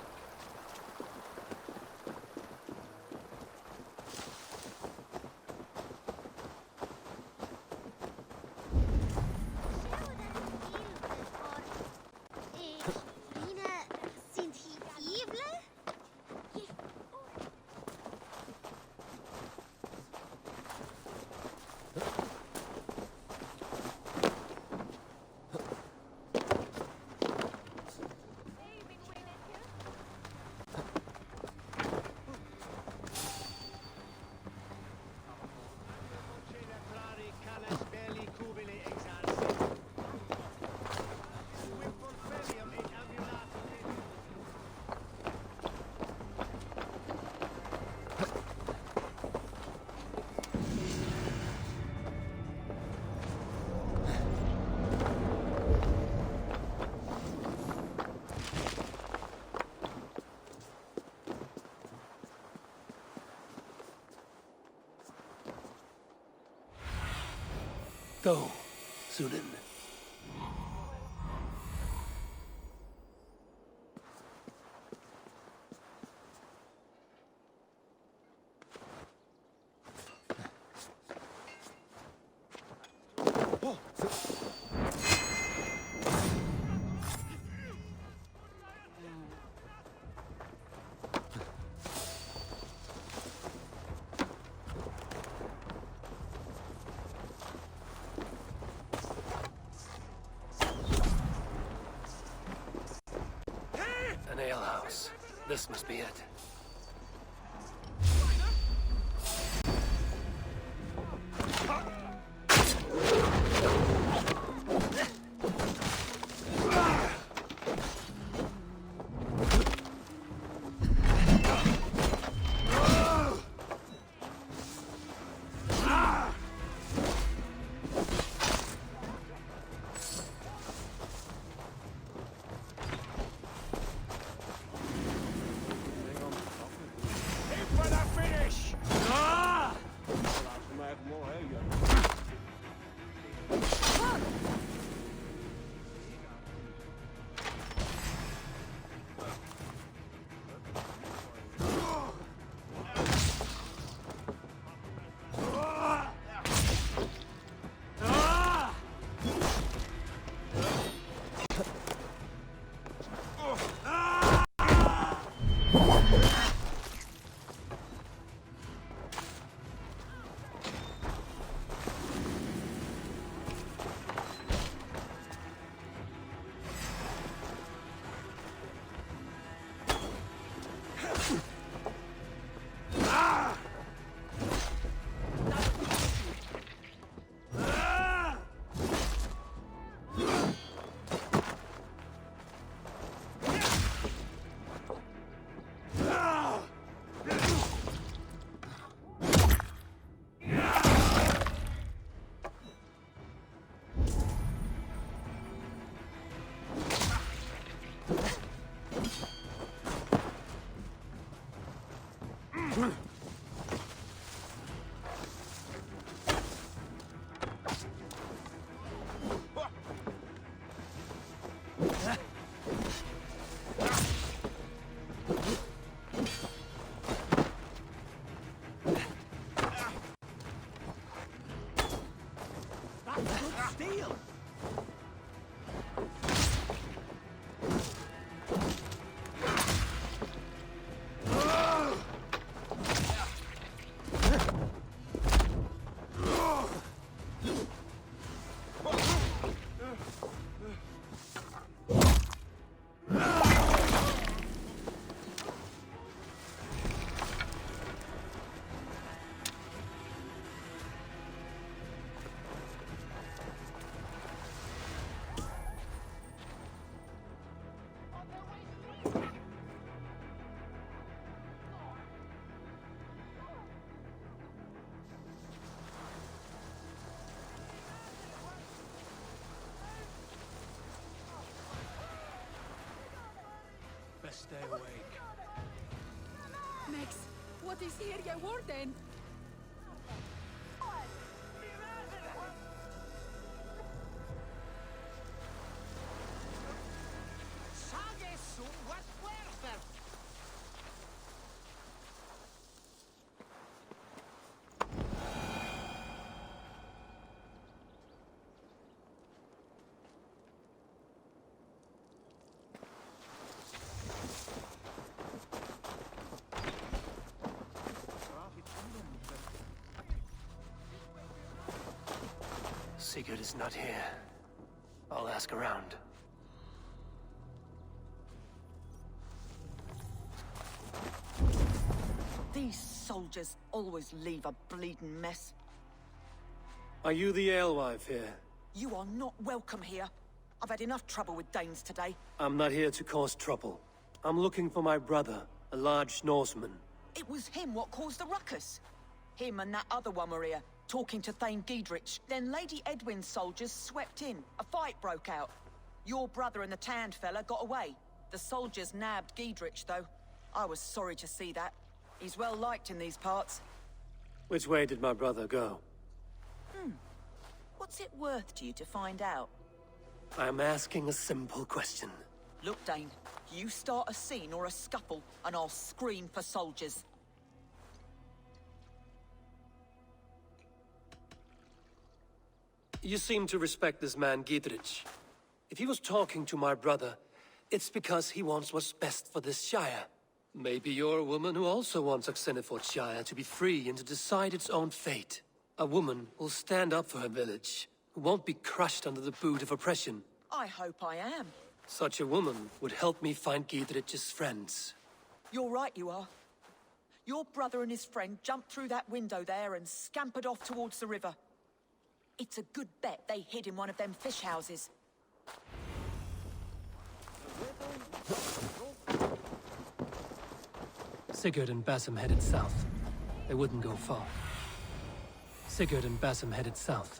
Go, Sunan. An alehouse. This must be it. best stay awake. Max, what is here, your warden? Sigurd is not here. I'll ask around. These soldiers always leave a bleeding mess. Are you the alewife here? You are not welcome here. I've had enough trouble with Danes today. I'm not here to cause trouble. I'm looking for my brother, a large Norseman. It was him what caused the ruckus. Him and that other one were here, talking to Thane Giedrich. Then Lady Edwin's soldiers swept in. A fight broke out. Your brother and the tanned fella got away. The soldiers nabbed Giedrich, though. I was sorry to see that. He's well liked in these parts. Which way did my brother go? What's it worth to you to find out? I'm asking a simple question. Look, Dane, you start a scene or a scuffle, and I'll scream for soldiers. You seem to respect this man, Giedrich. If he was talking to my brother, it's because he wants what's best for this Shire. Maybe you're a woman who also wants Oxenford Shire to be free and to decide its own fate. A woman who'll stand up for her village, who won't be crushed under the boot of oppression. I hope I am. Such a woman would help me find Giedrich's friends. You're right, you are. Your brother and his friend jumped through that window there and scampered off towards the river. It's a good bet they hid in one of them fish houses. Sigurd and Basim headed south. They wouldn't go far. Sigurd and Basim headed south.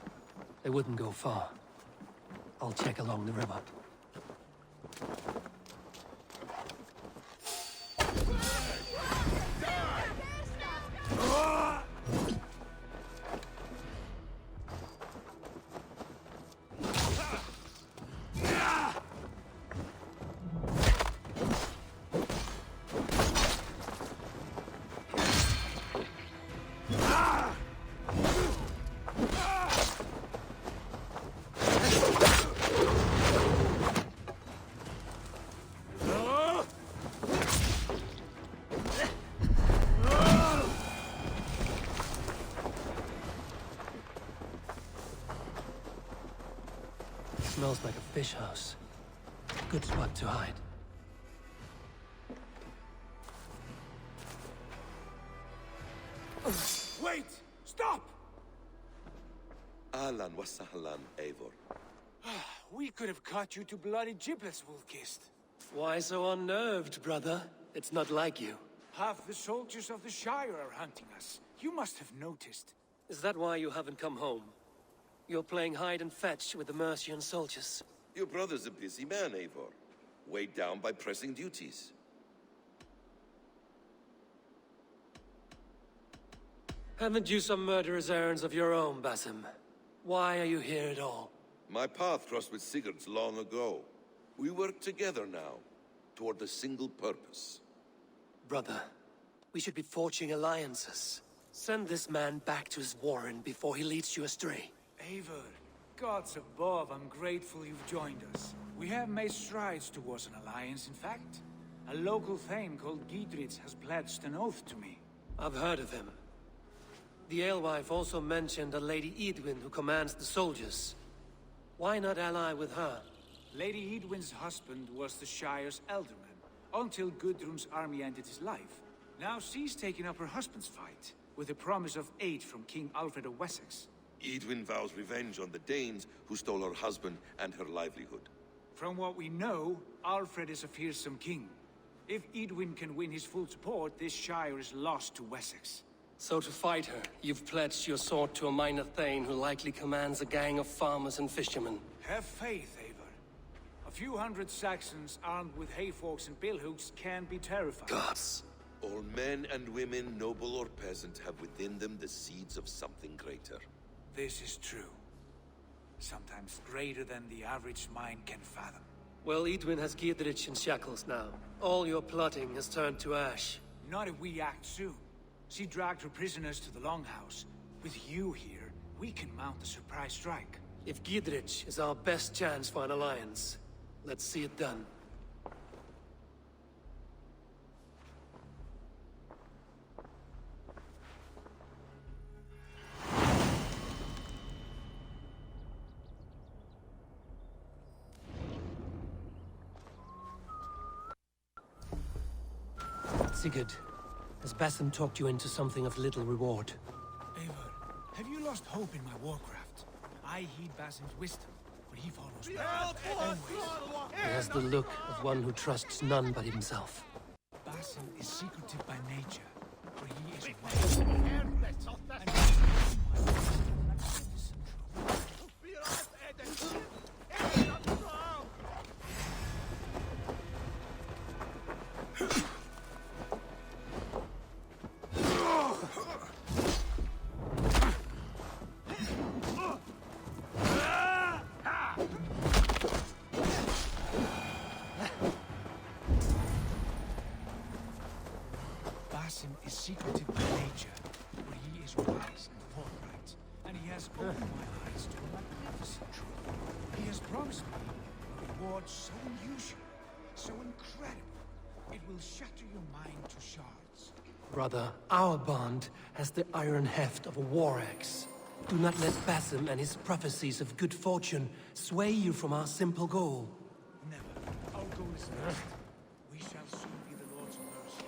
They wouldn't go far. I'll check along the river. Smells like a fish house. Good spot to hide. Wait! Stop! Ahlan wa sahlan, Eivor. We could have cut you to bloody giblets, Wolf-Kissed. Why so unnerved, brother? It's not like you. Half the soldiers of the Shire are hunting us. You must have noticed. Is that why you haven't come home? You're playing hide and fetch with the Mercian soldiers. Your brother's a busy man, Eivor. Weighed down by pressing duties. Haven't you some murderous errands of your own, Basim? Why are you here at all? My path crossed with Sigurd's long ago. We work together now, toward a single purpose. Brother, we should be forging alliances. Send this man back to his warren before he leads you astray. Eivor, gods above, I'm grateful you've joined us. We have made strides towards an alliance, in fact. A local thane called Giedrich has pledged an oath to me. I've heard of him. The alewife also mentioned a Lady Edwin who commands the soldiers. Why not ally with her? Lady Edwin's husband was the Shire's elderman, until Gudrun's army ended his life. Now she's taken up her husband's fight, with a promise of aid from King Alfred of Wessex. Edwin vows revenge on the Danes who stole her husband and her livelihood. From what we know, Alfred is a fearsome king. If Edwin can win his full support, this Shire is lost to Wessex. So to fight her, you've pledged your sword to a minor thane who likely commands a gang of farmers and fishermen. Have faith, Eivor. A few hundred Saxons armed with hayforks and billhooks can be terrifying. Gods! All men and women, noble or peasant, have within them the seeds of something greater. This is true. Sometimes greater than the average mind can fathom. Well, Edwin has Giedrich in shackles now. All your plotting has turned to ash. Not if we act soon. She dragged her prisoners to the Longhouse. With you here, we can mount a surprise strike. If Giedrich is our best chance for an alliance, let's see it done. Sigurd, has Basim talked you into something of little reward? Eivor, have you lost hope in my warcraft? I heed Basim's wisdom, but he follows me. He has the look of one who trusts none but himself. Basim is secretive by nature, but he is wise. Basim is secretive by nature, but he is wise and forthright, and he has opened my eyes to a magnificent truth. He has promised me a reward so unusual, so incredible, it will shatter your mind to shards. Brother, our bond has the iron heft of a war axe. Do not let Basim and his prophecies of good fortune sway you from our simple goal. Never. Our goal is fixed. We shall soon be the Lords of Mercy.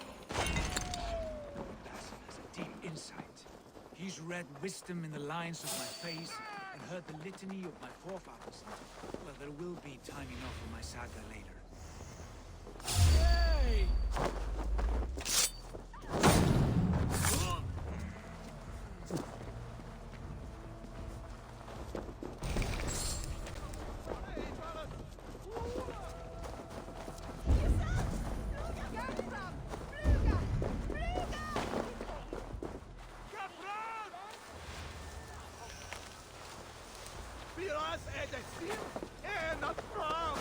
Basim has a deep insight. He's read wisdom in the lines of my face and heard the litany of my forefathers. Well, there will be time enough for my saga later. Hey! Piras är det stil, en att fram!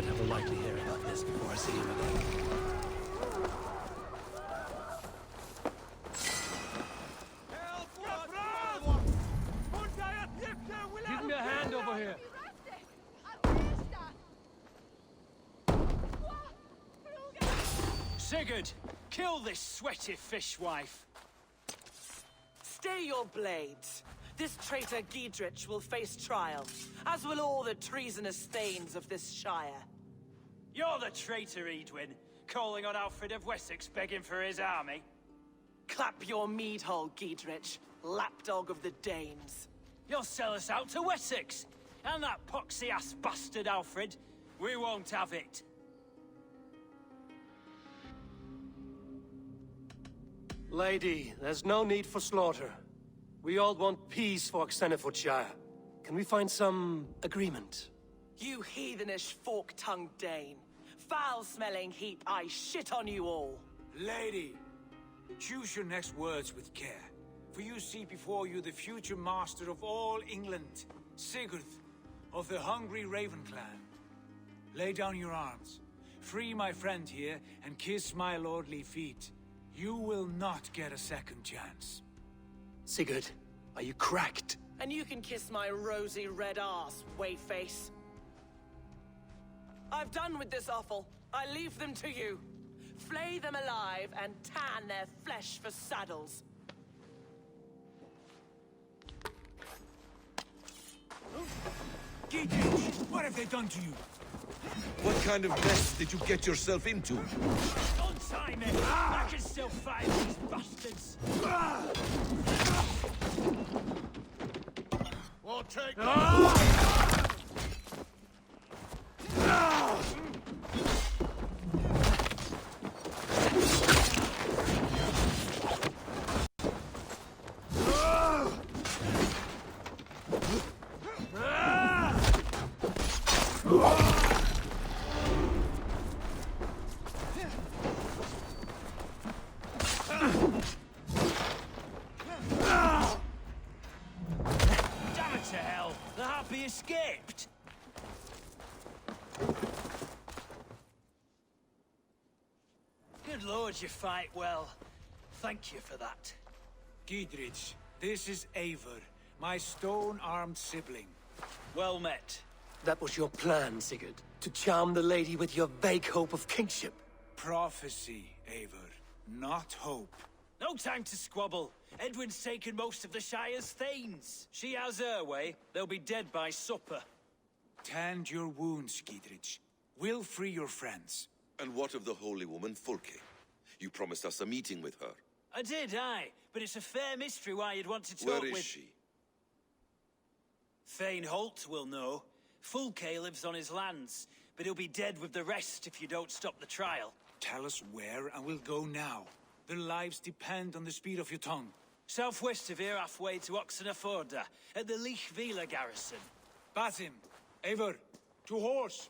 might have a likely hear about this before I see him again. Give me a hand over here. Sigurd, kill this sweaty fishwife. Stay your blades. This traitor Giedrich will face trial, as will all the treasonous thanes of this shire. You're the traitor, Edwin, calling on Alfred of Wessex begging for his army. Clap your mead hole, Giedrich, lapdog of the Danes. You'll sell us out to Wessex, and that poxy-ass bastard Alfred. We won't have it. Lady, there's no need for slaughter. We all want peace for Xenofordshire. Can we find some agreement? You heathenish fork-tongued Dane. Foul-smelling heap, I shit on you all. Lady, choose your next words with care. For you see before you the future master of all England, Sigurd, of the hungry Raven clan. Lay down your arms. Free my friend here and kiss my lordly feet. You will not get a second chance. Sigurd, are you cracked? And you can kiss my rosy red arse, wayface. I've done with this offal. I leave them to you. Flay them alive and tan their flesh for saddles. Giedrich, what have they done to you? What kind of mess did you get yourself into? Don't time it! I can still fight these bastards! We'll take Damn it to hell! The harpy escaped! Good lord, you fight well. Thank you for that. Giedrich, this is Eivor, my stone-armed sibling. Well met. That was your plan, Sigurd. To charm the lady with your vague hope of kingship. Prophecy, Eivor, not hope. No time to squabble. Edwin's taken most of the Shire's thanes. She has her way. They'll be dead by supper. Tend your wounds, Giedrich. We'll free your friends. And what of the holy woman Fulke? You promised us a meeting with her. I did, aye. But it's a fair mystery why you'd want to talk with... Where is she? Thane Holt will know. Fulke lives on his lands, but he'll be dead with the rest if you don't stop the trial. Tell us where, and we'll go now. Their lives depend on the speed of your tongue. Southwest of here, halfway to Oxenaforda, at the Leich Vila garrison. Basim, Eivor, to horse!